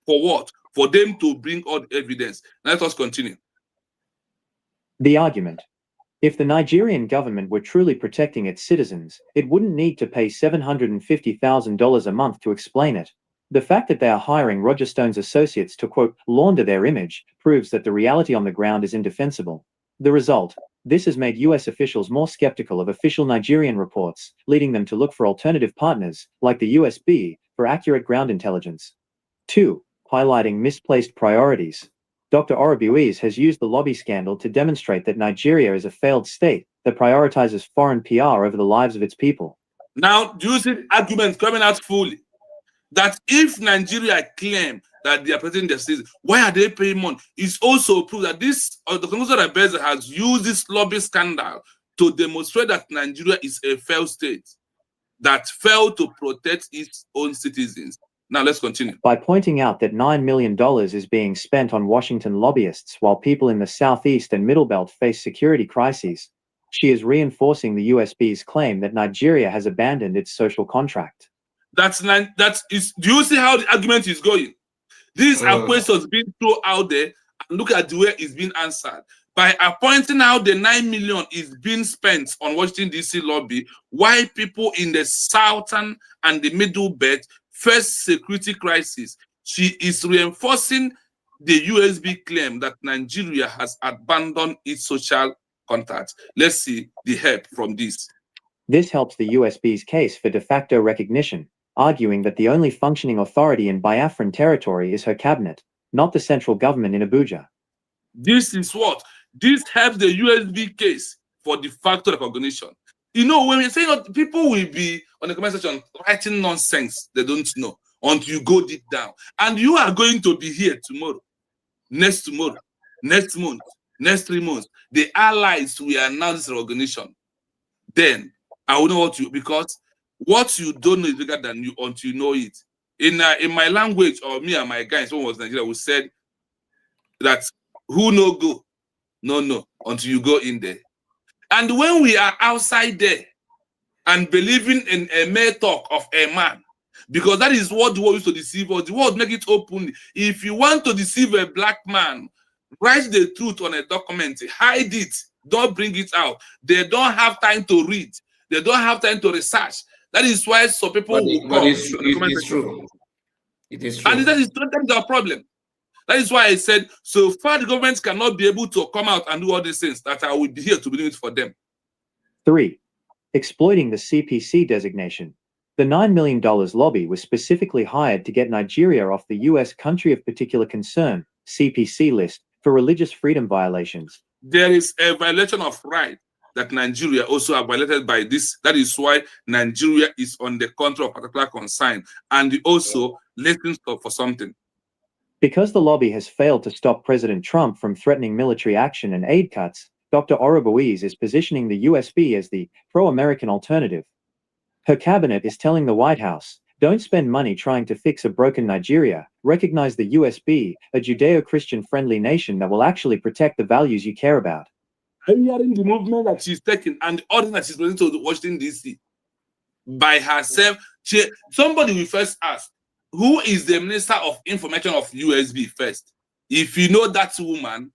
S5: For what? For them to bring all the evidence. Let us continue.
S7: The argument. If the Nigerian government were truly protecting its citizens, it wouldn't need to pay $750,000 a month to explain it. The fact that they are hiring Roger Stone's associates to, quote, launder their image, proves that the reality on the ground is indefensible. The result, this has made US officials more skeptical of official Nigerian reports, leading them to look for alternative partners, like the USB, for accurate ground intelligence. 2. Highlighting misplaced priorities. Dr. Orobuiz has used the lobby scandal to demonstrate that Nigeria is a failed state that prioritizes foreign PR over the lives of its people.
S5: Now, do you see the argument coming out fully? That if Nigeria claim that they are protecting their citizens, why are they paying money? It's also proof that this, the Congress of has used this lobby scandal to demonstrate that Nigeria is a failed state that failed to protect its own citizens. Now let's continue.
S7: By pointing out that $9 million is being spent on Washington lobbyists while people in the Southeast and Middle Belt face security crises, she is reinforcing the USB's claim that Nigeria has abandoned its social contract.
S5: Do you see how the argument is going? These are questions being thrown out there, and look at the way it's being answered. By pointing out the 9 million is being spent on Washington DC lobby, while people in the southern and the middle belt face security crisis, she is reinforcing the USB claim that Nigeria has abandoned its social contract. Let's see the help from this.
S7: This helps the USB's case for de facto recognition, arguing that the only functioning authority in Biafran territory is her cabinet, not the central government in Abuja.
S5: This is what? This helps the USB case for de facto recognition. You know, when we say that, people will be on the comment section writing nonsense they don't know until you go deep down. And you are going to be here tomorrow, next month, next 3 months. The allies will announce recognition. Then I will know what you, because what you don't know is bigger than you until you know it. In my language, or me and my guys, someone was Nigeria, we said that who no go, no, until you go in there. And when we are outside there and believing in a mere talk of a man, because that is what the world used to deceive us, the world make it open. If you want to deceive a black man, write the truth on a document, hide it, don't bring it out. They don't have time to read. They don't have time to research. That is why some people
S6: but it's true. It is true.
S5: And that is the problem. That is why I said, so far the government cannot be able to come out and do all these things, that I will be here to be doing it for them.
S7: 3. Exploiting the CPC designation. The $9 million lobby was specifically hired to get Nigeria off the U.S. Country of Particular Concern, CPC list, for religious freedom violations.
S5: There is a violation of right that Nigeria also are violated by this. That is why Nigeria is on the country of particular concern, and also listens for something.
S7: Because the lobby has failed to stop President Trump from threatening military action and aid cuts, Dr. Orobuiz is positioning the USB as the pro-American alternative. Her cabinet is telling the White House, don't spend money trying to fix a broken Nigeria, recognize the USB, a Judeo-Christian friendly nation that will actually protect the values you care about.
S5: I'm hearing the movement that she's taking and the order that she's presenting to Washington DC by herself. Somebody will first ask, who is the Minister of Information of USB first? If you know that woman,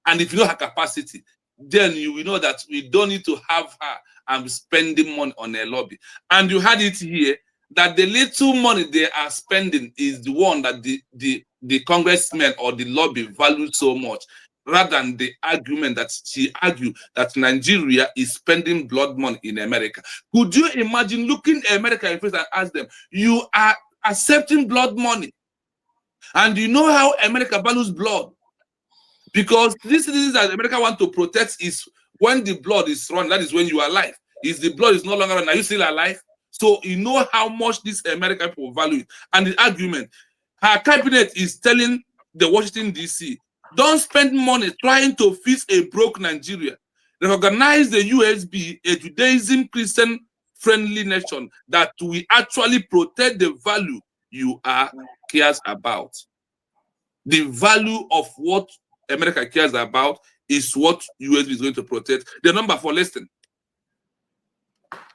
S5: and if you know her capacity, then you will know that we don't need to have her and spending money on a lobby. And you had it here that the little money they are spending is the one that the congressmen or the lobby value so much, rather than the argument that she argued that Nigeria is spending blood money in America. Could you imagine looking at America in face and ask them, you are accepting blood money, and you know how America values blood? Because these citizens that America want to protect is when the blood is run, that is when you are alive. If the blood is no longer run, are you still alive? So you know how much this American people value it. And the argument, her cabinet is telling the Washington DC, don't spend money trying to fix a broke Nigeria. Recognize the USB, a Judaism Christian friendly nation that we actually protect the value you are cares about. The value of what America cares about is what USB is going to protect. The number for listing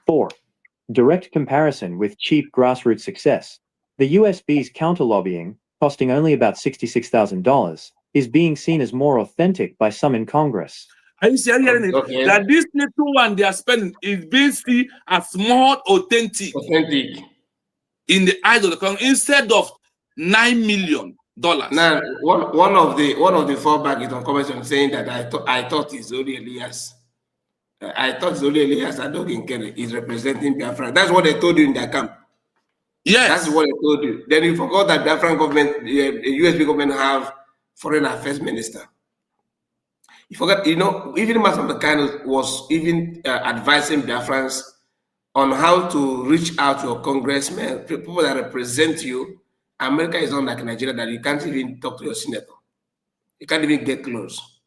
S7: 4. Direct comparison with cheap grassroots success. The USB's counter-lobbying, costing only about $66,000, is being seen as more authentic by some in Congress.
S1: Are you hearing it?
S6: Okay.
S1: That this little one they are spending is being seen as more authentic in the eyes of the Congress instead of $9 million.
S6: Now, one of the fallback is on comment saying that I thought it's only Elias. I thought it's only Elias Adokin is representing Biafra. That's what they told you in their camp.
S1: Yes.
S6: That's what they told you. Then you forgot that Biafran government, the USB government have foreign affairs minister. You forgot, you know, even Master Mekano was even advising Biafrans on how to reach out to your congressmen, people that represent you. America is not like Nigeria that you can't even talk to your senator. You can't even get close.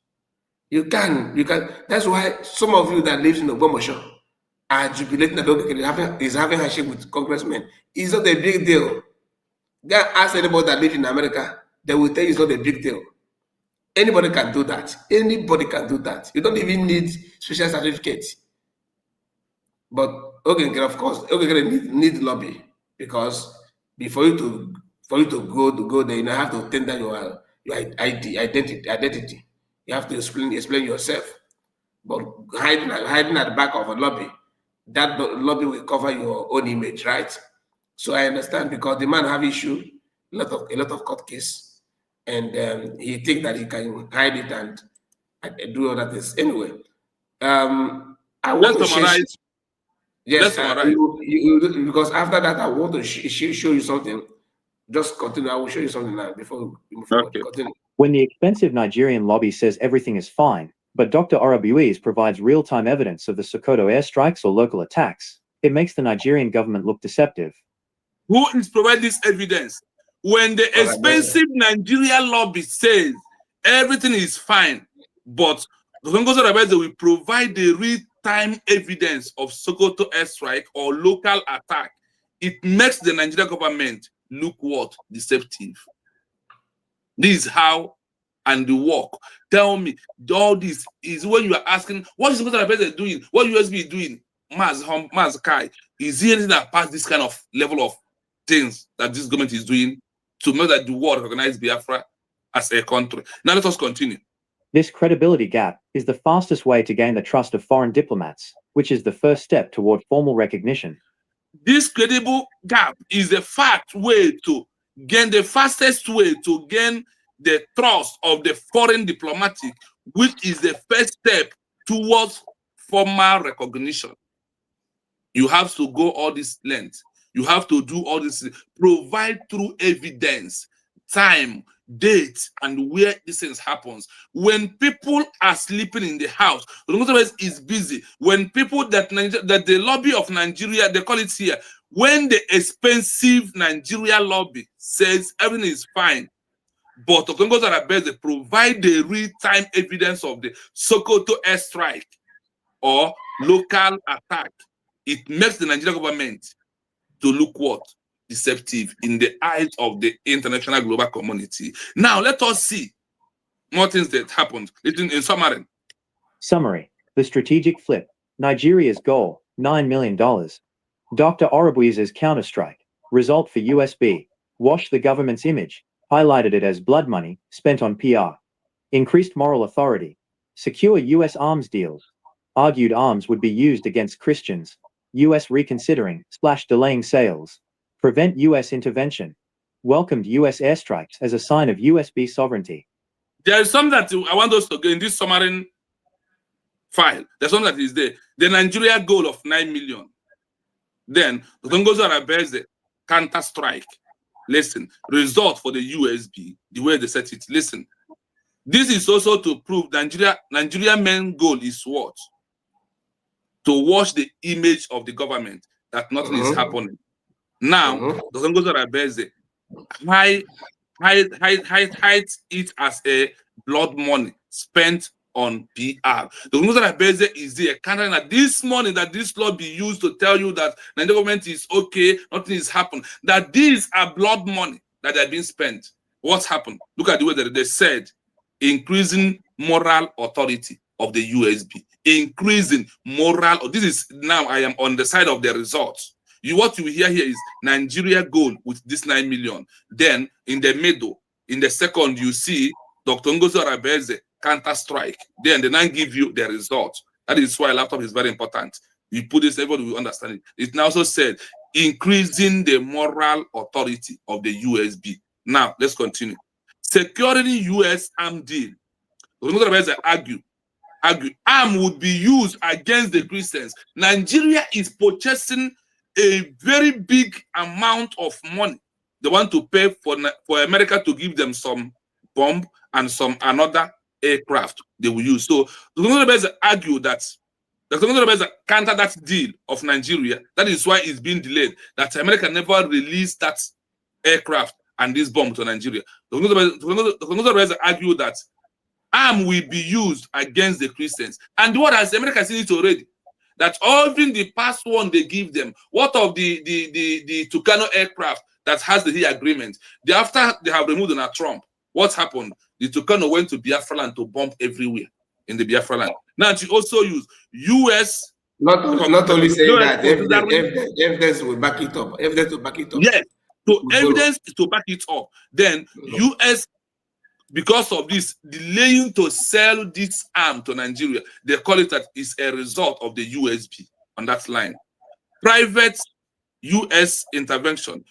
S6: You can. That's why some of you that lives in Ogbomosho are jubilating that is having a handshake with congressmen. It's not a big deal. Go ask anybody that lives in America, they will tell you it's not a big deal. Anybody can do that. Anybody can do that. You don't even need special certificates. But okay, of course, okay, need lobby, because before you to go there, you have to tender your identity. You have to explain yourself. But hiding at the back of a lobby, that lobby will cover your own image, right? So I understand, because the man have issue, a lot of court case, and he think that he can hide it and do other things. Anyway, I want to summarize. Yes, because after that I want to show you something. Just continue. I will show you something now before we move forward. Continue.
S7: When the expensive Nigerian lobby says everything is fine, but Dr. Arabuiz provides real-time evidence of the Sokoto airstrikes or local attacks, it makes the Nigerian government look deceptive.
S1: Who is providing this evidence? When the expensive Nigerian lobby says everything is fine, but the Congress will provide the real-time evidence of Sokoto airstrike or local attack, it makes the Nigerian government look what? Deceptive. This is how and the work. Tell me, all this is when you are asking, what is the president doing? What USB is doing? Maz Kai, is there anything that passed this kind of level of things that this government is doing to make that the world recognize Biafra as a country? Now let us continue.
S7: This credibility gap is the fastest way to gain the trust of foreign diplomats, which is the first step toward formal recognition.
S1: This credible gap is the fastest way to gain the trust of the foreign diplomatic, which is the first step towards formal recognition. You have to go all this length. You have to do all this, provide through evidence, time, date, and where this thing happens. When people are sleeping in the house, the Congress is busy. When people that the lobby of Nigeria, they call it here, when the expensive Nigeria lobby says everything is fine, but the Congress are best, they provide the real-time evidence of the Sokoto airstrike or local attack, it makes the Nigerian government to look what? Deceptive in the eyes of the international global community. Now, let us see more things that happened in summary.
S7: Summary. The strategic flip. Nigeria's goal, $9 million. Dr. Arabuiz's counterstrike. Result for USB. Wash the government's image. Highlighted it as blood money spent on PR. Increased moral authority. Secure U.S. arms deals. Argued arms would be used against Christians. U.S. reconsidering / delaying sales. Prevent U.S. intervention. Welcomed U.S. airstrikes as a sign of USB sovereignty.
S1: There is something that I want us to get in this summary file. There's something that is there. The Nigeria goal of 9 million. Then the Congo's Arabese counter strike. Listen, result for the USB, the way they set it. Listen, this is also to prove Nigeria main goal is what? To wash the image of the government that nothing is happening. Now, the Congo's Arabese hide it as a blood money spent on PR. The Congo's Arabese is there. That this money that this law be used to tell you that the government is okay, nothing is happening. That these are blood money that are being spent. What's happened? Look at the way that they said, increasing moral authority of the USB.
S5: increasing moral. Or this is now I am on the side of the results. What you hear here is Nigeria goal with this 9 million. Then in the middle, in the second, you see Dr. Ngozi Arabeze counter strike. Then they now give you the result. That is why laptop is very important. You put this, everybody will understand it. It now also said increasing the moral authority of the USB. Now let's continue. Securing US arm deal. Dr. Ngozi Arabeze argue arm would be used against the Christians. Nigeria is purchasing a very big amount of money. They want to pay for America to give them some bomb and some another aircraft they will use. So the Congress argue that the Congress counter that deal of Nigeria. That is why it's been delayed. That America never released that aircraft and this bomb to Nigeria. The Congress argue that arm will be used against the Christians. And what has America seen it already? That even the past one they give them, what of the Tucano aircraft that has the agreement? After they have removed Donald Trump, what happened? The Tucano went to Biafra land to bomb everywhere in the Biafra land. Now to also use US.
S6: Not only saying that, evidence will back it up. Evidence to back it up.
S5: Yes. So evidence to back it up. Then US, because of this, delaying to sell this arm to Nigeria, they call it that is a result of the USB on that line. Private US intervention.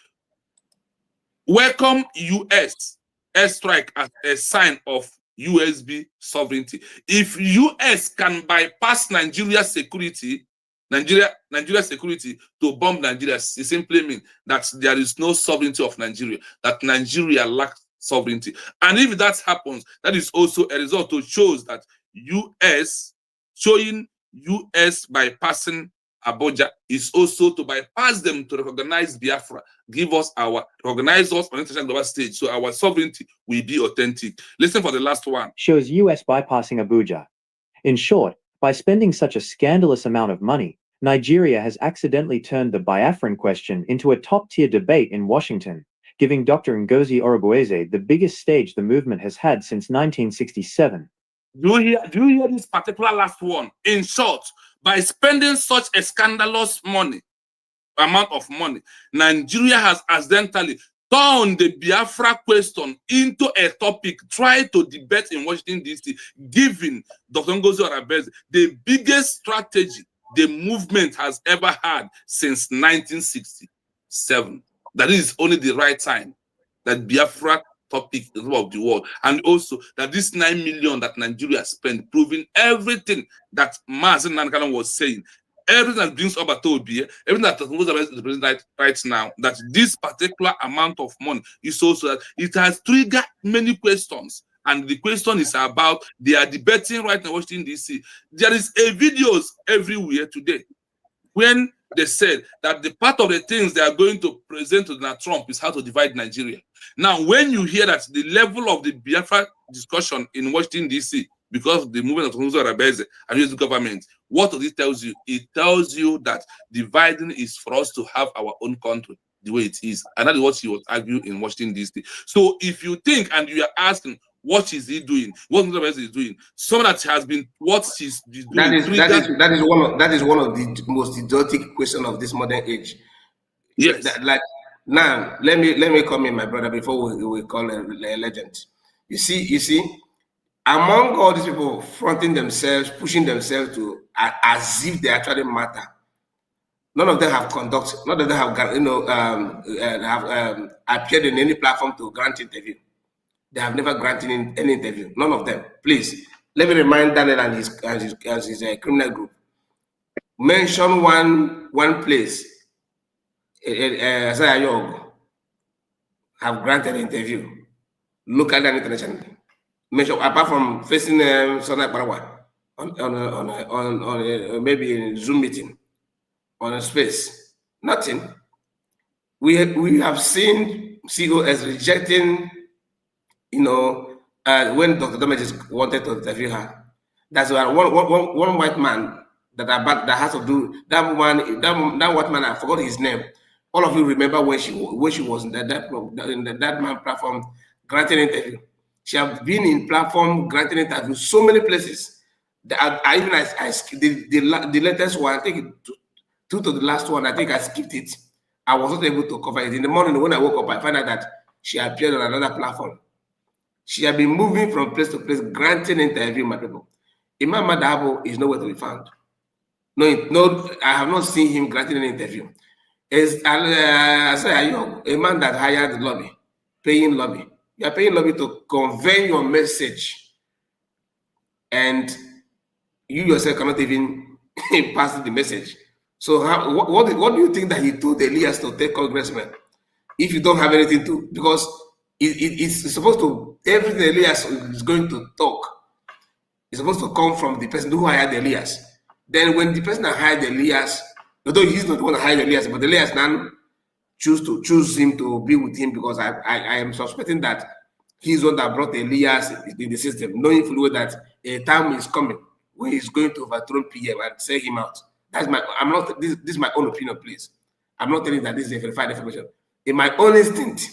S5: Welcome US airstrike as a sign of USB sovereignty. If US can bypass Nigeria security to bomb Nigeria, it simply means that there is no sovereignty of Nigeria, that Nigeria lacks sovereignty. And if that happens, that is also a result to shows that US showing US bypassing Abuja is also to bypass them to recognize Biafra, recognize us on international global stage, so our sovereignty will be authentic. Listen for the last one.
S7: Shows US bypassing Abuja. In short, by spending such a scandalous amount of money, Nigeria has accidentally turned the Biafran question into a top-tier debate in Washington, giving Dr. Ngozi Orubueze the biggest stage the movement has had since 1967.
S5: Do you hear this particular last one? In short, by spending such a scandalous amount of money, Nigeria has accidentally turned the Biafra question into a topic, tried to debate in Washington, D.C., giving Dr. Ngozi Orubueze the biggest strategy the movement has ever had since 1967. That is only the right time that Biafra topic is of the world, and also that this 9 million that Nigeria spent, proving everything that Mazen Nankalan was saying, everything that brings up at Obi, everything that is president right now, that this particular amount of money is also that it has triggered many questions. And the question is about, they are debating right now in Washington, D.C. There is a videos everywhere today when they said that the part of the things they are going to present to Donald Trump is how to divide Nigeria. Now, when you hear that the level of the Biafra discussion in Washington, D.C., because of the movement of Ngozi Orubueze and US government, what does it tell you? It tells you that dividing is for us to have our own country the way it is. And that is what he was arguing in Washington, D.C. So if you think and you are asking, what is he doing? What Ngozi Orubueze is doing? Someone that has been what he's doing.
S6: That is one of the most idiotic questions of this modern age.
S5: Yes.
S6: Now let me come in, my brother, before we call a legend. You see, among all these people fronting themselves, pushing themselves to as if they actually matter, none of them have conducted. None of them have appeared in any platform to grant interview. They have never granted any interview. None of them. Please, let me remind Daniel and his criminal group. Mention one place. Isaiah Yog have granted an interview, locally and internationally. Mention apart from facing Sonai Barawa on maybe in Zoom meeting on a space. Nothing. We have seen COS rejecting. When Dr. Damages wanted to interview her, that's why one white man that has to do that white man, I forgot his name. All of you remember when she was in that man platform granting interview. She has been in platform granting interview so many places, The latest one, I think two to the last one, I think I skipped it. I was not able to cover it. In the morning when I woke up, I found out that she appeared on another platform. She had been moving from place to place, granting interview, my people. Imam Madabo is nowhere to be found. No, I have not seen him granting an interview. Is a man that hired the lobby, paying lobby. You are paying lobby to convey your message, and you yourself cannot even pass the message. So what do you think that he told Elias to take congressman if you don't have anything to? Because it's supposed to, everything Elias is going to talk is supposed to come from the person who hired Elias. Then when the person that hired Elias, although he's not the one that hired Elias, but Elias now choose him to be with him, because I am suspecting that he's the one that brought Elias in the system, knowing fully well that a time is coming when he's going to overthrow PM and sell him out. That's my, I'm not, this is my own opinion, please. I'm not telling that this is a verified information. In my own instinct,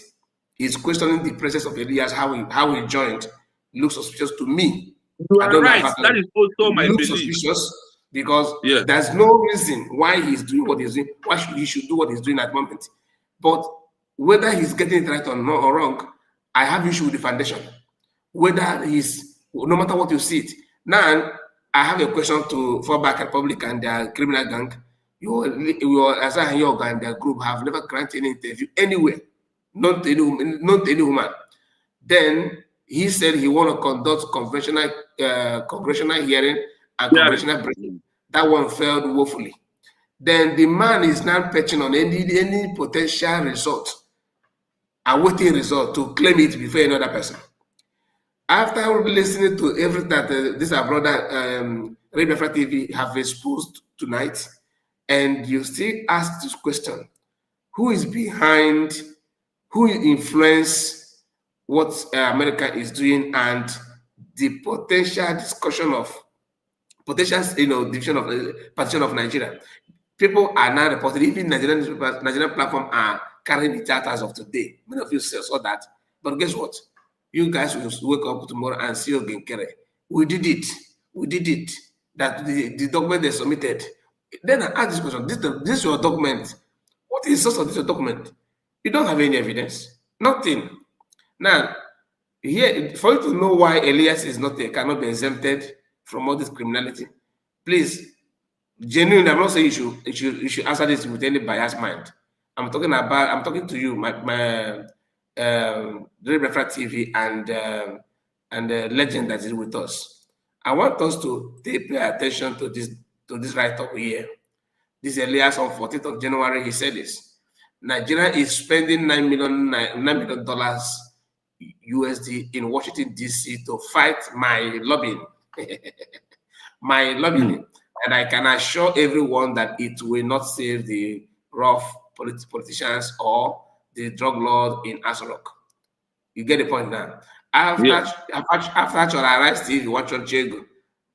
S6: is questioning the presence of Elias, how he joined, looks suspicious to me.
S5: You are right. That is also my belief.
S6: Suspicious because there's no reason why he's doing what he's doing. Why he should do what he's doing at the moment. But whether he's getting it right or not or wrong, I have issue with the foundation. Whether he's, no matter what you see it. Now, I have a question to Fallback Republic and their criminal gang. Your Azar Yoga and their group have never granted any interview anywhere, not any woman. Then he said he want to conduct congressional hearing and congressional briefing. That one failed woefully. Then the man is now perching on any potential result, awaiting result to claim it before another person. After listening to everything that this our brother Biafra TV have exposed tonight, and you still ask this question: who is behind? Who influence what America is doing, and the potential discussion of potential, division of partition of Nigeria? People are now reporting, even Nigerian platform are carrying the charters of today. Many of you saw that, but guess what? You guys will wake up tomorrow and see again, Kere. We did it. We did it. That the document they submitted. Then I ask this question: this is your document. What is the source of this document? You don't have any evidence. Nothing. Now, here, for you to know why Elias is cannot be exempted from all this criminality, please, genuinely, I'm not saying you should answer this with any biased mind. I'm talking to you, my Biafra TV and the legend that is with us. I want us to pay attention to this write-up here. This Elias on 14th of January, he said this. Nigeria is spending $9 million USD in Washington, D.C. to fight my lobbying. My lobbying. And I can assure everyone that it will not save the rough politicians or the drug lord in Asorok. You get the point now. After Arise TV, watch on Chego,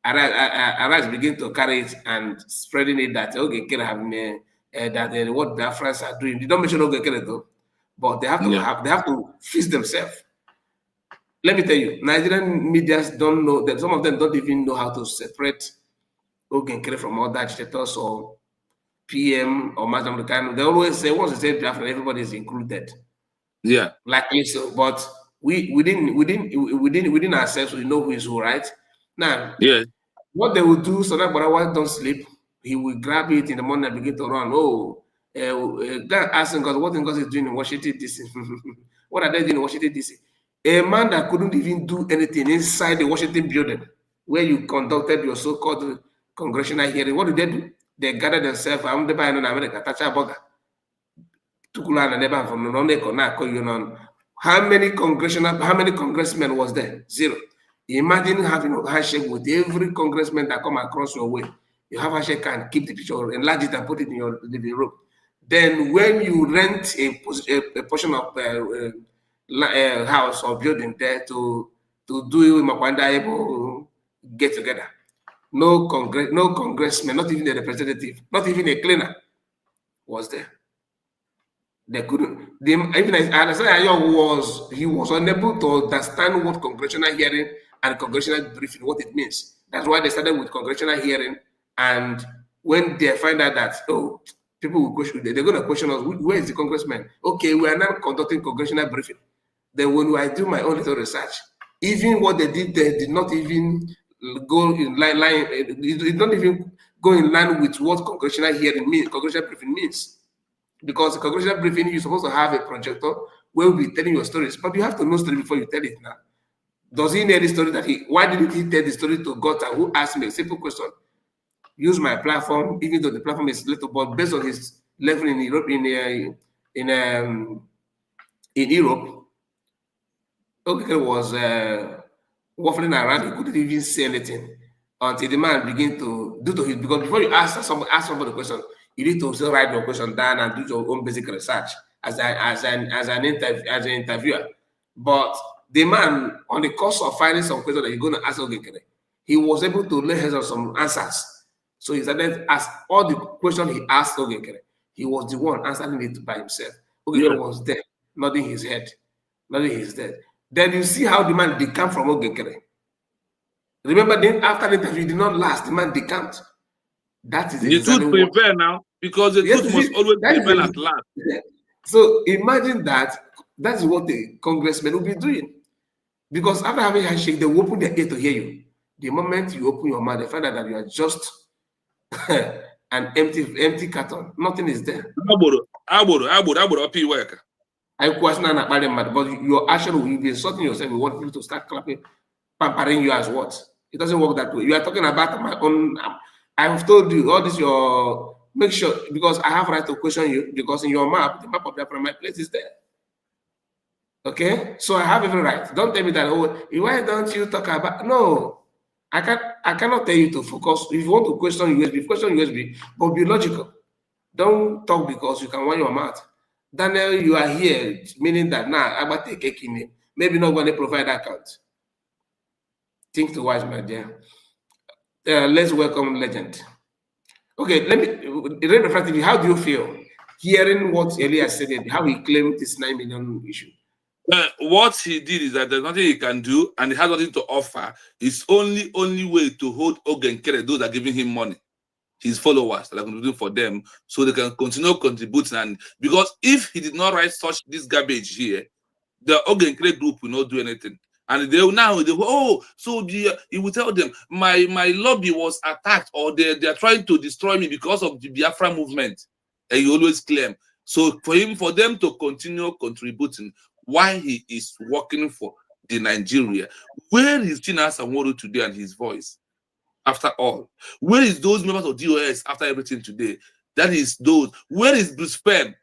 S6: Arise begin to carry it and spreading it that that what Biafrans are doing. They don't mention though, but they have to fix themselves. Let me tell you, Nigerian media don't know that, some of them don't even know how to separate Ogenkere from other agitators or PM or Madam Lucano. They always say, once they say Biafra, everybody is included.
S5: Yeah.
S6: Likely so, but within ourselves, we know who is who, right? Now, what they will do so that Barawa don't sleep, he will grab it in the morning and begin to run. God ask him, God, what God is doing in Washington, D.C.? What are they doing in Washington, D.C.? A man that couldn't even do anything inside the Washington building where you conducted your so-called congressional hearing. What did they do? They gathered themselves. I'm the buyer in America. How many congressmen was there? Zero. Imagine having a handshake with every congressman that come across your way. You have a handshake and keep the picture, enlarge it and put it in your living room. Then when you rent a portion of house or building there to do Makwanda get together, no congressman, not even a representative, not even a cleaner was there. They couldn't. Even he was unable to understand what congressional hearing and congressional briefing, what it means. That's why they started with congressional hearing. And when they find out that, oh, people will question, they're going to question us, where is the congressman? Okay, we are now conducting congressional briefing. Then when I do my own little research, even what they did there did not even go in line, it did not even go in line with what congressional hearing means, congressional briefing means. Because congressional briefing, you're supposed to have a projector where we'll be telling your stories, but you have to know story before you tell it now. Does he know the story that why didn't he tell the story to Gota, who asked me a simple question? Use my platform, even though the platform is little, but based on his level in Europe, in Europe, okay, was waffling around. He couldn't even say anything until the man began to do to his, because before you ask somebody a question, you need to still write your question down and do your own basic research as an interviewer. But the man, on the course of finding some question that you're going to ask Ogekere, he was able to lay hands on some answers. So he started ask all the questions he asked Ogekere. He was the one answering it by himself. Ogekere was there, nodding his head, nodding his head. Then you see how the man decamped from Ogekere. Remember, then after the interview, it did not last. The man decamped. That is
S5: the truth prevail now, because the truth must always prevail at last.
S6: So imagine that. That is what the congressman will be doing. Because after having a handshake, they will open their ear to hear you. The moment you open your mouth, they find out that you are just an empty carton. Nothing is there.
S5: I
S6: question and but your action will be insulting yourself. You want people to start clapping, pampering you as what? It doesn't work that way. You are talking about my own. I've told you all this. Your make sure, because I have right to question you, because in your map, the map of Biafra, my place is there. Okay, so I have every right. Don't tell me that. Oh, why don't you talk about? No, I cannot tell you to focus. If you want to question USB, but be logical. Don't talk because you can wind your mouth. Daniel, you are here, meaning that now I'm about to take a name. Maybe not going to provide account. Think twice, my dear. Let's welcome Legend. Okay, let me reflectively. How do you feel hearing what Elias said? How he claimed this 9 million issue?
S5: What he did is that there's nothing he can do, and he has nothing to offer. His only way to hold Ogekere, those that are giving him money, his followers that are contributing for them, so they can continue contributing. And because if he did not write such this garbage here, the Ogekere group will not do anything. And they will he will tell them my lobby was attacked, or they are trying to destroy me because of the Biafra movement. And he always claim. So for them to continue contributing, why he is working for the Nigeria, where is Chinasa Nworu today and his voice? After all, where is those members of DOS after everything today? That is those. Where is Bruce Fem?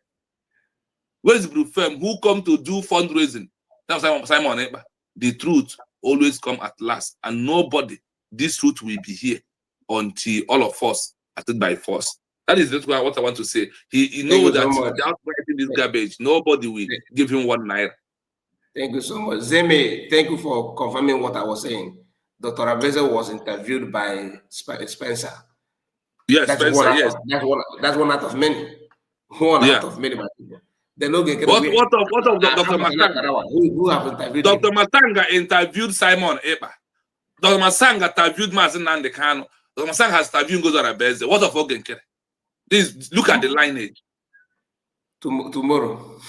S5: Where is Bruce Fem who come to do fundraising? That's Simon Ekpa. The truth always come at last, and nobody, this truth will be here until all of us are taken by force. That is what I want to say. He knows that without writing this garbage, nobody will give him 1 naira.
S6: Thank you so much. Zeme, thank you for confirming what I was saying. Dr. Abeze was interviewed by Spencer.
S5: Yes,
S6: that's
S5: Spencer, yes.
S6: That's one out of many. One out of many.
S5: What of Dr. Matanga?
S6: Who have interviewed
S5: Dr. Matanga interviewed Simon Ekpa. Dr. Matanga interviewed Mazin Nandekano. Dr. Matanga has interviewed Ngozi Abeze. What of Ogekere? Look at the lineage.
S6: Tomorrow.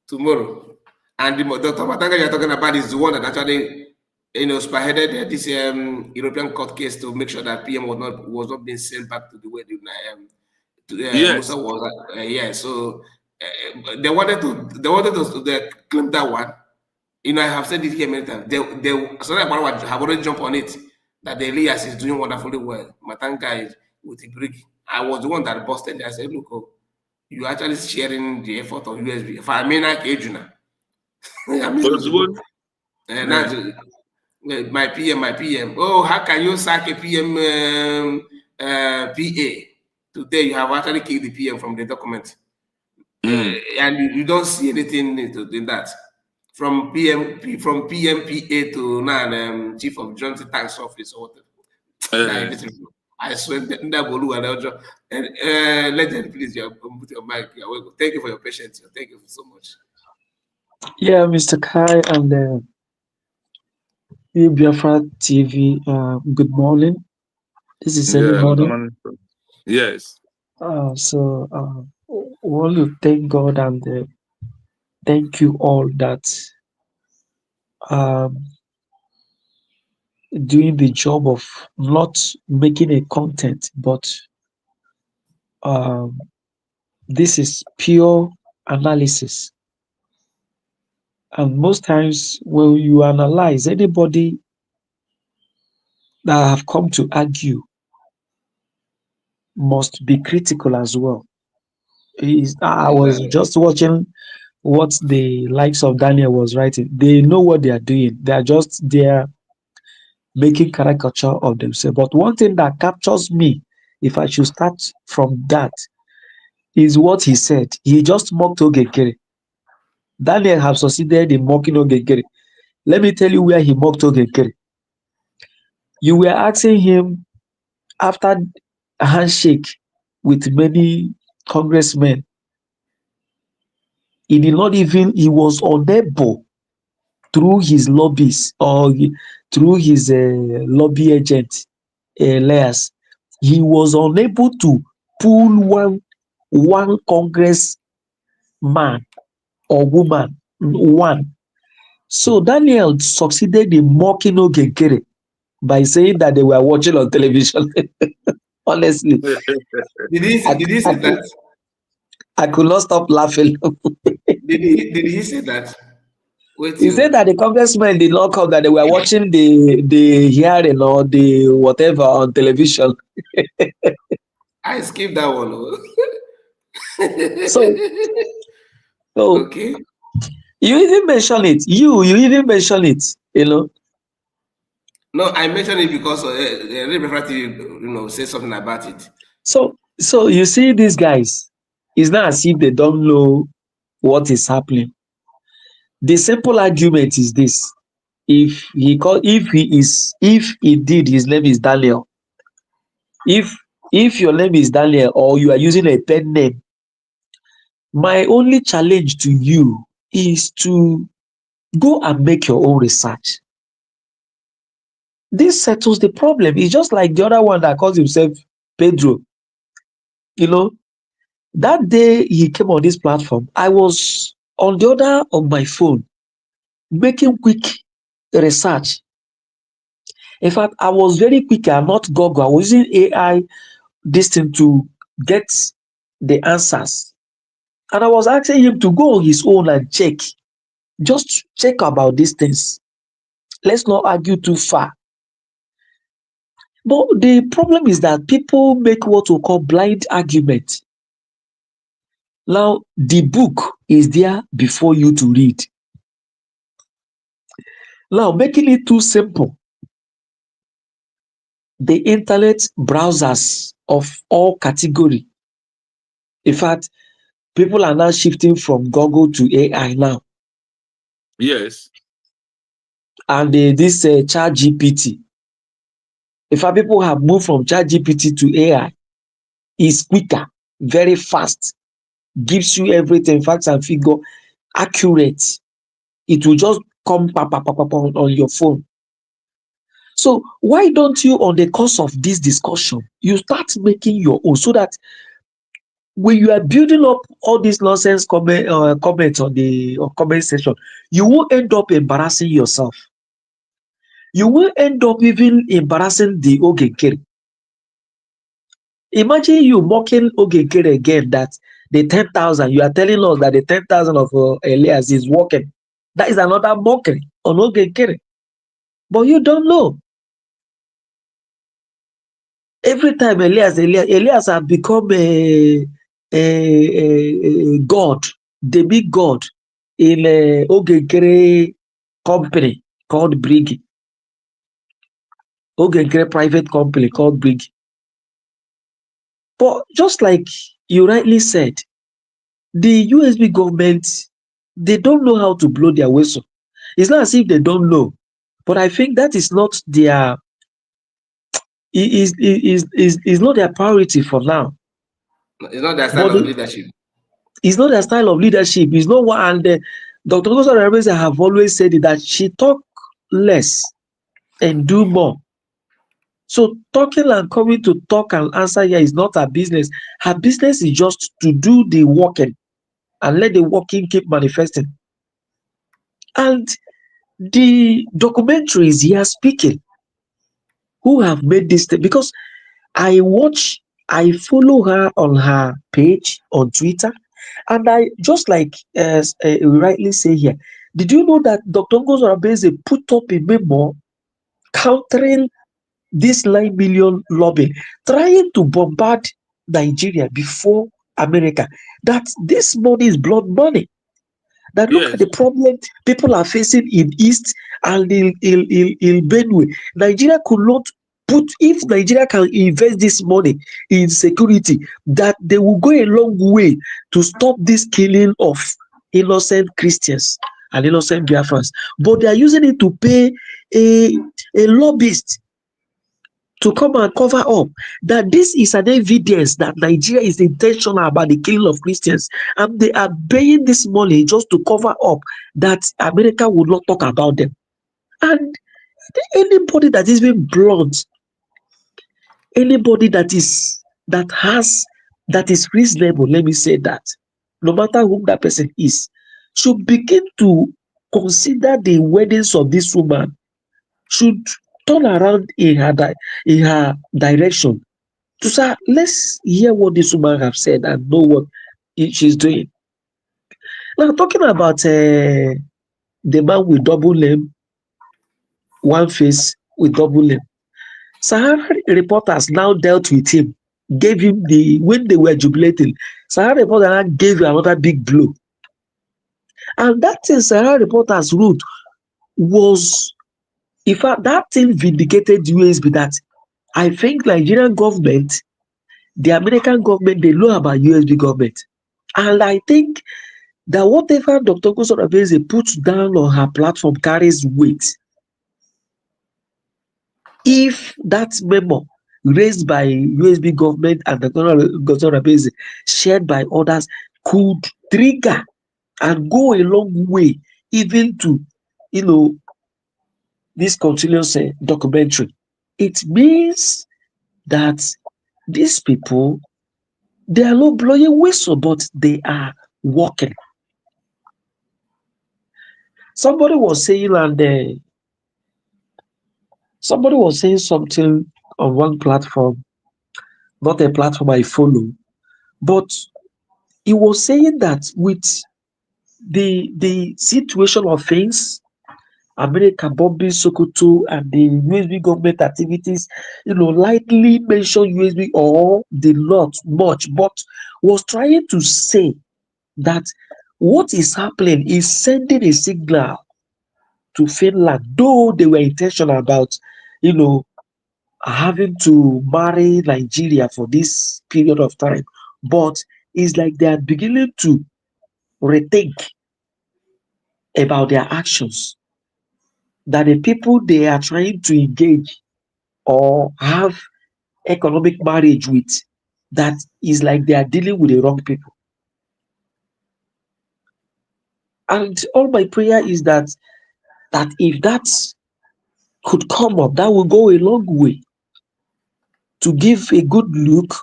S6: Tomorrow. And Dr. Matanga you're talking about is the one that actually spearheaded this European court case to make sure that PM was not being sent back to the way Musa was. So they wanted to claim that one. I have said it here many times. They have already jumped on it that the Elias is doing wonderfully well. Matanga is with the brick. I was the one that busted. I said, look, you actually sharing the effort of USB. If I mean, like Ejuna. My PM. Oh, how can you sack a PM PA? Today you have actually killed the PM from the document. And you don't see anything in that. From PMPA to now Chief of Joint Tax Office or whatever. I swear that Legend, please, put your mic. Thank you for your patience. Thank you so much.
S8: Yeah, Mr. Kai, and Biafra TV, good morning. This is early
S5: Yeah, good
S8: morning.
S5: morning. Yes.
S8: We want to thank God and thank you all that um, doing the job of not making a content, but um, this is pure analysis. And most times when you analyze anybody that have come to argue must be critical as well. I was
S6: Exactly.
S8: just watching what the likes of Daniel was writing. They know what they are doing. They are just there making caricature of themselves. But one thing that captures me, if I should start from that, is what he said. He just mocked Ogekere. Daniel have succeeded in mocking Ogekere. Let me tell you where he mocked Ogekere. You were asking him after a handshake with many congressmen. He was unable through his lobbies or through his lobby agent, layers, he was unable to pull one congress man or woman, one. So Daniel succeeded in mocking Ogekere by saying that they were watching on television. Honestly,
S6: Did he
S8: I,
S6: did he
S8: I,
S6: say that?
S8: I could not stop laughing.
S6: Did he say that? Wait
S8: He said
S6: you.
S8: that the congressmen did not come, that they were watching the hearing or the whatever on television.
S6: I skipped that one. Oh.
S8: So, so
S6: Okay.
S8: you even mention it. You even mention it. You know.
S6: No, I mentioned it because Biafra TV, say something about it.
S8: So you see these guys. It's not as if they don't know what is happening. The simple argument is this: if he did, his name is Daniel. If your name is Daniel or you are using a pen name, my only challenge to you is to go and make your own research. This settles the problem. It's just like the other one that calls himself Pedro. You know, that day he came on this platform, I was on the other of my phone making quick research. In fact, I was very quick and not Google. I was using AI this thing to get the answers. And I was asking him to go on his own and check. Just check about these things. Let's not argue too far. But the problem is that people make what we call blind argument. Now, the book is there before you to read. Now, making it too simple, the internet browsers of all category. In fact, people are now shifting from Google to AI now.
S5: Yes.
S8: And this Chat GPT. In fact, people have moved from Chat GPT to AI. It's quicker, very fast, gives you everything, facts and figure, accurate. It will just come on your phone. So why don't you, on the course of this discussion, you start making your own, so that when you are building up all these nonsense comments on the comment section, you will end up embarrassing yourself. You will end up even embarrassing the Ogekere. Imagine you mocking Ogekere again, that the 10,000, you are telling us that the 10,000 of Elias is working. That is another mockery on Ogekere. But you don't know. Every time Elias has become a god, the big god in Ogekere company called Brig. Ogekere private company called Brig. But just like you rightly said, the USB government, they don't know how to blow their whistle. It's not as if they don't know, but I think that is not their is not their priority for now.
S6: It's not their style
S8: But
S6: of leadership.
S8: it's not their style of leadership. It's not what, and Dr. Gosa have always said it, that she talk less and do more. So talking and coming to talk and answer here is not her business. Her business is just to do the working and let the working keep manifesting. And the documentaries here speaking who have made this thing, because I follow her on her page on Twitter, and I just like as rightly say here, did you know that Dr. Ngozi Oronbese put up a memo countering this 9 million lobby, trying to bombard Nigeria before America, that this money is blood money. That look at
S5: Yes.
S8: the problem people are facing in East and in Benue. Nigeria could not put, if Nigeria can invest this money in security, that they will go a long way to stop this killing of innocent Christians and innocent Biafrans. But they are using it to pay a lobbyist to come and cover up. That this is an evidence that Nigeria is intentional about the killing of Christians, and they are paying this money just to cover up that America will not talk about them. And anybody that is being blunt, anybody that is reasonable, let me say that, no matter whom that person is, should begin to consider the weddings of this woman, should turn around in her direction to say, let's hear what this woman have said and know what she's doing. Now, talking about the man with double name, one face with double name, Sahara reporters now dealt with him, gave him when they were jubilating, Sahara reporters now gave him another big blow. And that thing Sahara reporters wrote was, in fact, that thing vindicated USB that I think Nigerian government, the American government, they know about USB government. And I think that whatever Dr. Ngozi Oronbese puts down on her platform carries weight. If that memo raised by USB government and Dr. Ngozi Oronbese shared by others could trigger and go a long way, even to, this continuous documentary, it means that these people, they are not blowing whistle, but they are working. Somebody was saying, and somebody was saying something on one platform, not a platform I follow, but he was saying that with the situation of things, America bombing Sokoto and the USB government activities, lightly mention USB or the not much, but was trying to say that what is happening is sending a signal to Finland, though they were intentional about, having to marry Nigeria for this period of time, but it's like they are beginning to rethink about their actions, that the people they are trying to engage or have economic marriage with, that is like they are dealing with the wrong people. And all my prayer is that if that could come up, that will go a long way to give a good look,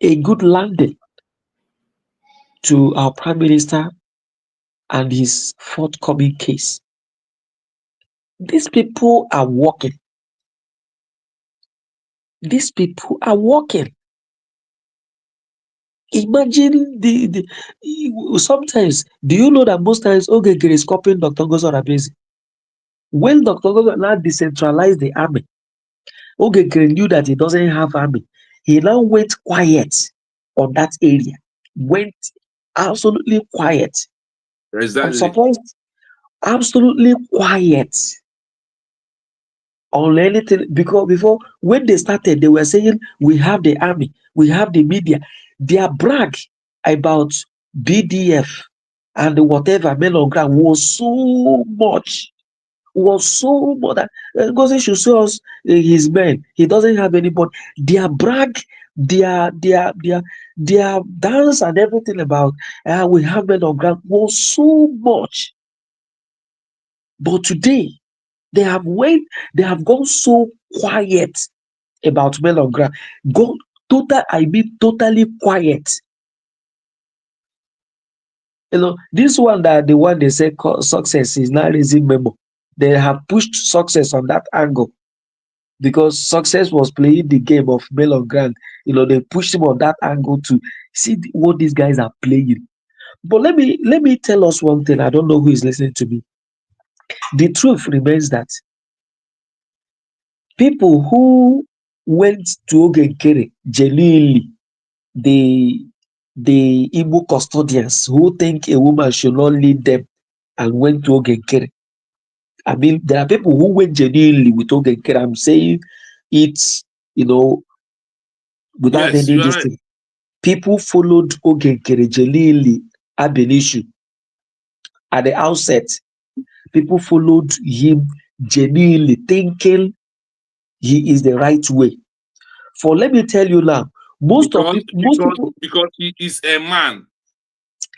S8: a good landing to our Prime Minister and his forthcoming case. These people are working. These people are working. Imagine sometimes, do you know that most times Ogegere is copying Dr. Ngozi Oronbese? When Dr. Ngozi now decentralized the army, Ogegere knew that he doesn't have army. He now went quiet on that area. Went absolutely quiet.
S5: Exactly.
S8: I'm surprised. Absolutely quiet on anything, because before, when they started, they were saying we have the army, we have the media. Their brag about BDF and whatever men on ground was so much that Ngozi should show us his men. He doesn't have anybody. Their brag, their dance and everything about we have men on ground was so much. But today, They have gone so quiet about men on ground. Totally quiet. This one, that the one they say success is not raising memo. They have pushed success on that angle because success was playing the game of male on ground. They pushed him on that angle to see what these guys are playing. But let me tell us one thing. I don't know who is listening to me. The truth remains that people who went to Ogenkere genuinely, the Igbo custodians who think a woman should not lead them and went to Ogenkere. I mean, there are people who went genuinely with Ogenkere. I'm saying it's, without
S5: Yes,
S8: any
S5: you are right.
S8: distance. People followed Ogenkere genuinely at the issue. At the outset, people followed him genuinely, thinking he is the right way. For let me tell you now, most people,
S5: because he is a man.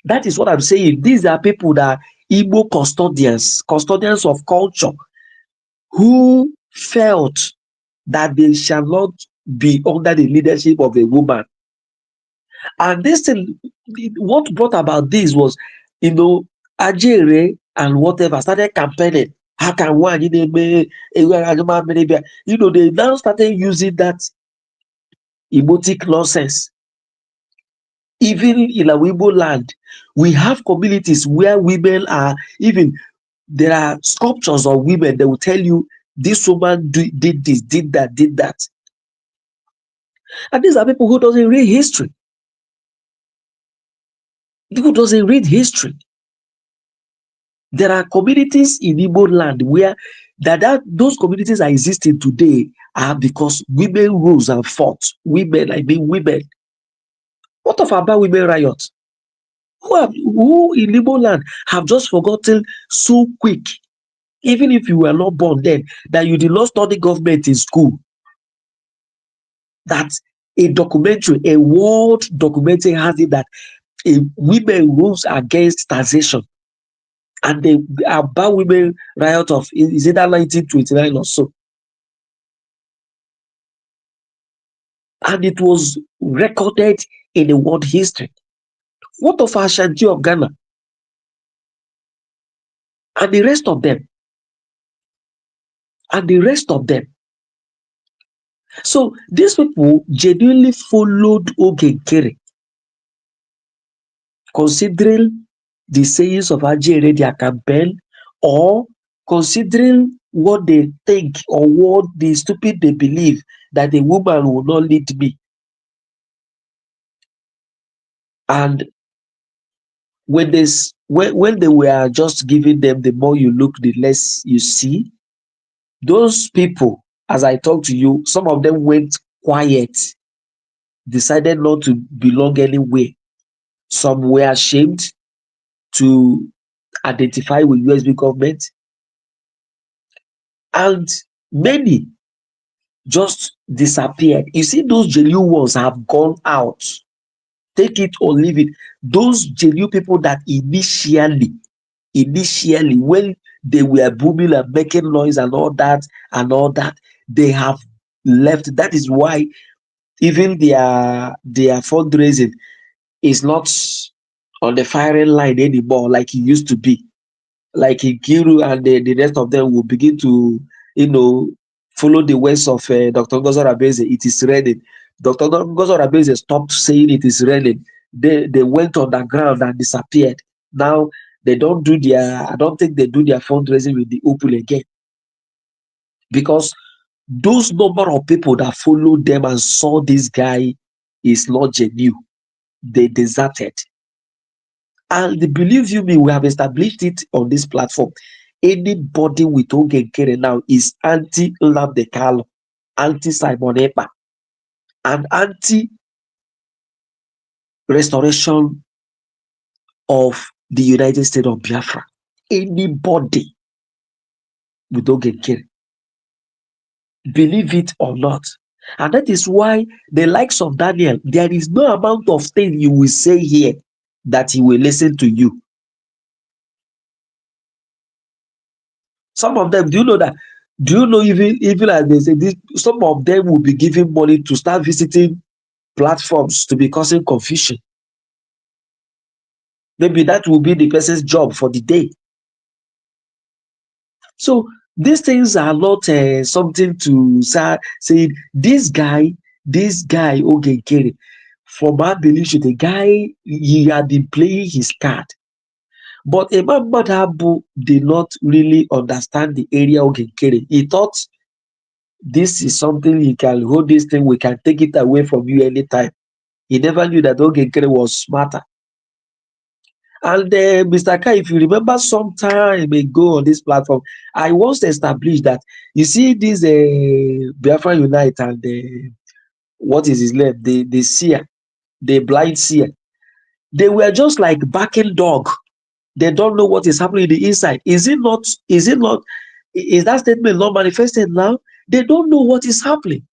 S8: that is what I'm saying. These are people that are Igbo custodians of culture, who felt that they shall not be under the leadership of a woman. And this thing, what brought about this was, Ajere and whatever started campaigning. How can one, they now started using that emotic nonsense. Even in our Igbo land, we have communities where women are, even there are sculptures of women. They will tell you this woman did this, did that, did that. And these are people who doesn't read history. People doesn't read history. There are communities in Igbo land where those communities are existing today are because women rose and fought. Women. What of about women riots? Who in Igbo land have just forgotten so quick, even if you were not born then, that you did not study government in school, that a world documentary has it that women rose against taxation, and the about women riot of is it that 1929 or so, and it was recorded in the world history. What of Ashanti of Ghana and the rest of them? So these people genuinely followed Ogenkere, considering the sayings of Ajere, their campaign, or considering what they think or what the stupid they believe that the woman will not lead me. And when they were just giving them, the more you look, the less you see. Those people, as I talk to you, some of them went quiet, decided not to belong anywhere. Some were ashamed to identify with USB government, and many just disappeared. You see, those genuine ones have gone out. Take it or leave it. Those genuine people that initially, when they were booming and making noise and all that, they have left. That is why even their fundraising is not on the firing line anymore like it used to be. Like Ikiru and the rest of them will begin to, follow the ways of Dr. Ngozo Rabeze. It is raining. Dr. Ngozo Rabeze stopped saying it is raining. They went underground and disappeared. Now I don't think they do their fundraising with the Opal again. Because those number of people that followed them and saw this guy is not genuine. They deserted. And believe you me, we have established it on this platform. Anybody with Ogenkere now is anti-Nnamdi Kanu, anti-Simon Ekpa, and anti-restoration of the United States of Biafra. Anybody with Ogenkere, believe it or not. And that is why the likes of Daniel, there is no amount of things you will say here that he will listen to you. Some of them, do you know that? Do you know even as they say this, some of them will be giving money to start visiting platforms to be causing confusion. Maybe that will be the person's job for the day. So these things are not something to say this guy Ogekere, from my belief, the guy, he had been playing his card. But Imam Madhabu did not really understand the area Ogekere. He thought this is something he can hold, this thing, we can take it away from you anytime. He never knew that Ogekere was smarter. And Mr. Kai, if you remember some time ago on this platform, I once established that, you see this Biafra Unite and what is his name? The seer, the blind seer. They were just like barking dog. They don't know what is happening in the inside. Is that statement not manifested now? They don't know what is happening.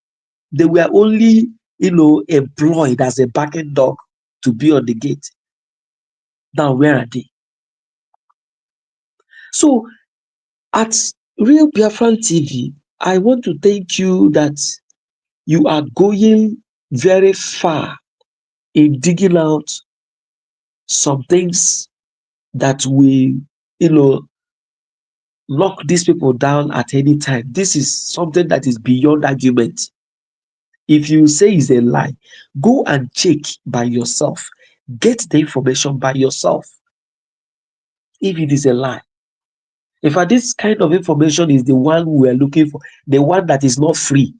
S8: They were only, employed as a barking dog to be on the gate. Now, where are they? So, at Real Biafran TV, I want to thank you that you are going very far in digging out some things that will, lock these people down at any time. This is something that is beyond argument. If you say it's a lie, go and check by yourself. Get the information by yourself. If it is a lie. In fact, this kind of information is the one we are looking for, the one that is not free.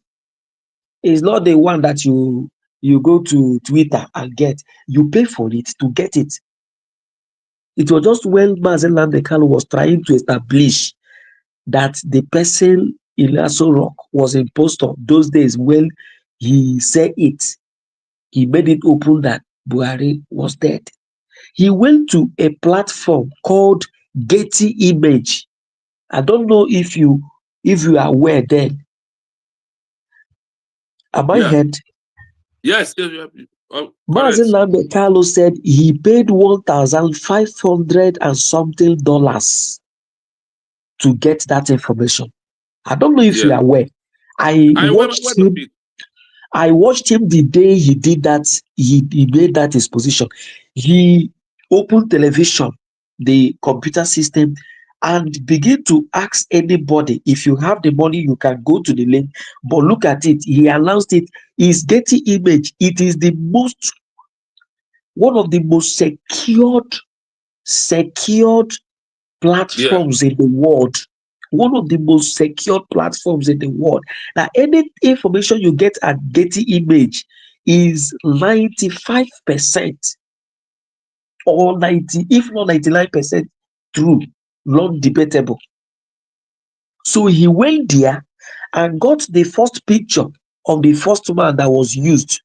S8: It's not the one that you go to Twitter and get. You pay for it to get it. It was just when Mazen Lamdekalo was trying to establish that the person in Aso Rock was impostor those days. When he said it, he made it open that Buhari was dead. He went to a platform called Getty Image. I don't know if you are aware then. Am I heard?
S5: Yes.
S8: Mazen Lamdekalo said he paid $1,500 and something to get that information. I don't know if you are aware. I watched him the day he did that. He made that his position. He opened television, the computer system, and begin to ask anybody, if you have the money, you can go to the link. But look at it. He announced it. His Getty Image. It is one of the most secured platforms in the world. One of the most secure platforms in the world. Now, any information you get at Getty Image is 95% or 90, if not 99% true, non-debatable. So he went there and got the first picture of the first man that was used,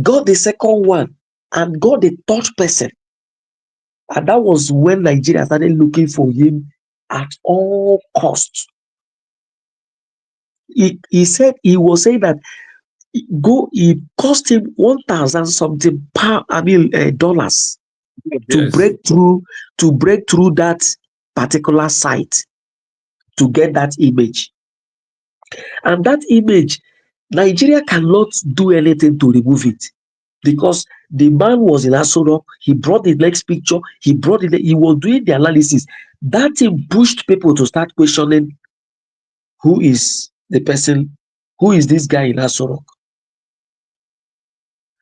S8: got the second one, and got the third person. And that was when Nigeria started looking for him at all costs. He was saying that it cost him 1,000 something dollars to break through that particular site to get that image. And that image, Nigeria cannot do anything to remove it, because the man was in Aso Rock. He brought the next picture. He was doing the analysis. That thing pushed people to start questioning, who is the person, who is this guy in Aso Rock?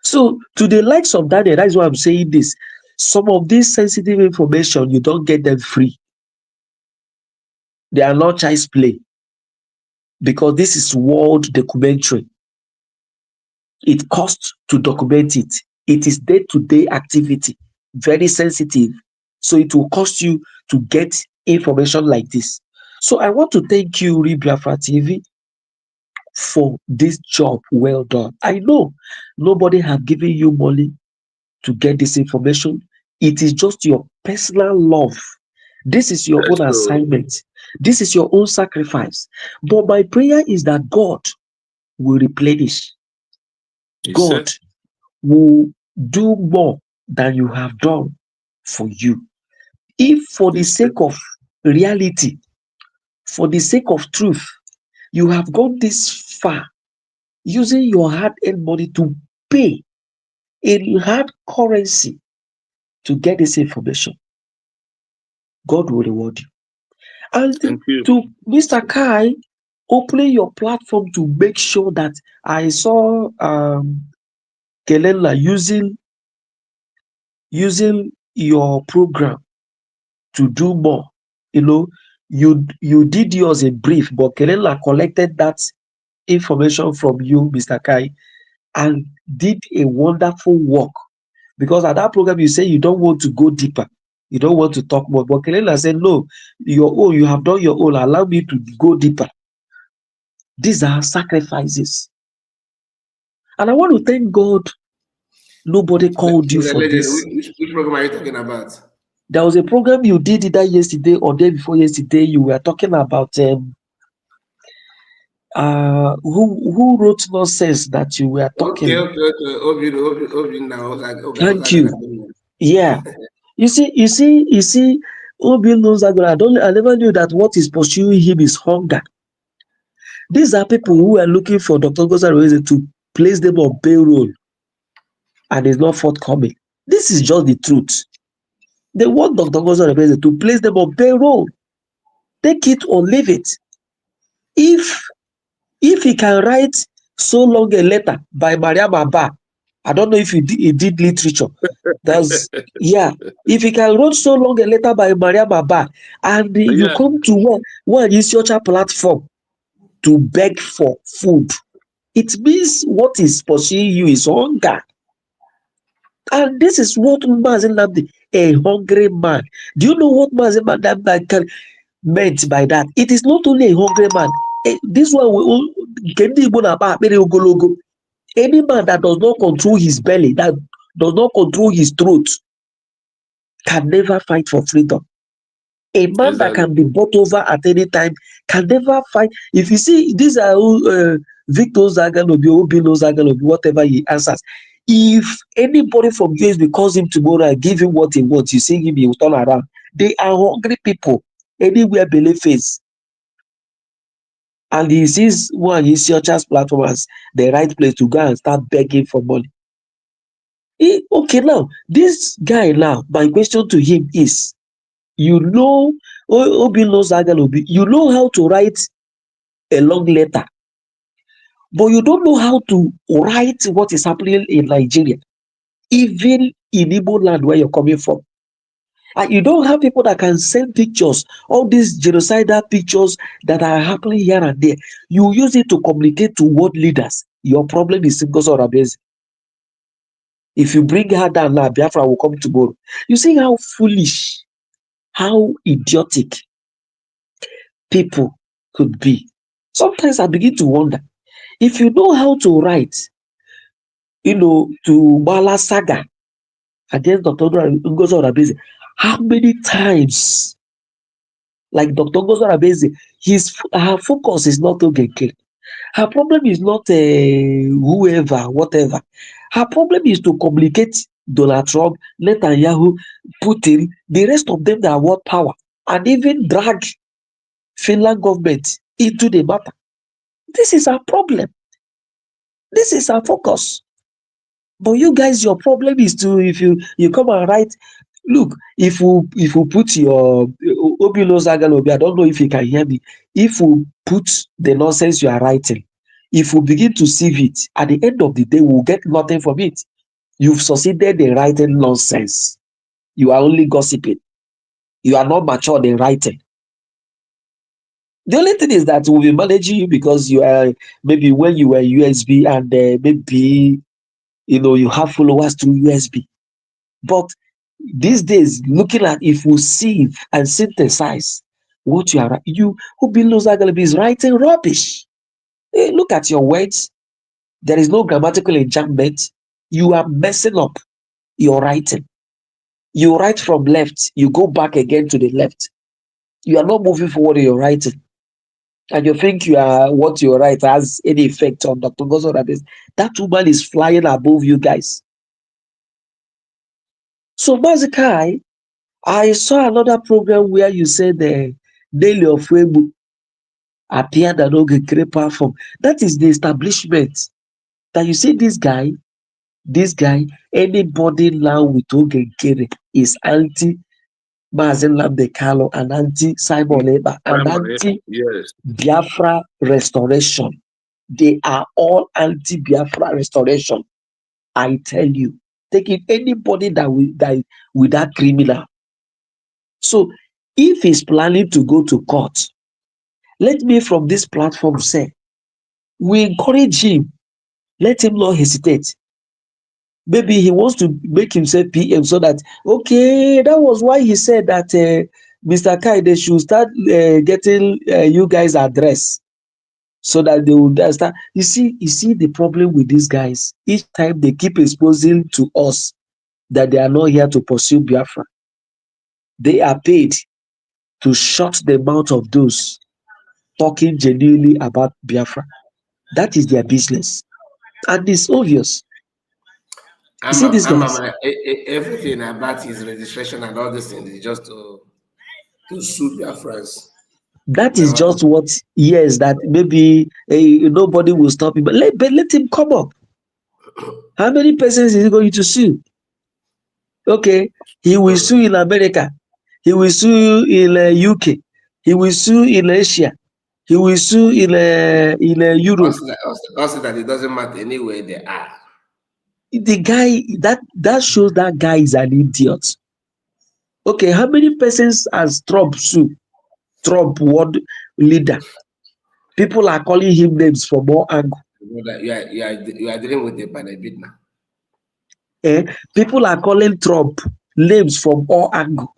S8: So to the likes of Daniel, that's why I'm saying this. Some of this sensitive information, you don't get them free. They are not child's play, because this is world documentary. It costs to document it. It is day-to-day activity, very sensitive. So it will cost you to get information like this. So I want to thank you, Real Biafra TV, for this job well done. I know nobody has given you money to get this information. It is just your personal love. This is your own assignment. This is your own sacrifice. But my prayer is that God will replenish. God will do more than you have done for you. If for the sake of reality, for the sake of truth, you have gone this far using your hard-earned money to pay in hard currency to get this information. God will reward you. And
S5: Thank you.
S8: to Mr. Kai, opening your platform to make sure that I saw Kelela using your program to do more. You know, you did yours in brief, but Kelela collected that information from you, Mr. Kai, and did a wonderful work. Because at that program, you say you don't want to go deeper. You don't want to talk more. But Kelela said, no, you have done your own. Allow me to go deeper. These are sacrifices. And I want to thank God nobody called you for this.
S6: Which program are you talking about?
S8: There was a program you did either yesterday or day before yesterday. You were talking about who wrote nonsense that you were talking.
S6: Okay. Now,
S8: Thank you. Yeah. You see, Obi knows that I never knew that what is pursuing him is hunger. These are people who are looking for Dr. Gosa to place them on payroll and it's not forthcoming. This is just the truth. They want Dr. Gosa to place them on payroll. Take it or leave it. If he can write so long a letter by Mariam Abba, I don't know if he did literature. If he can write so long a letter by Mariam Abba, and you come to one research platform to beg for food, it means what is pursuing you is hunger. And this is what Mazi Nnamdi, a hungry man. Do you know what Mazi Nnamdi meant by that? It is not only a hungry man. This one, any man that does not control his belly, that does not control his throat, can never fight for freedom. A man that can be bought over at any time can never fight. If you see, these are Victor Zagalobi, Obino Zagalobi, whatever he answers. If anybody from USB calls him tomorrow and give him what he wants, you see him, he will turn around. They are hungry people, anywhere belly face. And he sees one, he sees your chance platform as the right place to go and start begging for money. Okay, now, this guy now, my question to him is, you know, Obi knows Agalobi, you know how to write a long letter, but you don't know how to write what is happening in Nigeria, even in Igbo land where you're coming from. And you don't have people that can send pictures, all these genocidal pictures that are happening here and there. You use it to communicate to world leaders. Your problem is Ngozi Oronebeze. If you bring her down now, Biafra will come tomorrow. You see how foolish, how idiotic people could be. Sometimes I begin to wonder, if you know how to write, to Bala Saga against Dr. Ngozi Oronebeze, how many times, like Dr. Ngozi Oronebeze, her focus is not Ogeke. Her problem is not whoever, whatever. Her problem is to communicate Donald Trump, Netanyahu, Putin, the rest of them that want power, and even drag Finland government into the matter. This is our problem. This is our focus. But you guys, your problem is to, if you come and write, look, if we put your Obilo Zagalobi, I don't know if you can hear me, if we put the nonsense you are writing, if we begin to sieve it, at the end of the day, we'll get nothing from it. You've succeeded in writing nonsense. You are only gossiping. You are not matured in writing. The only thing is that we'll be managing you because you are, maybe when you were USB and maybe, you have followers through USB. But these days, looking at if we sieve and synthesize what you are, Obi Zagalobi is writing rubbish. Hey, look at your words. There is no grammatical enjambment. You are messing up your writing. You write from left, you go back again to the left. You are not moving forward in your writing. And you think what you write has any effect on Dr. Ngozi Oronebeze. That woman is flying above you guys. So, Mazi Kai, I saw another program where you said the Daily of Weibo. appear that no get create platform. That is the establishment. That you see this guy, anybody now with Ogekere is anti Mazen Lamde Kalo and anti Simon Eba and anti
S5: Yes.
S8: Biafra restoration. They are all anti Biafra restoration. I tell you, taking anybody that with that criminal. So if he's planning to go to court, let me from this platform say, we encourage him, let him not hesitate. Maybe he wants to make himself PM so that, okay, that was why he said that Mr. Kai, they should start getting you guys address so that they will start. You see the problem with these guys. Each time they keep exposing to us that they are not here to pursue Biafra. They are paid to shut the mouth of those talking genuinely about Biafra. That is their business. And it's obvious. You see these guys?
S6: Everything about his registration and all these things is just to suit their friends.
S8: That is just what, yes, that maybe nobody will stop him. But let him come up. How many persons is he going to sue? Okay, he will sue in America. He will sue in UK. He will sue in Asia. He will sue in Europe.
S6: Also that it doesn't matter anywhere they are.
S8: The guy, that shows that guy is an idiot. Okay, how many persons has Trump sued? Trump, world leader. People are calling him names for more angle.
S6: You are dealing with the bit now.
S8: People are calling Trump names from all angle.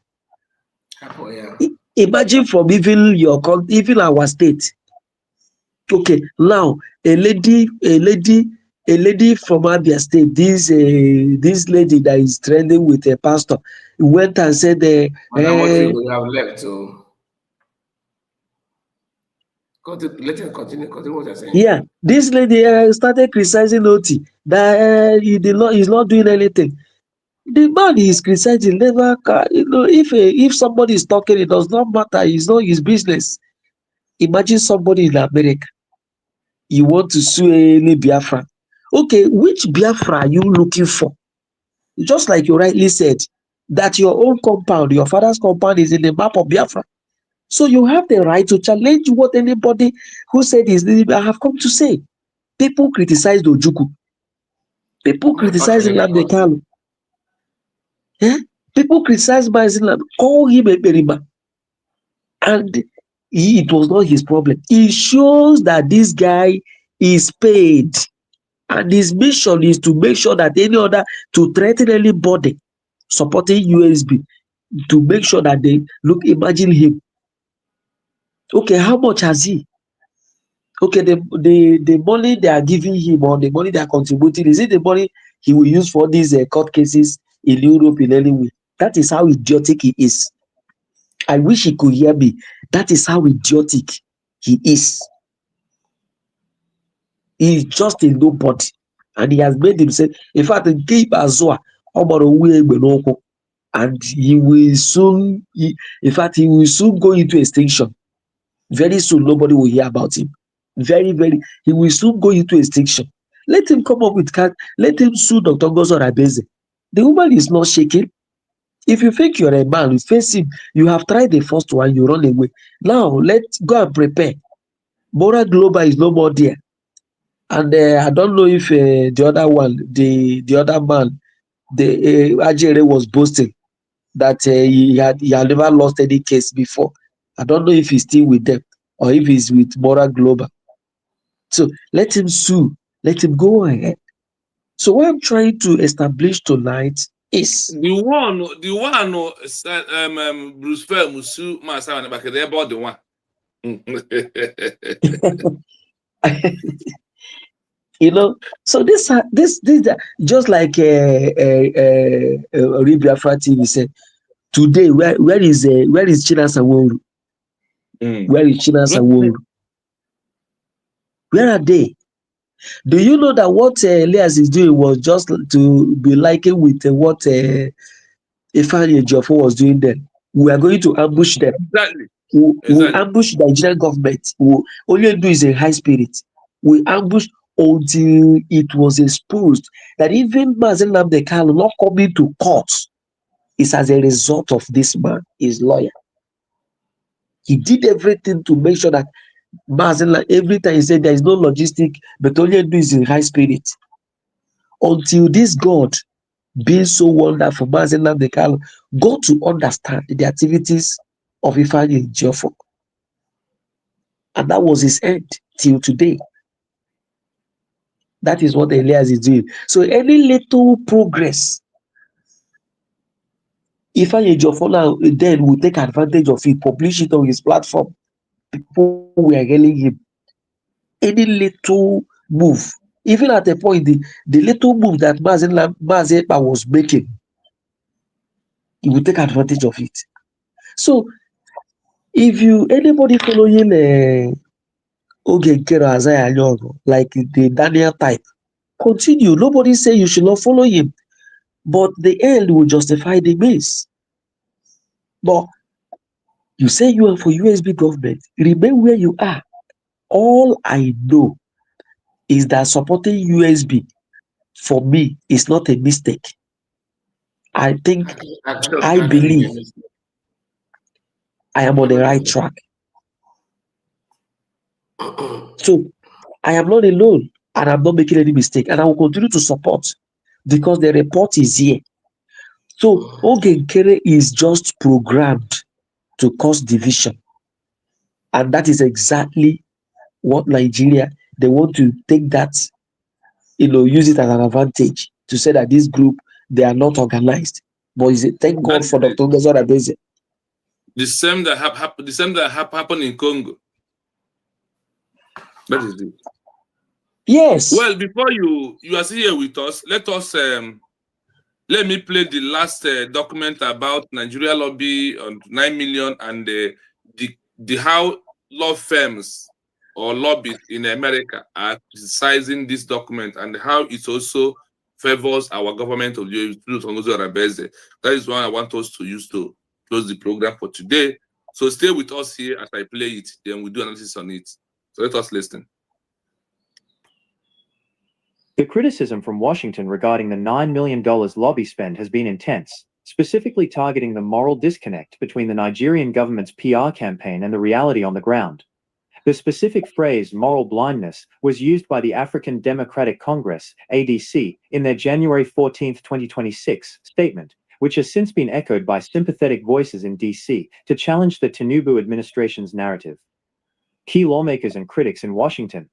S6: Oh, yeah.
S8: Imagine from even our state. Okay, now a lady from Abia State, this lady that is trending with a pastor, went and said,
S6: how much we have left to let him continue what you're saying.
S8: Yeah, this lady started criticizing Oti that he's not doing anything. The man is criticizing never, if somebody is talking, it does not matter. It's not his business. Imagine somebody in America. You want to sue any Biafra. Okay, which Biafra are you looking for? Just like you rightly said, that your own compound, your father's compound is in the map of Biafra. So you have the right to challenge what anybody who said is have come to say. People criticize Ojukwu. People criticize Nnamdi Kanu. People criticize Mazinlam, call him a Berima. And it was not his problem. It shows that this guy is paid. And his mission is to make sure that to threaten anybody supporting USB, to make sure that they imagine him. Okay, how much has he? Okay, the money they are giving him or the money they are contributing, is it the money he will use for these court cases in Europe in any way? That is how idiotic he is. I wish he could hear me. That is how idiotic he is. He is just a nobody. And he has made himself, in fact, and he will soon, he will soon go into extinction. Very soon, nobody will hear about him. He will soon go into extinction. Let him come up with let him sue Dr. Gozo Rabeze. The woman is not shaking. If you think you're a man, you face him, you have tried the first one, you run away. Now, let's go and prepare. Bora Global is no more there. And I don't know if the other one, the other man, the Ajere was boasting that he had never lost any case before. I don't know if he's still with them or if he's with Bora Global. So let him sue. Let him go ahead. So what I'm trying to establish tonight is
S5: the one Bruce Fair Musu Master back there about the one.
S8: So this just like Biafra TV said today. Where is Chinasa Woru? Where is Chinasa Woru? Where are they? Do you know that what Elias is doing was just to be likened with what Ifeanyi Ejiofor was doing then? We are going to ambush them.
S5: Exactly.
S8: We ambush the Nigerian government. Only do is a high spirit. We ambush until it was exposed that even Mazen Nnamdi Kanu not coming to court is as a result of this man, his lawyer. He did everything to make sure that Mazen, every time he said there is no logistic, but only do is in high spirit. Until this God being so wonderful, Mazen Nnamdi Kanu got to understand the activities of Ifeanyi Ejiofor. And that was his end till today. That is what Elias is doing. So any little progress, Ifeanyi Ejiofor then will take advantage of it, publish it on his platform. People were hailing him. Any little move, even at a point, the little move that Mazen was making, he will take advantage of it. So if anybody following Oge Nkero Azaya Anyogo, like the Daniel type, continue. Nobody say you should not follow him, but the end will justify the means. But you say you are for USB government, remain where you are. All I know is that supporting USB for me is not a mistake. I think, I believe I am on the right track. So I am not alone and I'm not making any mistake, and I will continue to support because the report is here. So Oge Nkero is just programmed to cause division, and that is exactly what Nigeria, they want to take that, use it as an advantage to say that this group, they are not organized. But thank God for Dr. Ngozi Orebeze.
S5: The same that happened in Congo. That is it.
S8: Yes.
S5: Well, before you are still here with us, let me play the last document about Nigeria lobby on 9 million and the how law firms or lobbies in America are criticizing this document and how it also favors our government of the That is one I want us to use to close the program for today. So stay with us here as I play it, then we do analysis on it. So let us listen.
S7: The criticism from Washington regarding the $9 million lobby spend has been intense, specifically targeting the moral disconnect between the Nigerian government's PR campaign and the reality on the ground. The specific phrase moral blindness was used by the African Democratic Congress, ADC, in their January 14, 2026 statement, which has since been echoed by sympathetic voices in DC to challenge the Tinubu administration's narrative. Key lawmakers and critics in Washington.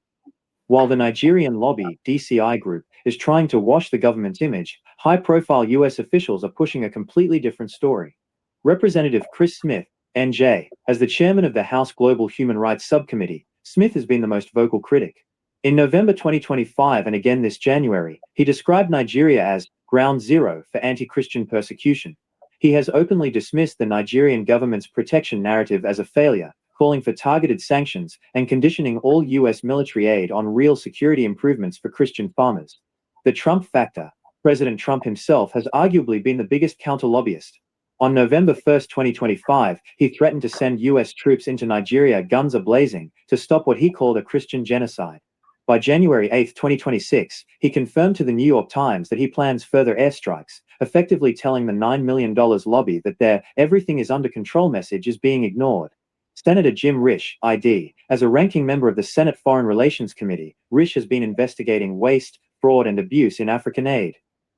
S7: While the Nigerian lobby, DCI Group, is trying to wash the government's image, high-profile U.S. officials are pushing a completely different story. Representative Chris Smith, NJ, as the chairman of the House Global Human Rights Subcommittee, Smith has been the most vocal critic. In November 2025 and again this January, he described Nigeria as ground zero for anti-Christian persecution. He has openly dismissed the Nigerian government's protection narrative as a failure, calling for targeted sanctions and conditioning all U.S. military aid on real security improvements for Christian farmers. The Trump factor. President Trump himself has arguably been the biggest counter-lobbyist. On November 1, 2025, he threatened to send U.S. troops into Nigeria guns a-blazing to stop what he called a Christian genocide. By January 8, 2026, he confirmed to the New York Times that he plans further airstrikes, effectively telling the $9 million lobby that their "everything is under control" message is being ignored. Senator Jim Risch, ID, as a ranking member of the Senate Foreign Relations Committee, Risch has been investigating waste, fraud, and abuse in African aid.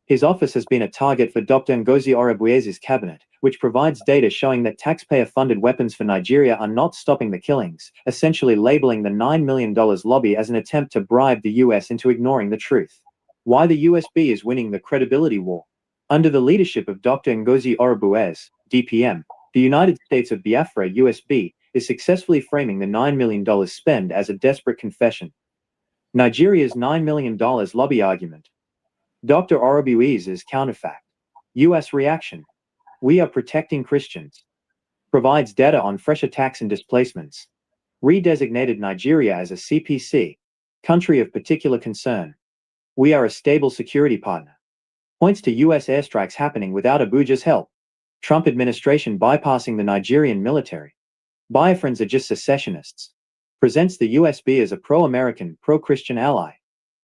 S7: His office has been a target for Dr. Ngozi Orebueze's cabinet, which provides data showing that taxpayer-funded weapons for Nigeria are not stopping the killings, essentially labeling the $9 million lobby as an attempt to bribe the US into ignoring the truth. Why the USB is winning the credibility war. Under the leadership of Dr. Ngozi Orebueze, DPM, the United States of Biafra USB is successfully framing the $9 million spend as a desperate confession. Nigeria's $9 million lobby argument. Dr. Orebueze's counterfact. U.S. reaction. We are protecting Christians. Provides data on fresh attacks and displacements. Redesignated Nigeria as a CPC, country of particular concern. We are a stable security partner. Points to U.S. airstrikes happening without Abuja's help. Trump administration bypassing the Nigerian military. Biafrans are just secessionists. Presents the USB as a pro-American, pro-Christian ally.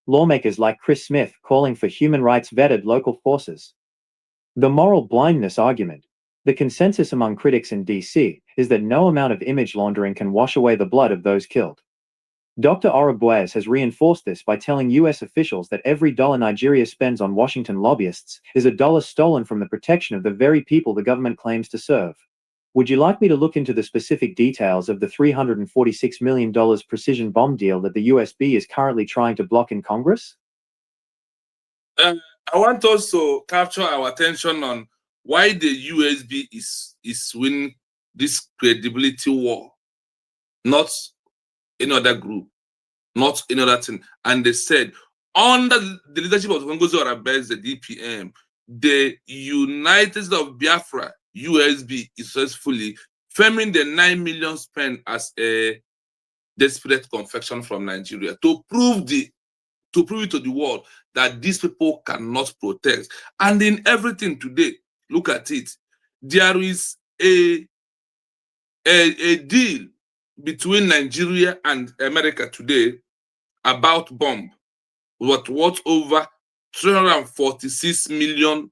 S7: Lawmakers like Chris Smith calling for human rights-vetted local forces. The moral blindness argument. The consensus among critics in DC is that no amount of image laundering can wash away the blood of those killed. Dr. Orobuez has reinforced this by telling U.S. officials that every dollar Nigeria spends on Washington lobbyists is a dollar stolen from the protection of the very people the government claims to serve. Would you like me to look into the specific details of the $346 million precision bomb deal that the USB is currently trying to block in Congress?
S5: I want us to capture our attention on why the USB is winning this credibility war, not any other group, not any other thing. And they said, under the leadership of Ngozi Orabeze, the DPM, the United States of Biafra, USB, is successfully firming the 9 million spent as a desperate confession from Nigeria to prove it to the world that these people cannot protect. And in everything today, look at it, there is a deal between Nigeria and America today about bomb, worth over $346 million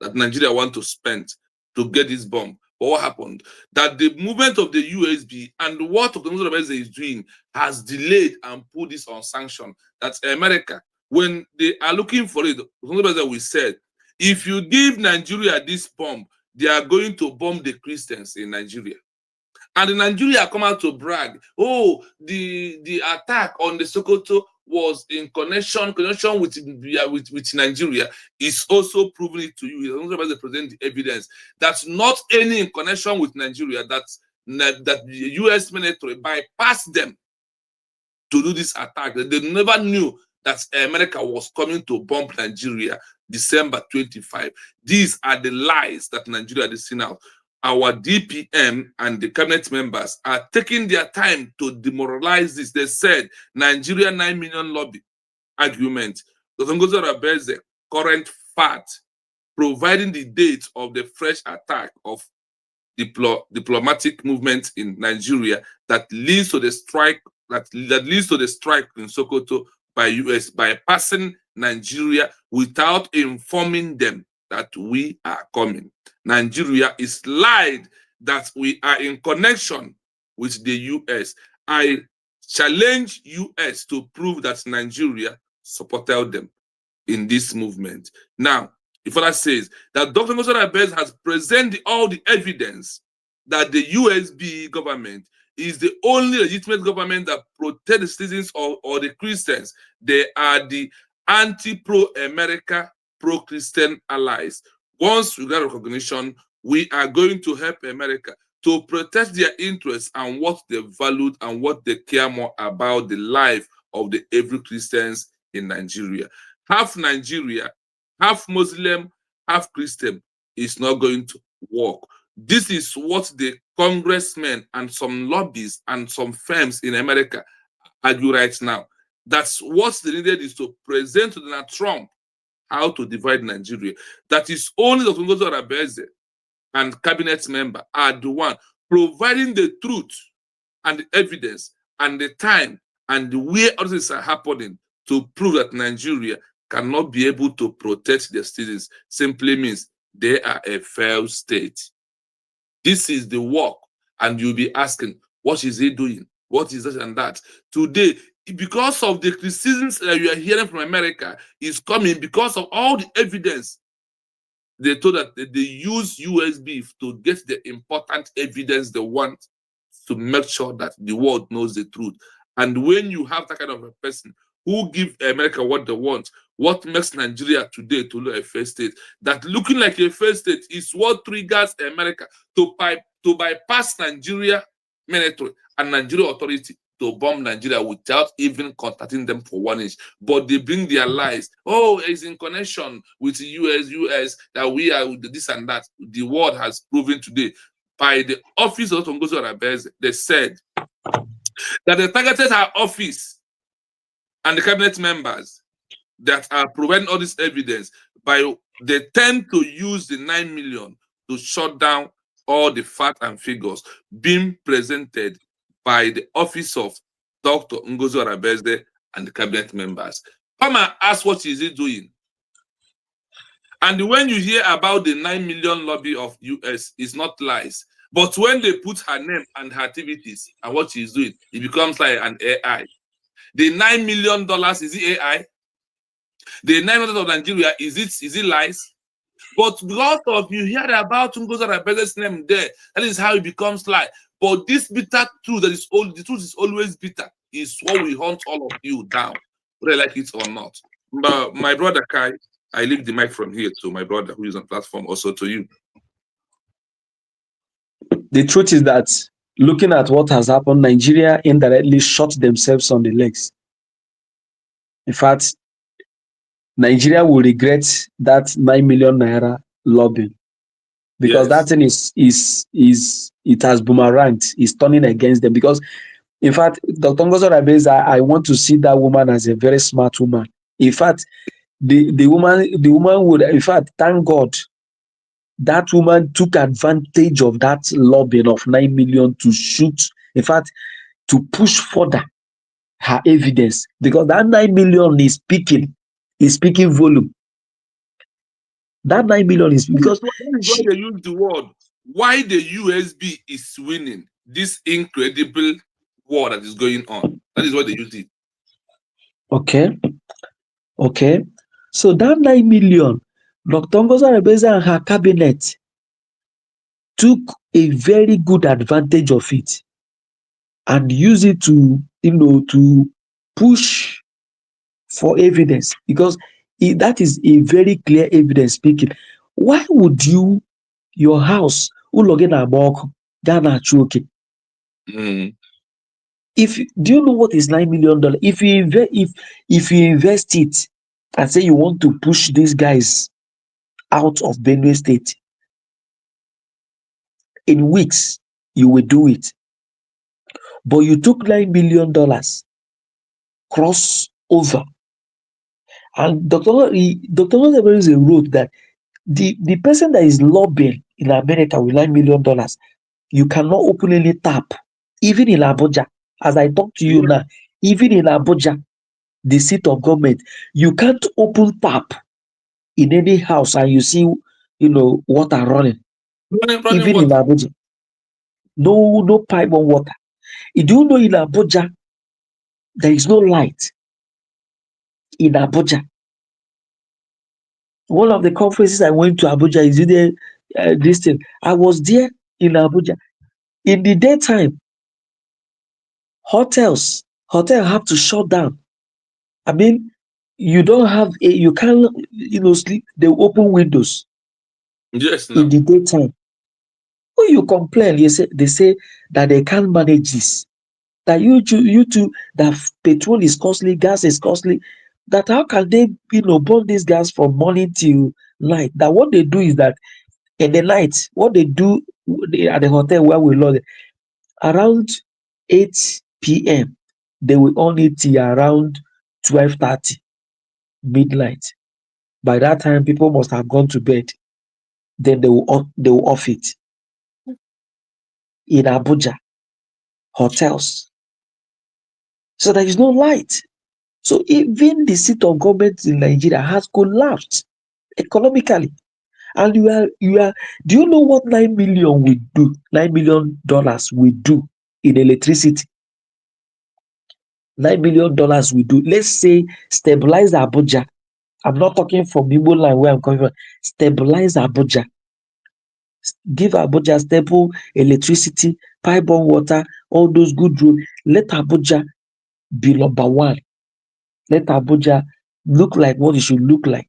S5: that Nigeria want to spend to get this bomb. But what happened? That the movement of the USB and what Okonjo-Iweala is doing has delayed and put this on sanction. That America, when they are looking for it, Okonjo-Iweala we said, if you give Nigeria this bomb, they are going to bomb the Christians in Nigeria. And in Nigeria come out to brag, oh, the attack on the Sokoto was in connection with Nigeria. Is also proving it to you. They present the evidence that's not any in connection with Nigeria, that the US military bypassed them to do this attack. They never knew that America was coming to bomb Nigeria December 25. These are the lies that Nigeria is seeing out. Our DPM and the cabinet members are taking their time to demoralize this. They said Nigeria 9 million lobby argument. Dr. Ngozi Orebeze, current fact, providing the date of the fresh attack of diplomatic movement in Nigeria that leads to the strike that leads to the strike in Sokoto by US bypassing Nigeria without informing them that we are coming. Nigeria is lied that we are in connection with the US. I challenge US to prove that Nigeria supported them in this movement. Now, the further says that Dr. Ngozi Orebeze has presented all the evidence that the USB government is the only legitimate government that protects the citizens or the Christians. They are the anti-pro-America, pro-Christian allies. Once we get recognition, we are going to help America to protect their interests and what they valued and what they care more about, the life of the every Christians in Nigeria. Half Nigeria, half Muslim, half Christian is not going to work. This is what the congressmen and some lobbies and some firms in America argue right now. That's what's needed is to present to Donald Trump how to divide Nigeria. That is only Dr. Ngozi Orebeze and cabinet member are the one providing the truth and the evidence and the time and the way all this are happening to prove that Nigeria cannot be able to protect their citizens. Simply means they are a failed state. This is the work, and you'll be asking, what is he doing? What is this and that? Today, because of the criticisms that you are hearing from America, is coming because of all the evidence. They told that they use USB to get the important evidence they want to make sure that the world knows the truth. And when you have that kind of a person who give America what they want, what makes Nigeria today to look a fair state, that looking like a fair state is what triggers America to bypass Nigeria military and Nigeria authority to bomb Nigeria without even contacting them for 1 inch. But they bring their lies. Oh, it's in connection with the US, that we are with this and that. The world has proven today by the office of Ngozi Orebeze. They said that they targeted her office and the cabinet members that are providing all this evidence by they tend to use the 9 million to shut down all the facts and figures being presented by the office of Dr. Ngozi Arabeze and the cabinet members. Come and ask what is he doing. And when you hear about the 9 million lobby of US, it's not lies. But when they put her name and her activities and what she's doing, it becomes like an AI. The $9 million, is it AI? The $9 million of Nigeria, is it lies? But because of you hear about Ngozi Arabeze's name there, that is how it becomes lie. But this bitter truth that is old, the truth is always bitter, is what will hunt all of you down, whether you like it or not. But my brother Kai, I leave the mic from here to my brother who is on platform, also to you.
S8: The truth is that looking at what has happened, Nigeria indirectly shot themselves on the legs. In fact, Nigeria will regret that 9 million naira lobbying, because that thing is it has boomeranged, is turning against them. Because in fact, Dr. Ngozi Arabeze, I want to see that woman as a very smart woman. In fact, the woman would, in fact, thank God that woman took advantage of that lobbying of 9 million to shoot, in fact, to push further her evidence, because that 9 million is speaking volume. That 9 million is because
S5: when they use the word why the USB is winning this incredible war that is going on. That is what they use it.
S8: Okay. So that 9 million, Dr. Ngozi Arabeze and her cabinet took a very good advantage of it and used it to, to push for evidence, because that is a very clear evidence speaking. Why would your house, if do you know what is $9 million? If you invest it and say you want to push these guys out of Benue State, in weeks you will do it. But you took $9 million, cross over, and Dr. Arabeze wrote that the person that is lobbying in America with $9 million, you cannot openly tap, even in Abuja. As I talk to you now, even in Abuja, the seat of government, you can't open tap in any house and you see, water running. Even in Abuja, no pipe on water. Do you know in Abuja there is no light? In Abuja, one of the conferences I went to Abuja is this thing. I was there in Abuja. In the daytime, hotel have to shut down. I mean, you don't have you can't sleep. They open windows.
S5: Yes,
S8: in the daytime. When you complain, they say that they can't manage this. That you too, that petrol is costly, gas is costly. That how can they burn this gas from morning till night? That what they do is that in the night, what they do at the hotel where we load, around 8 p.m. they will on it till around 12:30 midnight. By that time, people must have gone to bed. Then they will off it. In Abuja, hotels. So there is no light. So even the seat of government in Nigeria has collapsed economically. And you are. Do you know what $9 million will do? $9 million will do in electricity. $9 million will do. Let's say stabilize Abuja. I'm not talking from Igbo line where I'm coming from. Stabilize Abuja. Give Abuja stable electricity, pipe-borne water, all those good roads. Let Abuja be number one. Let Abuja look like what it should look like.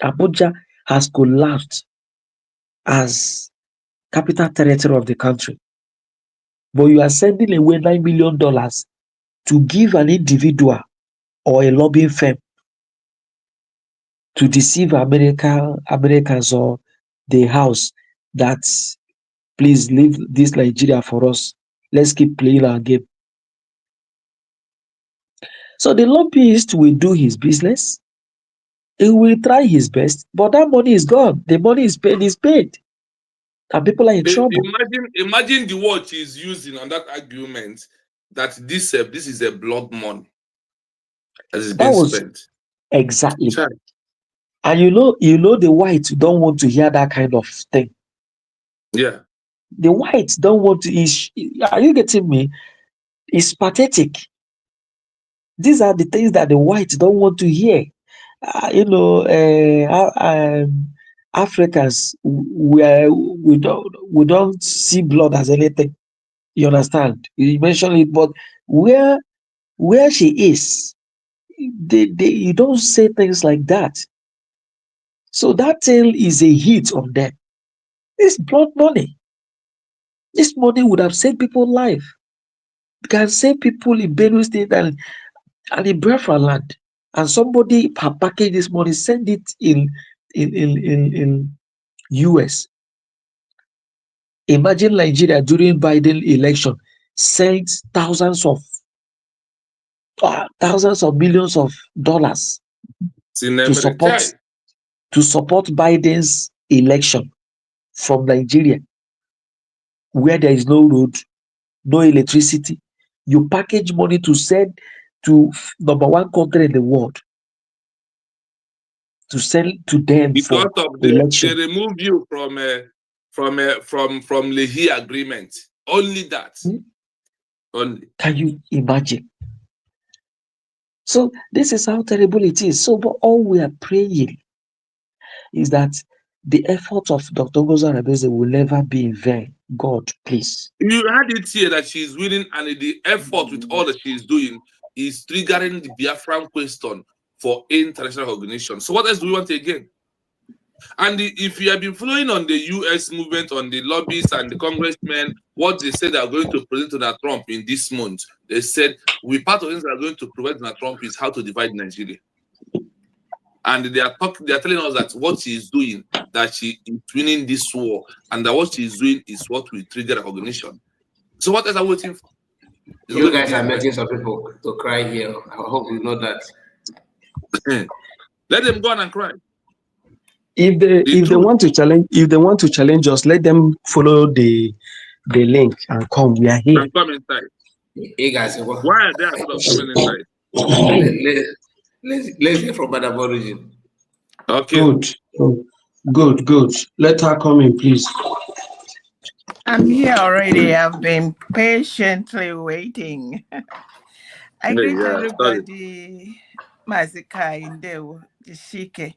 S8: Abuja has collapsed as capital territory of the country. But you are sending away $9 million to give an individual or a lobbying firm to deceive Americans or the house that please leave this Nigeria for us. Let's keep playing our game. So the lobbyist will do his business. He will try his best, but that money is gone. The money is paid. and people are in trouble.
S5: Imagine the word she's using on that argument, that this is a blood money that is being spent.
S8: Exactly.
S5: Child.
S8: And you know the whites don't want to hear that kind of thing.
S5: Yeah.
S8: The whites don't want to. Are you getting me? It's pathetic. These are the things that the whites don't want to hear. Africans, we don't see blood as anything. You understand? You mentioned it, but where she is, you don't say things like that. So that thing is a hit on them. It's blood money. This money would have saved people's life. It can save people in Benue State and in Biafra land. And somebody package this money, send it in US. Imagine Nigeria during Biden election sent thousands of millions of dollars to support Biden's election from Nigeria, where there is no road, no electricity. You package money to send to number one country in the world, to sell to them
S5: because
S8: for
S5: of
S8: election.
S5: They remove you from Lehi agreement. Only that. Only.
S8: Can you imagine? So this is how terrible it is. So, but all we are praying is that the effort of Dr. Ngozi Arabeze will never be in vain. God, please.
S5: You had it here that she's winning, and the effort with all that she's doing is triggering the Biafran question for international recognition. So what else do we want again? And if you have been following on the US movement, on the lobbyists and the congressmen, what they said they are going to present Donald Trump in this month, they said, part of things that are going to prevent Donald Trump is how to divide Nigeria. And they are telling us that what she is doing, that she is winning this war, and that what she is doing is what will trigger recognition. So what else are we waiting for?
S6: You guys are making some people to cry here. I hope you know that.
S5: Let them go on and cry.
S8: If they want to challenge us, let them follow the link and come. We are here.
S5: And come inside.
S6: Hey guys,
S5: why are they afraid of coming inside?
S6: Let's hear from Madam Origin.
S5: Okay.
S8: Good. Let her come in, please.
S9: I'm here already. I've been patiently waiting. I greet everybody. Mazika Indewo, Jishike,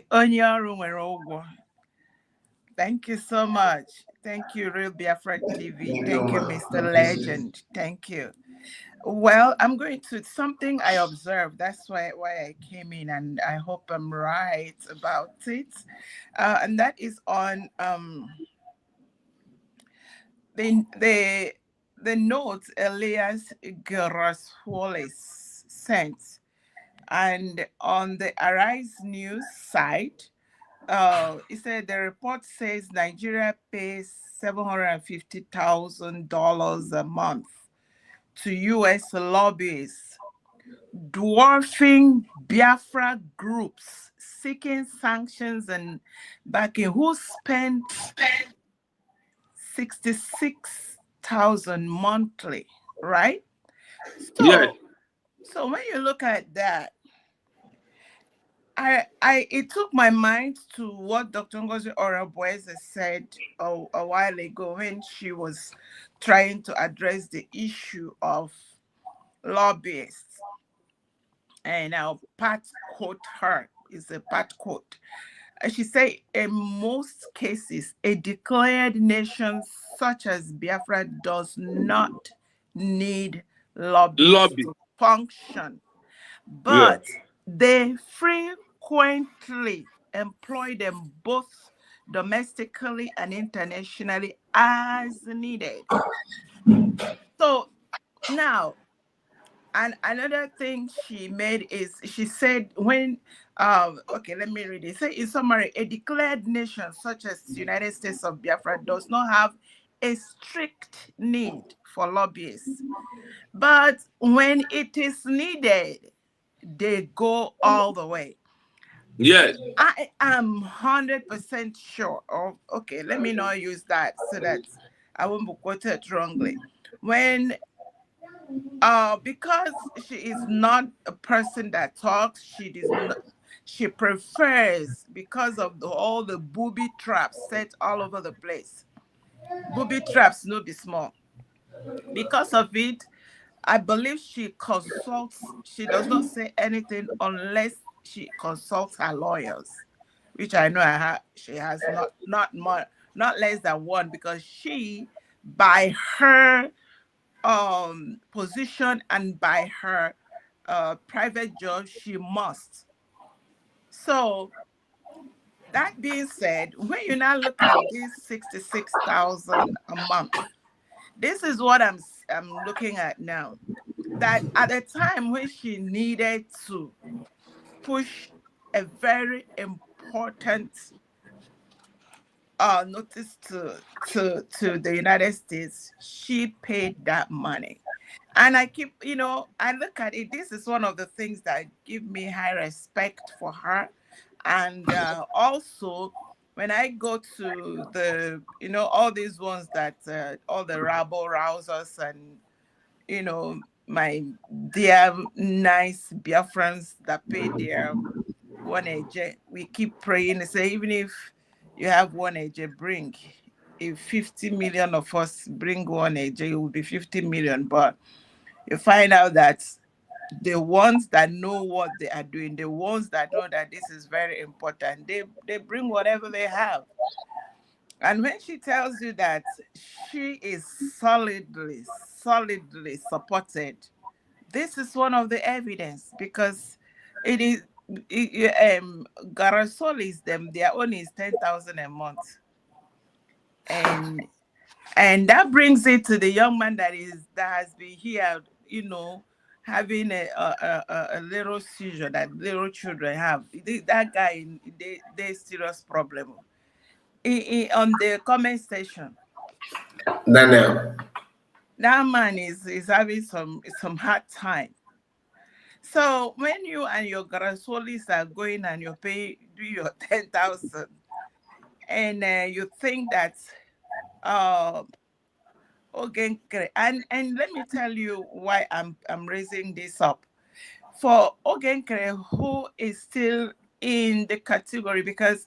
S9: onye ọrụ nwere ụgwọ. Thank you so much. Thank you, Real Biafra TV. Thank you, Mr. Legend. Thank you. Well, I'm going to something I observed. That's why I came in, and I hope I'm right about it. And that is on the note Elias Geraswolis sent, and on the Arise News site, it said the report says Nigeria pays $750,000 a month to U.S. lobbyists, dwarfing Biafra groups seeking sanctions and backing, who spent $66,000 monthly, right? So when you look at that, it took my mind to what Dr. Ngozi Arabeze said a while ago when she was trying to address the issue of lobbyists. And I'll quote her. It's a part quote. She said, in most cases, a declared nation such as Biafra does not need lobbyists to function, but they frequently employ them both domestically and internationally as needed. So now, and another thing she made is, she said, when okay, let me read it. Say in summary, a declared nation such as the United States of Biafra does not have a strict need for lobbyists, but when it is needed, they go all the way.
S5: Yes.
S9: I am 100% sure of, okay, let me not use that so that I won't be quoted wrongly. When because she is not a person that talks, she prefers, because of all the booby traps set all over the place. Booby traps no be small. Because of it, I believe she consults, she does not say anything unless she consults her lawyers, which I know she has not more, not less than one, because she, by her position and by her private job, she must. So that being said, when you now look at this 66,000 a month, this is what I'm looking at now. That at the time when she needed to push a very important notice to the United States, she paid that money. And I keep, I look at it, this is one of the things that give me high respect for her. And also, when I go to the, all these ones that, all the rabble rousers and, my dear nice Biafrans that pay their 1AJ, we keep praying and say, even if you have 1AJ, bring. If 50 million of us bring 1AJ, it will be 50 million. But you find out that the ones that know what they are doing, the ones that know that this is very important, they bring whatever they have. And when she tells you that she is solidly supported, this is one of the evidence, because it is Garasolis, their own is 10,000 a month. And that brings it to the young man that has been here, having a little seizure that little children have. That guy, there's serious problem. On the comment section,
S6: Daniel.
S9: that man is having some hard time. So when you and your Garasolis are going and you do your 10,000, and you think that Ogenkere, and let me tell you why I'm raising this up. For Ogenkere, who is still in the category, because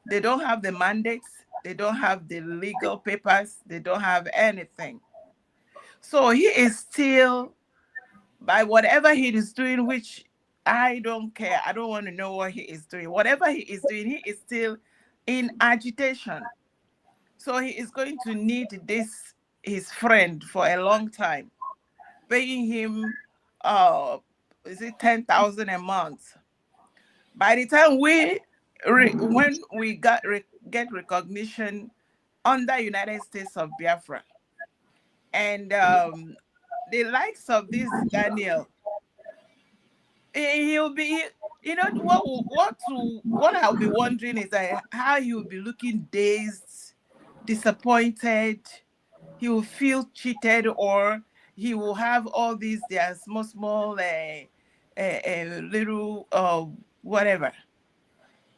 S9: they don't have the mandates, they don't have the legal papers, they don't have anything. So he is still, by whatever he is doing, which I don't care, I don't want to know what he is doing. Whatever he is doing, he is still in agitation. So he is going to need his friend for a long time, paying him is it 10,000 a month. By the time when we get recognition under United States of Biafra, and the likes of this Daniel, he'll be, what I'll be wondering is how he will be looking dazed, disappointed. He will feel cheated, or he will have all these their small little whatever,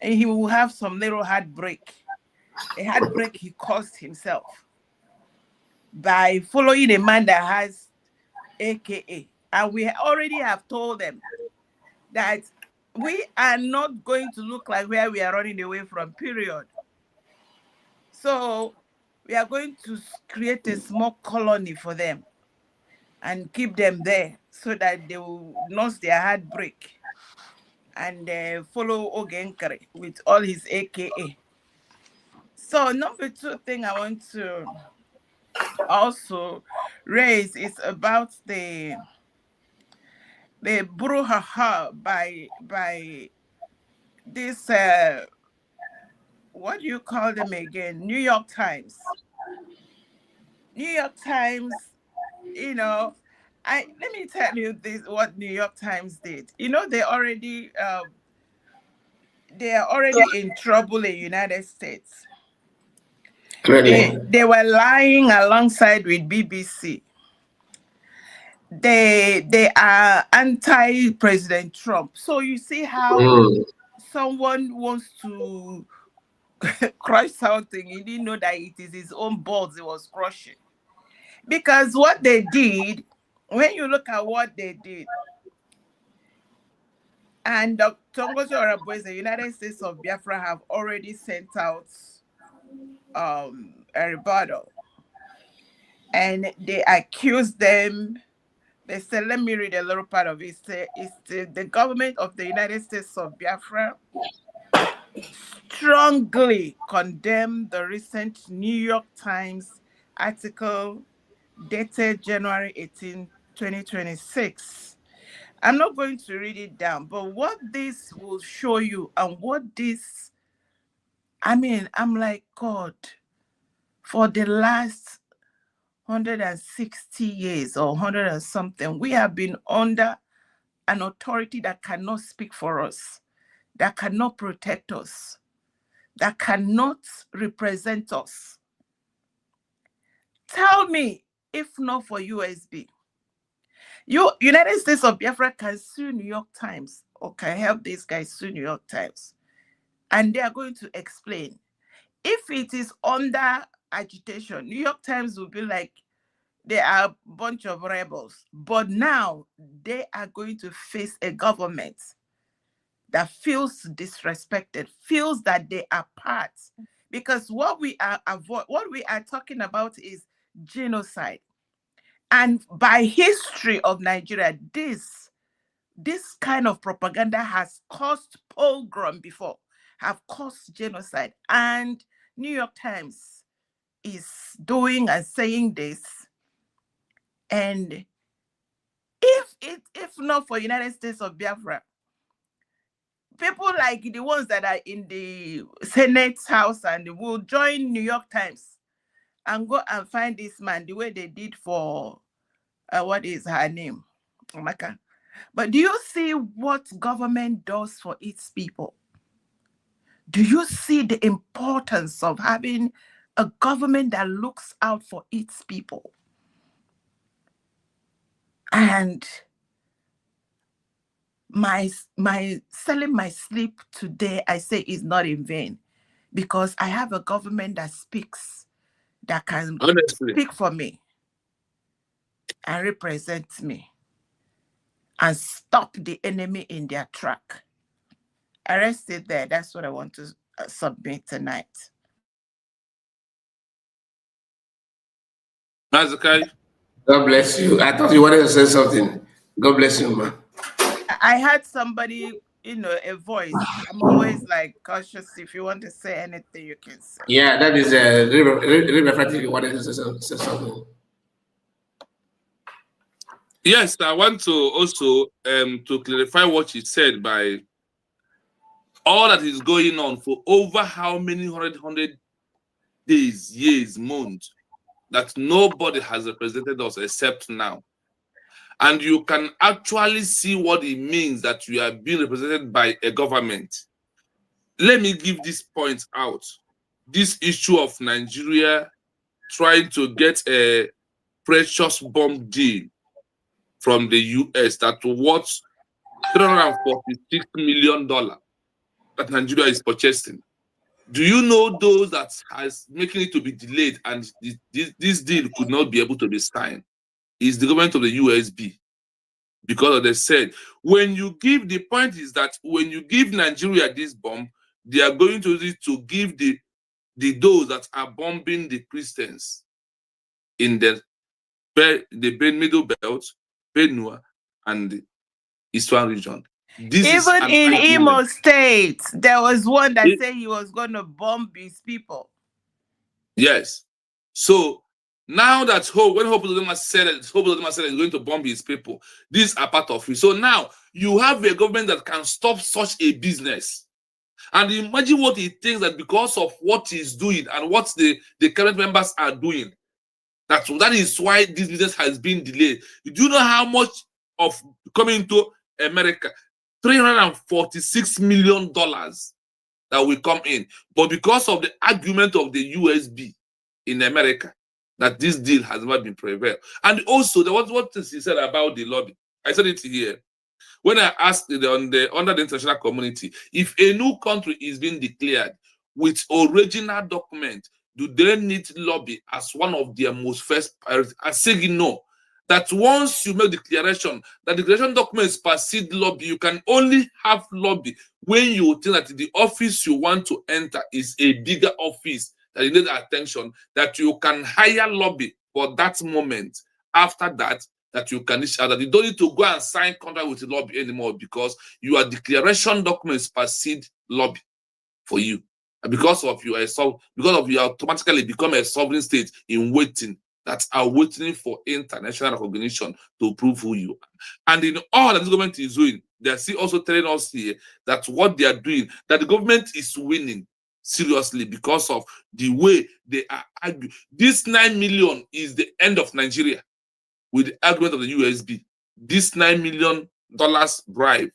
S9: and he will have some little heartbreak, a heartbreak he caused himself by following a man that has AKA. And we already have told them that we are not going to look like where we are running away from, period. So we are going to create a small colony for them and keep them there so that they will nurse their heartbreak and follow Ogenkere with all his AKA. So number two thing I want to also raise is about the brouhaha by this what do you call them again? New York Times. New York Times, let me tell you this, what New York Times did. They are already in trouble in the United States.
S6: Really?
S9: They were lying alongside with BBC. They are anti-President Trump. So you see how someone wants to crush something, he didn't know that it is his own balls he was crushing. Because what they did, when you look at what they did, and Dr. Ngozi Oronboez, the United States of Biafra, have already sent out a rebuttal. And they accused them. They said, let me read a little part of it. It's the government of the United States of Biafra strongly condemned the recent New York Times article dated January 18, 2026. I'm not going to read it down, but what this will show you and what this, I mean, I'm like, God, for the last 160 years or 100 and something, we have been under an authority that cannot speak for us, that cannot protect us, that cannot represent us. Tell me, if not for USB, United States of Biafra can sue New York Times or can help these guys sue New York Times. And they are going to explain. If it is under agitation, New York Times will be like, they are a bunch of rebels. But now they are going to face a government that feels disrespected, feels that they are part. Because what we are talking about is genocide. And by history of Nigeria, this kind of propaganda has caused pogrom before, have caused genocide. And New York Times is doing and saying this. And if not for United States of Biafra, people like the ones that are in the Senate House and will join New York Times and go and find this man the way they did for what is her name? Omaka. But do you see what government does for its people? Do you see the importance of having a government that looks out for its people? And my selling my sleep today, I say, is not in vain, because I have a government that speaks, that can speak for me and represent me and stop the enemy in their track. I rest it there. That's what I want to submit tonight.
S5: Mazakai?
S6: God bless you. I thought you wanted to say something. God bless you, man.
S9: I had somebody, a voice. I'm always like cautious. If you want to say anything, you can say.
S6: Yeah, that is reflective. You wanted to say something.
S5: Yes, I want to also to clarify what you said by all that is going on for over how many 100 days, years, months, that nobody has represented us except now. And you can actually see what it means that you are being represented by a government. Let me give this point out. This issue of Nigeria trying to get a precious bomb deal from the US that worth $346 million that Nigeria is purchasing. Do you know those that has making it to be delayed and this deal could not be able to be signed? Is the government of the USB. Because they said, when you give, the point is that when you give Nigeria this bomb, they are going to use it to give the those that are bombing the Christians in the Middle Belt, Benue, and the Eastern region.
S9: Even in Imo State, there was one that said he was going to bomb his people.
S5: Yes. So now that when Hope Uzodinma said it's going to bomb his people, these are part of it. So now you have a government that can stop such a business. And imagine what he thinks that because of what he's doing and what the current members are doing, that is why this business has been delayed. Do you know how much of coming to America? $346 million that will come in. But because of the argument of the USB in America, that this deal has not been prevailed. And also, what he said about the lobby, I said it here. When I asked under the international community, if a new country is being declared with original document, do they need lobby as one of their most first priorities? I say no. That once you make declaration, that declaration document supersede lobby. You can only have lobby when you think that the office you want to enter is a bigger office that you need attention, that you can hire lobby for that moment. After that, that you can reach out, that you don't need to go and sign contract with the lobby anymore, because your declaration documents supersede lobby for you. And because of you automatically become a sovereign state in waiting, that are waiting for international recognition to prove who you are. And in all that the government is doing, they are still also telling us here that what they are doing, that the government is winning seriously because of the way they are arguing. This 9 million is the end of Nigeria with the argument of the USB. This $9 million bribe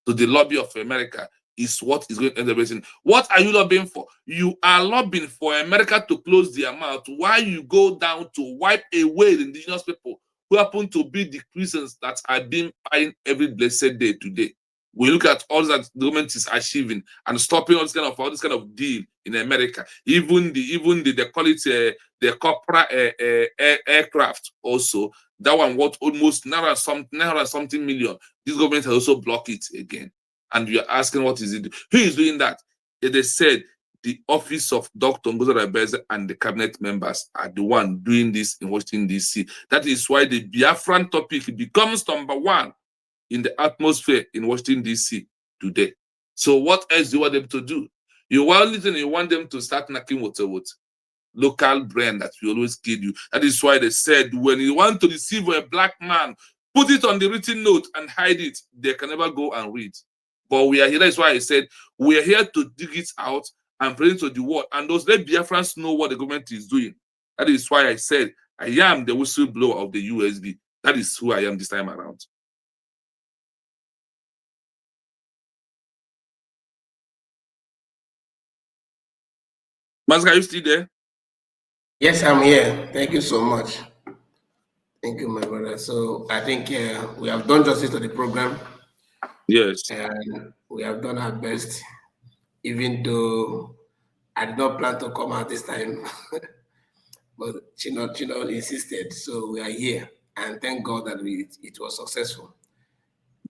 S5: to the lobby of America is what is going to end up raising. What are you lobbying for? You are lobbying for America to close their mouth while you go down to wipe away the indigenous people who happen to be the Christians that are being paying every blessed day today. We look at all that the government is achieving and stopping all this kind of deal in America. Even they call it the corporate aircraft also. That one worth almost naira something million. This government has also blocked it again. And you're asking what is it? Who is doing that? They said the office of Dr. Ngozi Orebeze and the cabinet members are the one doing this in Washington, D.C. That is why the Biafran topic becomes number one in the atmosphere in Washington, D.C. today. So what else do you want them to do? You want them to start knocking with local brand that will always kill you. That is why they said when you want to deceive a black man, put it on the written note and hide it. They can never go and read. But we are here. That's why I said we are here to dig it out and bring it to the world. And those let Biafrans know what the government is doing. That is why I said I am the whistleblower of the USB. That is who I am this time around. Maska, are you still there?
S6: Yes, I'm here. Thank you so much. Thank you, my brother. So I think we have done justice to the program.
S5: Yes.
S6: And we have done our best, even though I did not plan to come out this time. But she not insisted. So we are here. And thank God that it was successful.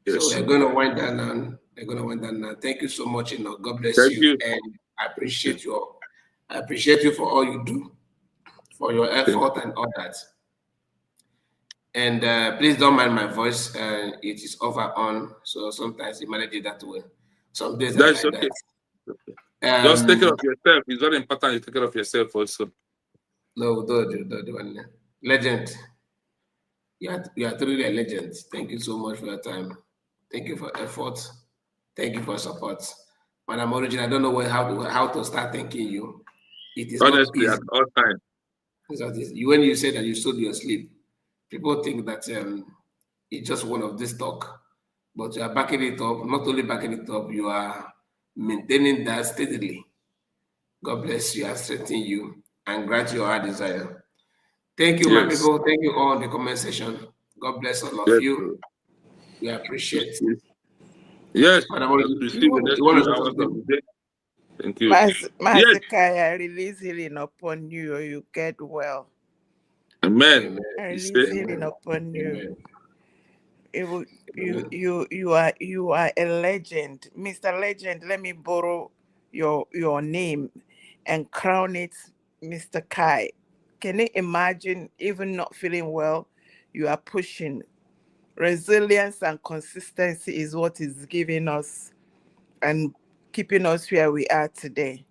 S6: Yes. So we're going to wind down now. We're going to wind down now. Thank you so much, God bless you. And I appreciate you all. I appreciate you for all you do, for your effort and all that. And please don't mind my voice. It is over on, so sometimes you manage it that way. Some days
S5: that's
S6: like
S5: okay.
S6: That.
S5: Just take care of yourself. It's very important you take care of yourself also.
S6: No, don't. Legend. You are truly a legend. Thank you so much for your time. Thank you for effort. Thank you for support. Madam Origin, I don't know how to start thanking you. It is
S5: honestly
S6: not
S5: easy. At all times.
S6: When you say that you sold your sleep, people think that it's just one of this talk, but you are backing it up. Not only backing it up, you are maintaining that steadily. God bless you and strengthen you and grant your heart desire. Thank you, my people. Thank you all in the comment section. God bless all of you. We appreciate it.
S5: Yes.
S6: Madam, you want to say something?
S5: Thank you.
S9: I release healing upon you, or you get well.
S5: Amen.
S9: I release healing upon you. You are a legend, Mr. Legend. Let me borrow your name and crown it, Mr. Kai. Can you imagine, even not feeling well, you are pushing? Resilience and consistency is what is giving us and keeping us where we are today.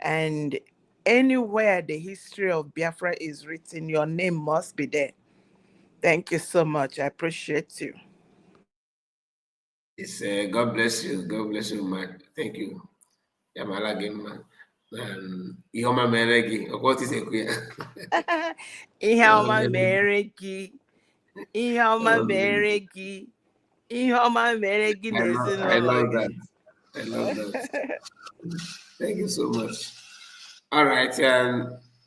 S9: And anywhere the history of Biafra is written, your name must be there. Thank you so much. I appreciate you.
S6: It's God bless you. God bless you, man. Thank you. Yamala game, man. Ihoma meregi. What is it?
S9: Ihoma meregi. Ihoma meregi. Ihoma meregi.
S6: I love that. I love that. Thank you so much. All right,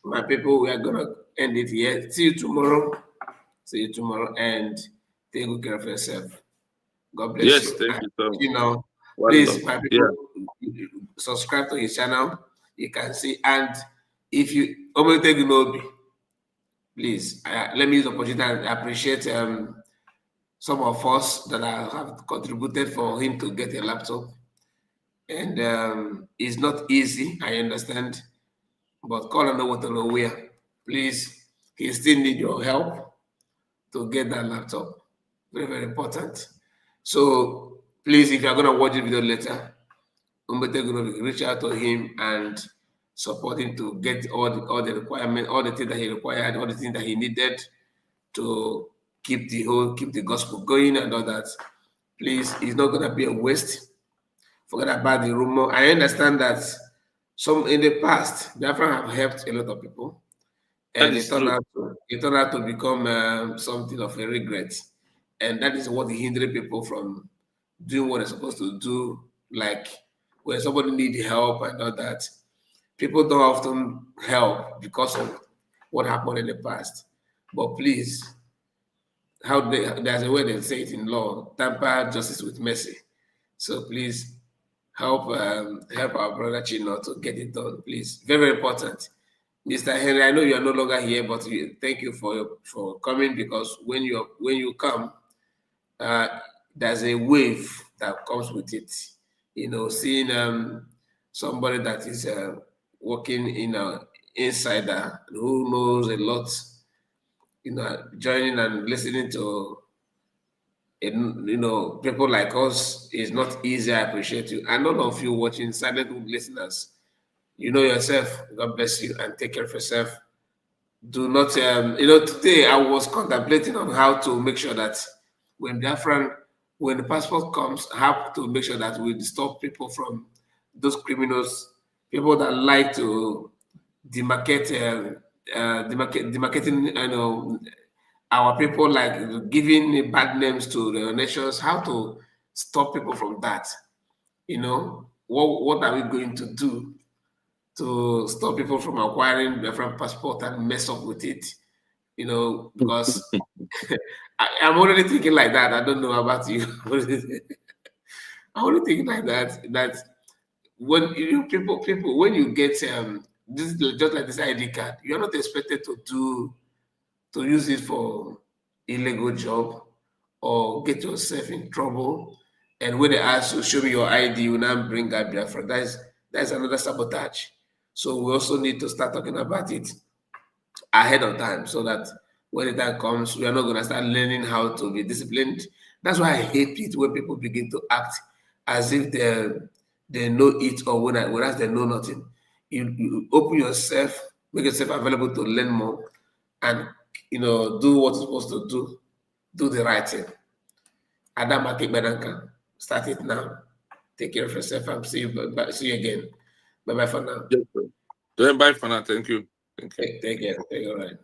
S6: my people, we are gonna end it here. See you tomorrow. See you tomorrow, and take good care of yourself. God bless
S5: Yes,
S6: you.
S5: thank you so much.
S6: You know,
S5: One
S6: please,
S5: love.
S6: my people, subscribe to his channel. You can see, and if you please let me use the opportunity and appreciate some of us that have contributed for him to get a laptop. And it's not easy, I understand, but call on the water where. Please, he still need your help to get that laptop. Very, very important. So please, if you're gonna watch the video later, Umbete gonna reach out to him and support him to get all the requirements, all the things that he required, all the things that he needed to keep the gospel going and all that. Please, it's not gonna be a waste. Forget about the rumor. I understand that some in the past, Biafra have helped a lot of people, and it turned out to become something of a regret, and that is what hinders people from doing what they're supposed to do. Like when somebody needs help and all that, people don't often help because of what happened in the past. But please, there's a way they say it in law: tamper justice with mercy. So please help our brother Chino to get it done, please. Very, very important. Mr. Henry, I know you are no longer here, but thank you for coming, because when you come, there's a wave that comes with it. You know, seeing somebody that is working in an insider who knows a lot, you know, joining and listening to people like us is not easy. I appreciate you. And all of you watching, silent listeners, you know yourself. God bless you and take care of yourself. Do not, today I was contemplating on how to make sure that when the passport comes, I have to make sure that we stop people from those criminals, people that like to demarcating, our people, like giving bad names to the nations. How to stop people from that? You know, what are we going to do to stop people from acquiring different passport and mess up with it? You know, because I'm already thinking like that. I don't know about you. I'm already thinking like that. That when people when you get this, just like this ID card, you're not expected to use it for illegal job or get yourself in trouble. And when they ask you, show me your ID, you now bring out Biafra. That's another sabotage. So we also need to start talking about it ahead of time, so that when the time comes, we are not going to start learning how to be disciplined. That's why I hate it when people begin to act as if they know it, or whereas they know nothing. You open yourself, make yourself available to learn more, and do what you're supposed to do the right thing. Adam Akik Bedanka, start it now. Take care of yourself and see you again. Bye bye for now.
S5: Yes, bye for now. Thank you.
S6: Take care. All right.